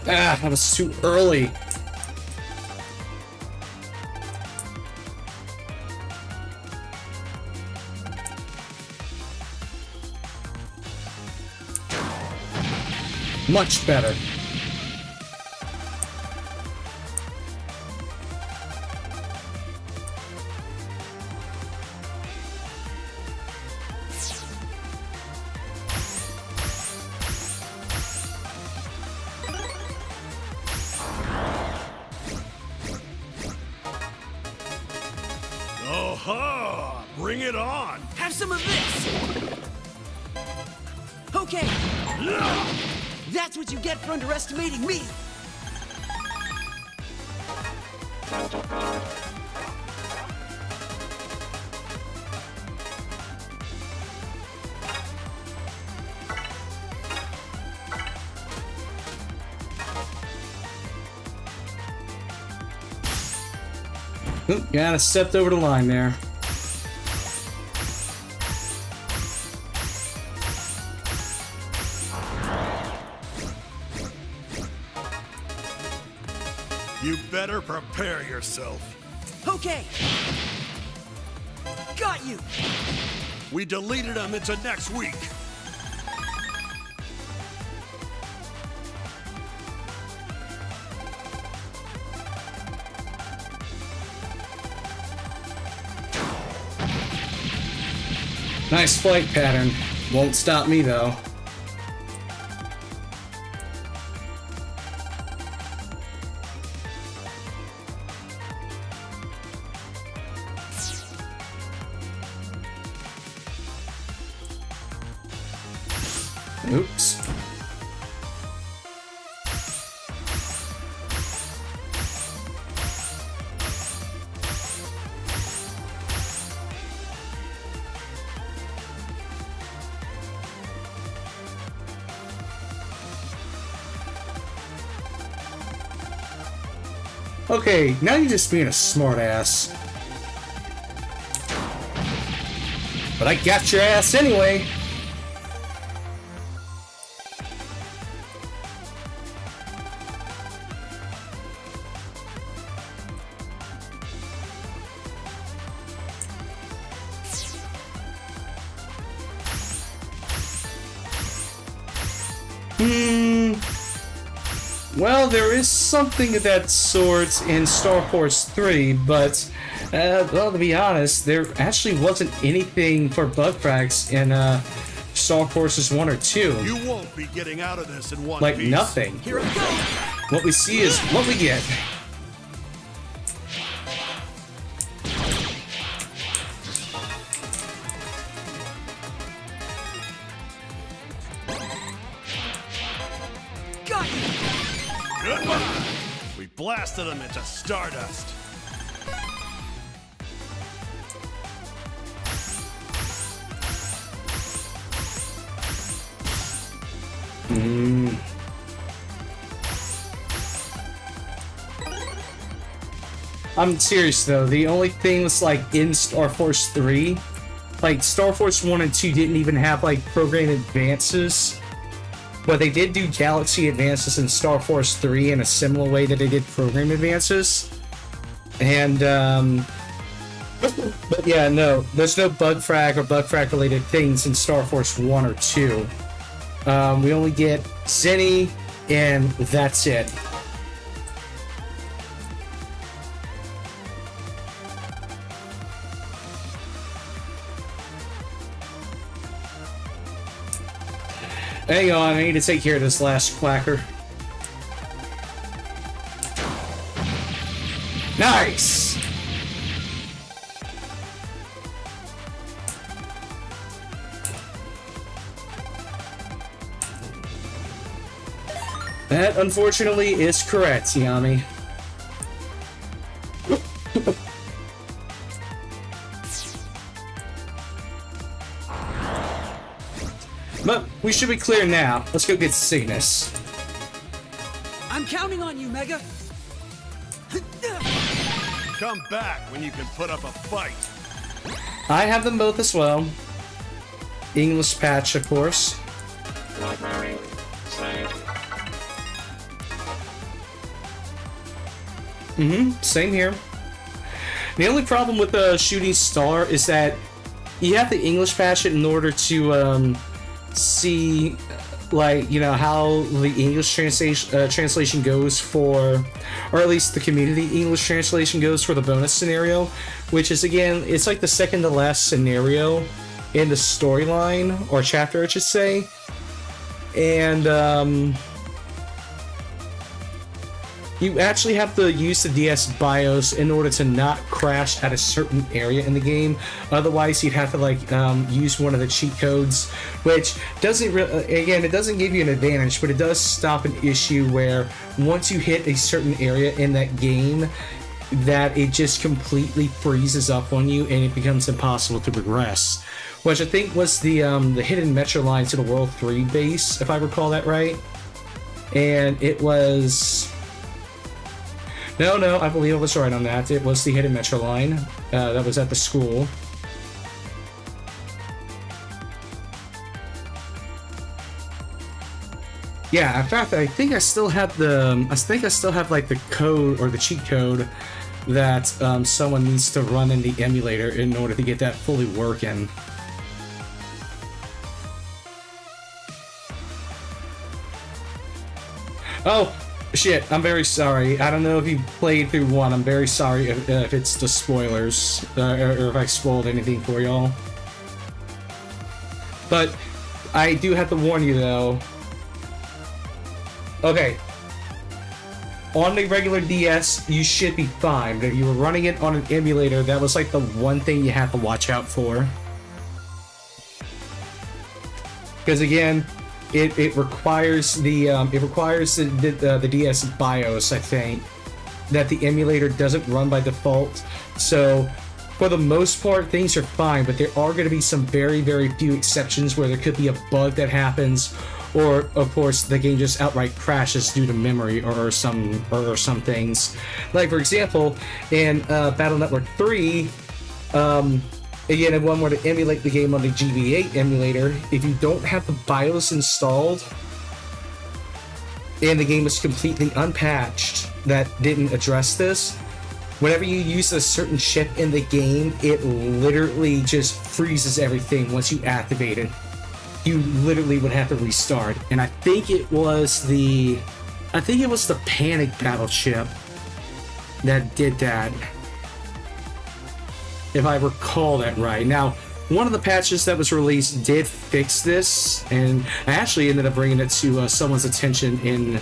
Ah, that was too early. Much better. Aha! Bring it on! Have some of this! Okay, that's what you get for underestimating me! Oop, yeah, I stepped over the line there. You better prepare yourself. Okay! Got you! We deleted them into next week. Nice flight pattern. Won't stop me though. Oops. Okay, now you're just being a smartass. But I got your ass anyway. Well, there is something of that sort in Star Force 3, but, well, to be honest, there actually wasn't anything for bug frags in Star Forces 1 or 2. You won't be getting out of this in one Like, piece. nothing. Here I go! What we see is what we get. Got you! Goodbye! We blasted them into stardust. I'm serious though, the only thing was like in Star Force 3, like Star Force 1 and 2 didn't even have like program advances, but they did do galaxy advances in Star Force 3 in a similar way that they did program advances. And But yeah, no, there's no bug frag or bug frag related things in Star Force 1 or 2. We only get Zenny, and that's it. Hang on, I need to take care of this last quacker. Nice! That, unfortunately, is correct, Yami. But we should be clear now. Let's go get Cygnus. I'm counting on you, Mega. Come back when you can put up a fight. I have them both as well. English patch, of course. Same here. The only problem with the Shooting Star is that you have to English patch it in order to see, like, you know, how the English translation goes for, or at least the community English translation goes for the bonus scenario, which is, again, it's like the second to last scenario in the storyline, or chapter, I should say. And, you actually have to use the DS BIOS in order to not crash at a certain area in the game. Otherwise, you'd have to, like, use one of the cheat codes, which doesn't again, it doesn't give you an advantage, but it does stop an issue where once you hit a certain area in that game, that it just completely freezes up on you and it becomes impossible to progress. Which I think was the hidden metro line to the World 3 base, if I recall that right. And it was... No, I believe I was right on that. It was the hidden metro line that was at the school. Yeah, in fact, I think I still have like the code or the cheat code that someone needs to run in the emulator in order to get that fully working. Oh, shit, I'm very sorry. I don't know if you played through 1. I'm very sorry if it's the spoilers, or if I spoiled anything for y'all. But I do have to warn you, though. Okay. On the regular DS, you should be fine, but if you were running it on an emulator, that was like the one thing you have to watch out for. Because again, it requires the DS BIOS, I think, that the emulator doesn't run by default. So for the most part, things are fine, but there are going to be some very, very few exceptions where there could be a bug that happens, or of course the game just outright crashes due to memory or some things. Like, for example, in Battle Network 3, again, if one were to emulate the game on the GBA emulator, if you don't have the BIOS installed and the game is completely unpatched that didn't address this, whenever you use a certain chip in the game, it literally just freezes everything once you activate it. You literally would have to restart. And I think it was the Panic Battle chip that did that, if I recall that right. Now, one of the patches that was released did fix this, and I actually ended up bringing it to someone's attention in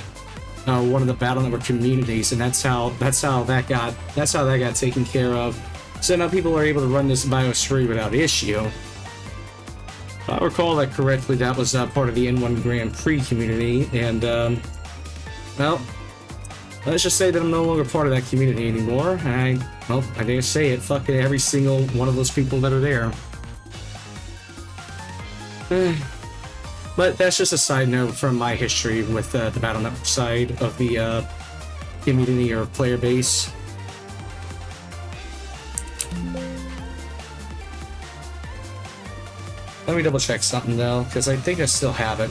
one of the Battle Network communities, and that's how that got taken care of. So now people are able to run this BIOS free without issue. If I recall that correctly, that was part of the N1 Grand Prix community, and well, let's just say that I'm no longer part of that community anymore. I dare say it, fuck every single one of those people that are there. But that's just a side note from my history with the Battle Network side of the community or player base. Let me double check something though, because I think I still have it.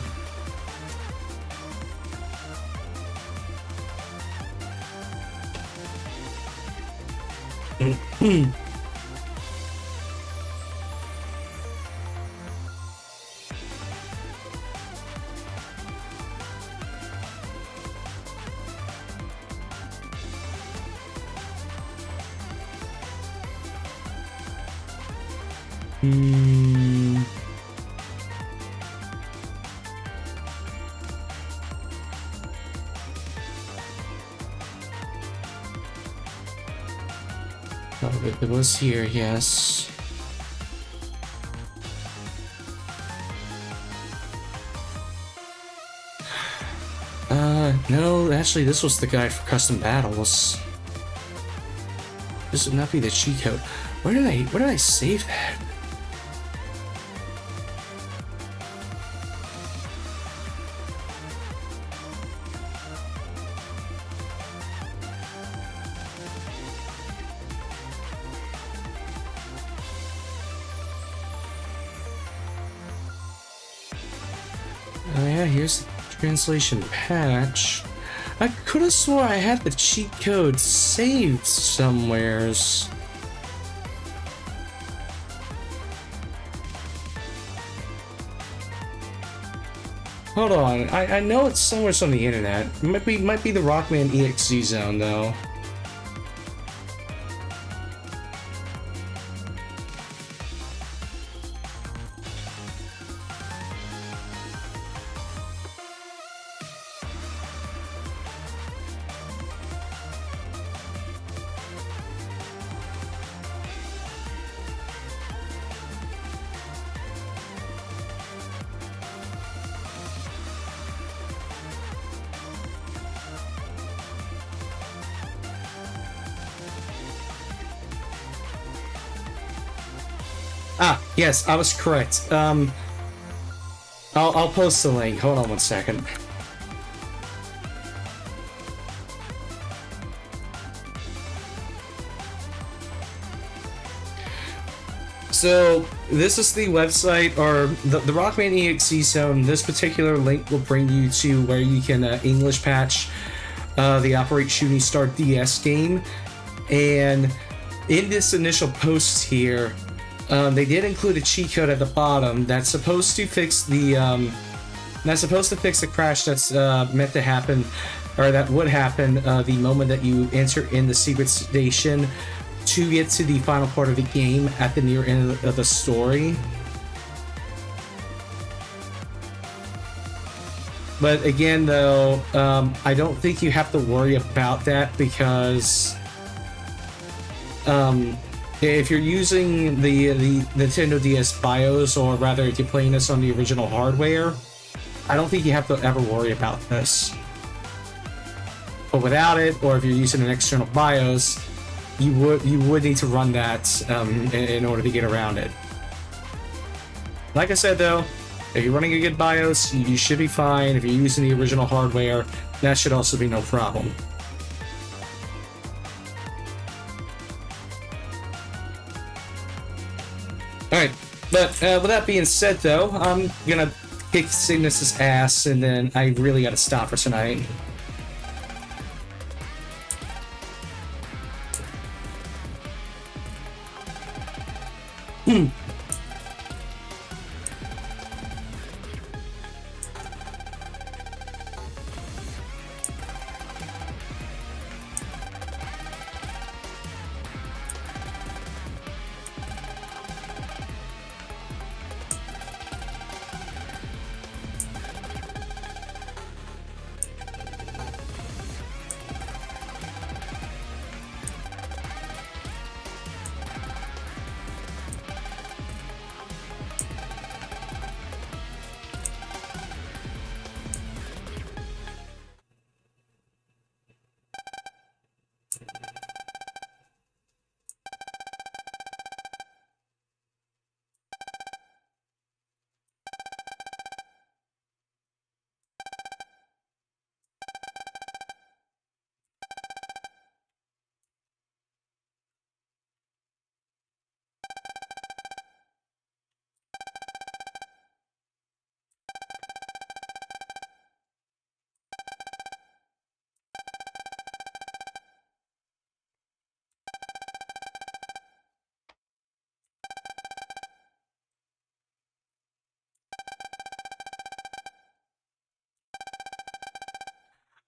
Hmm. Oh, it was here, yes. No, actually, this was the guide for custom battles. This would not be the cheat code. Where did I save that? Oh yeah, here's the translation patch. I could have swore I had the cheat code saved somewheres. Hold on, I know it's somewhere on the internet. It might be the Rockman EXE zone though. Ah, yes, I was correct. I'll post the link. Hold on one second. So this is the website, or the Rockman EXE zone. This particular link will bring you to where you can English patch the Operate Shooting Star DS game. And in this initial post here, they did include a cheat code at the bottom that's supposed to fix the crash that's meant to happen, or that would happen the moment that you enter in the secret station to get to the final part of the game at the near end of the story. But again, though, I don't think you have to worry about that because if you're using the Nintendo DS BIOS, or rather if you're playing this on the original hardware, I don't think you have to ever worry about this. But without it, or if you're using an external BIOS, you would need to run that in order to get around it. Like I said though, if you're running a good BIOS, you should be fine. If you're using the original hardware, that should also be no problem. Alright, but with that being said though, I'm gonna kick Cygnus's ass, and then I really gotta stop for tonight.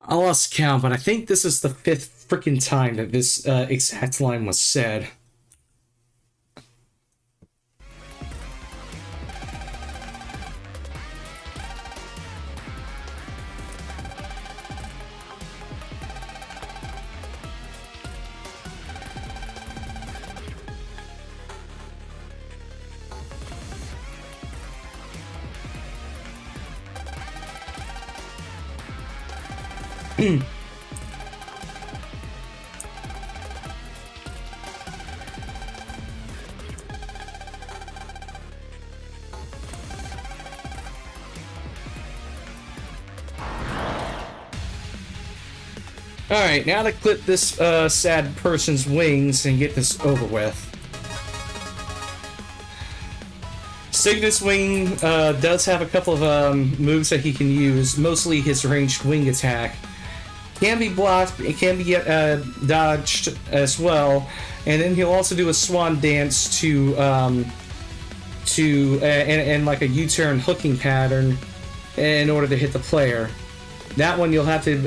I lost count, but I think this is the 5th freaking time that this exact line was said. Alright, now to clip this sad person's wings and get this over with. Cygnus Wing does have a couple of moves that he can use, mostly his ranged wing attack. Can be blocked, it can be dodged as well, and then he'll also do a swan dance and like a U-turn hooking pattern in order to hit the player. That one you'll have to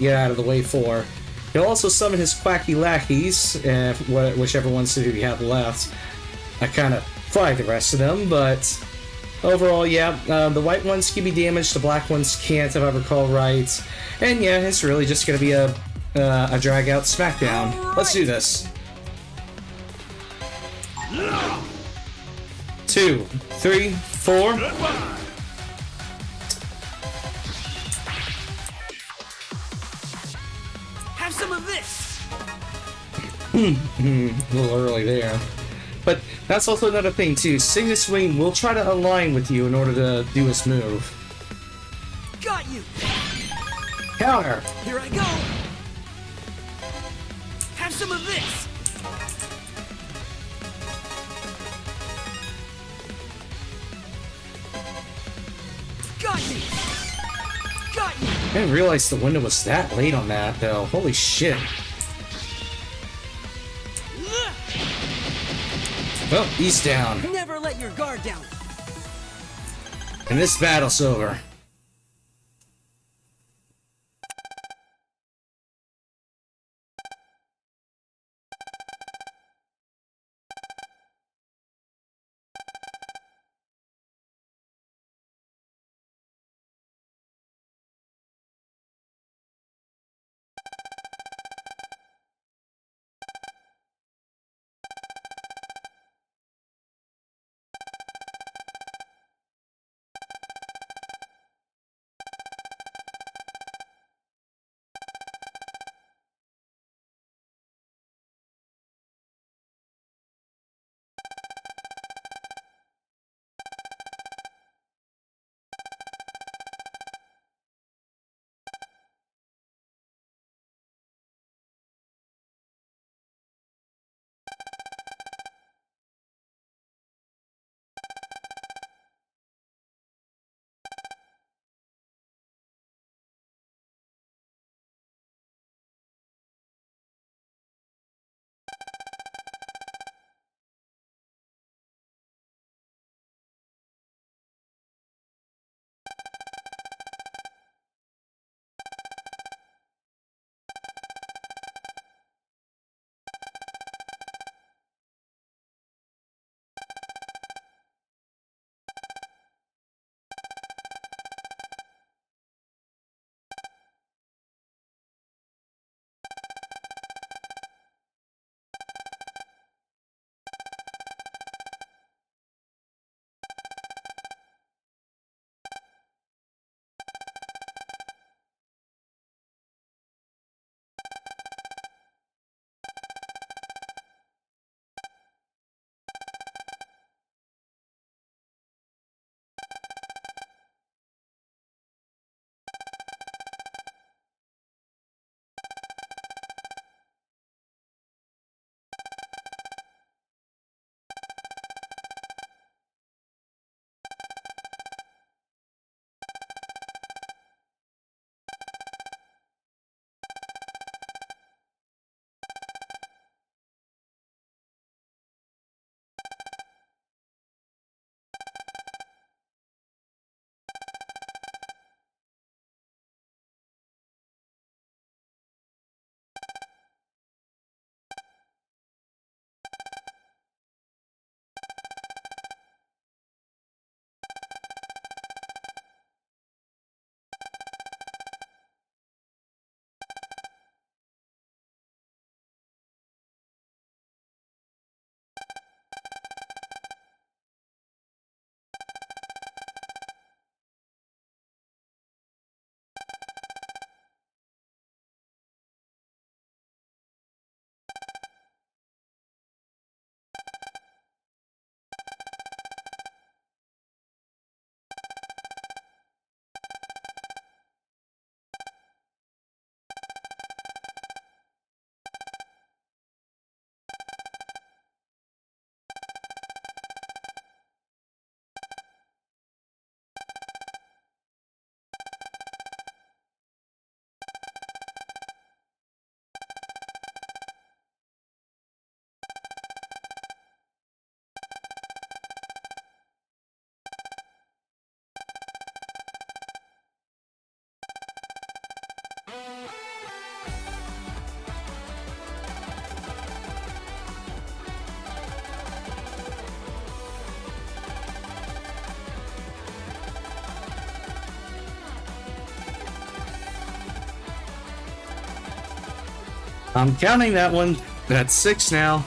get out of the way for. He'll also summon his quacky lackeys, whichever ones do you have left. I kind of fry the rest of them, but overall, yeah, the white ones can be damaged, the black ones can't, if I recall right. And yeah, it's really just going to be a drag-out smackdown. Right. Let's do this. 2, 3, 4. Goodbye. Have some of this. A little early there. But that's also another thing too. Cygnus Wing will try to align with you in order to do his move. Got you. Counter! Here I go. Have some of this. Got you. Got you. I didn't realize the window was that late on that though. Holy shit. Well, he's down. Never let your guard down. And this battle's over. I'm counting that one. That's 6 now.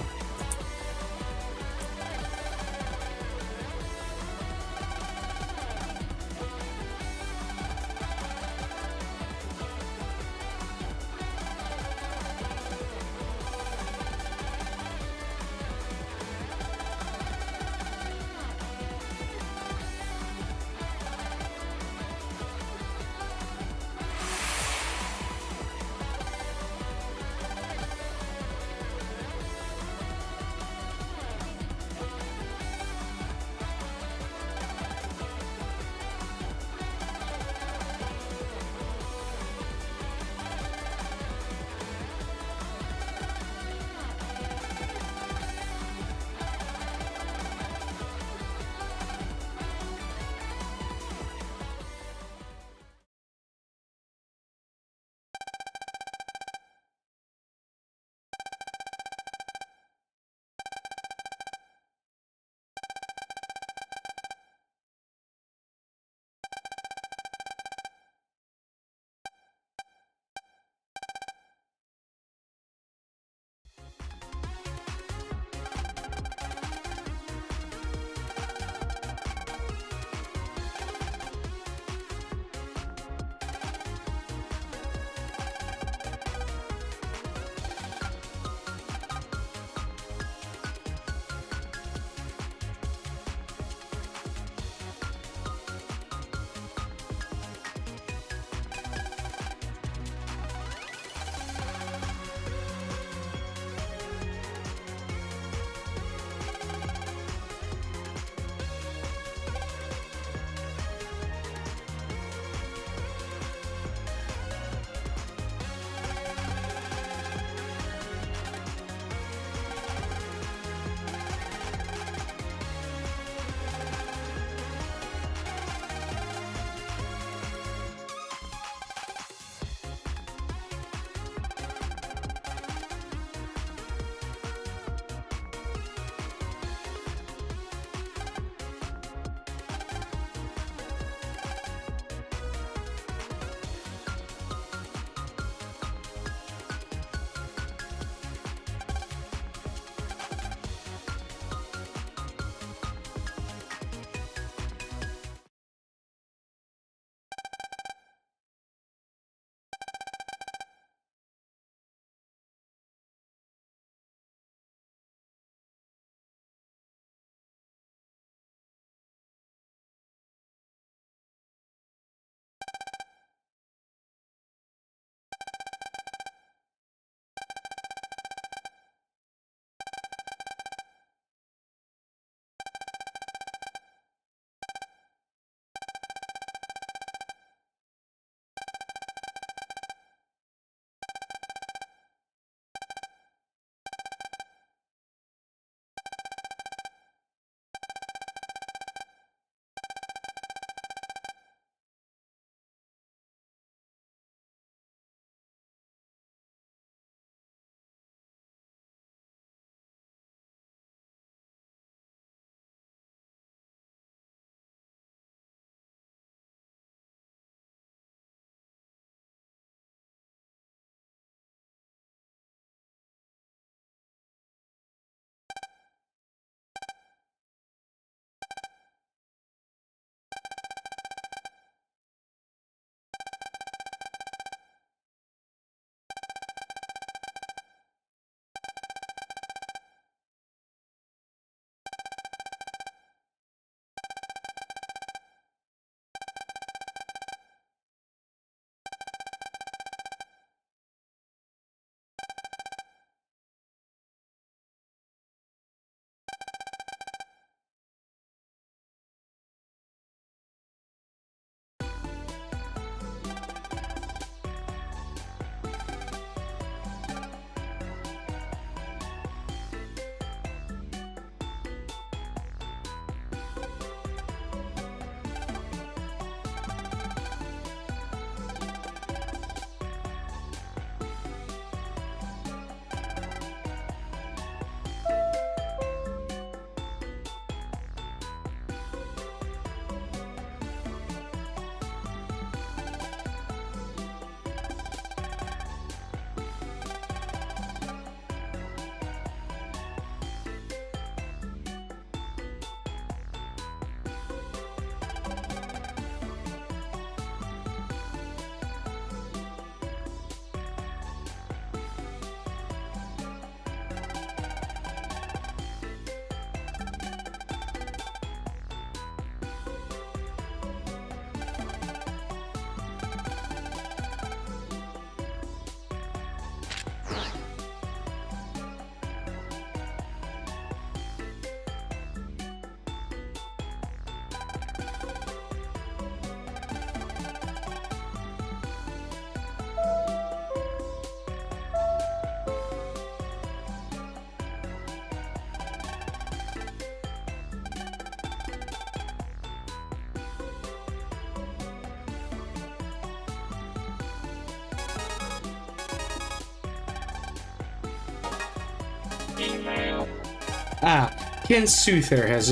Ken Souther has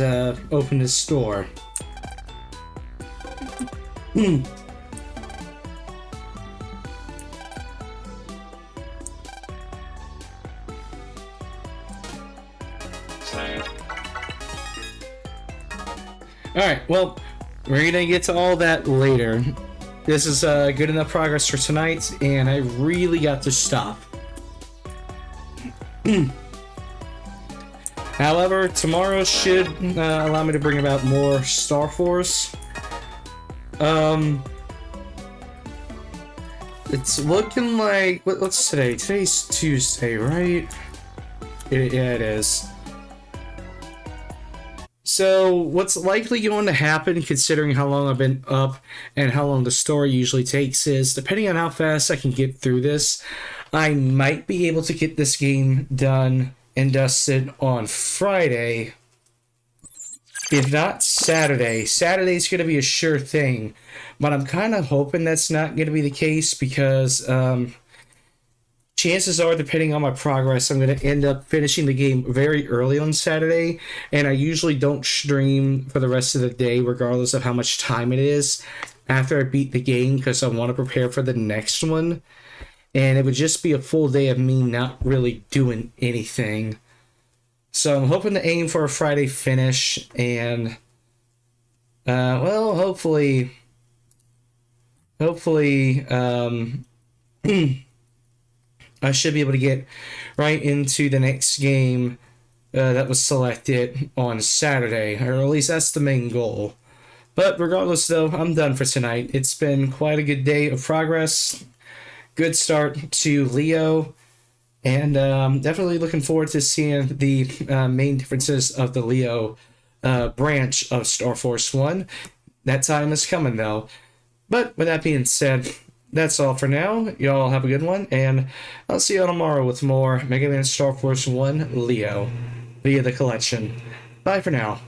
opened his store. Alright, well, we're gonna get to all that later. This is good enough progress for tonight, and I really got to stop. However, tomorrow should allow me to bring about more Star Force. It's looking like... what's today? Today's Tuesday, right? Yeah, it is. So, what's likely going to happen, considering how long I've been up and how long the story usually takes, is depending on how fast I can get through this, I might be able to get this game done and dusted on Friday. If not Saturday. Saturday's going to be a sure thing, but I'm kind of hoping that's not going to be the case because chances are, depending on my progress, I'm going to end up finishing the game very early on Saturday, and I usually don't stream for the rest of the day, regardless of how much time it is, after I beat the game, because I want to prepare for the next one, and it would just be a full day of me not really doing anything. So I'm hoping to aim for a Friday finish, and, well, hopefully, I should be able to get right into the next game that was selected on Saturday, or at least that's the main goal. But regardless, though, I'm done for tonight. It's been quite a good day of progress. Good start to Leo, and definitely looking forward to seeing the main differences of the Leo branch of Star Force 1. That time is coming, though. But with that being said, that's all for now. Y'all have a good one, and I'll see y'all tomorrow with more Mega Man Star Force 1 Leo via the collection. Bye for now.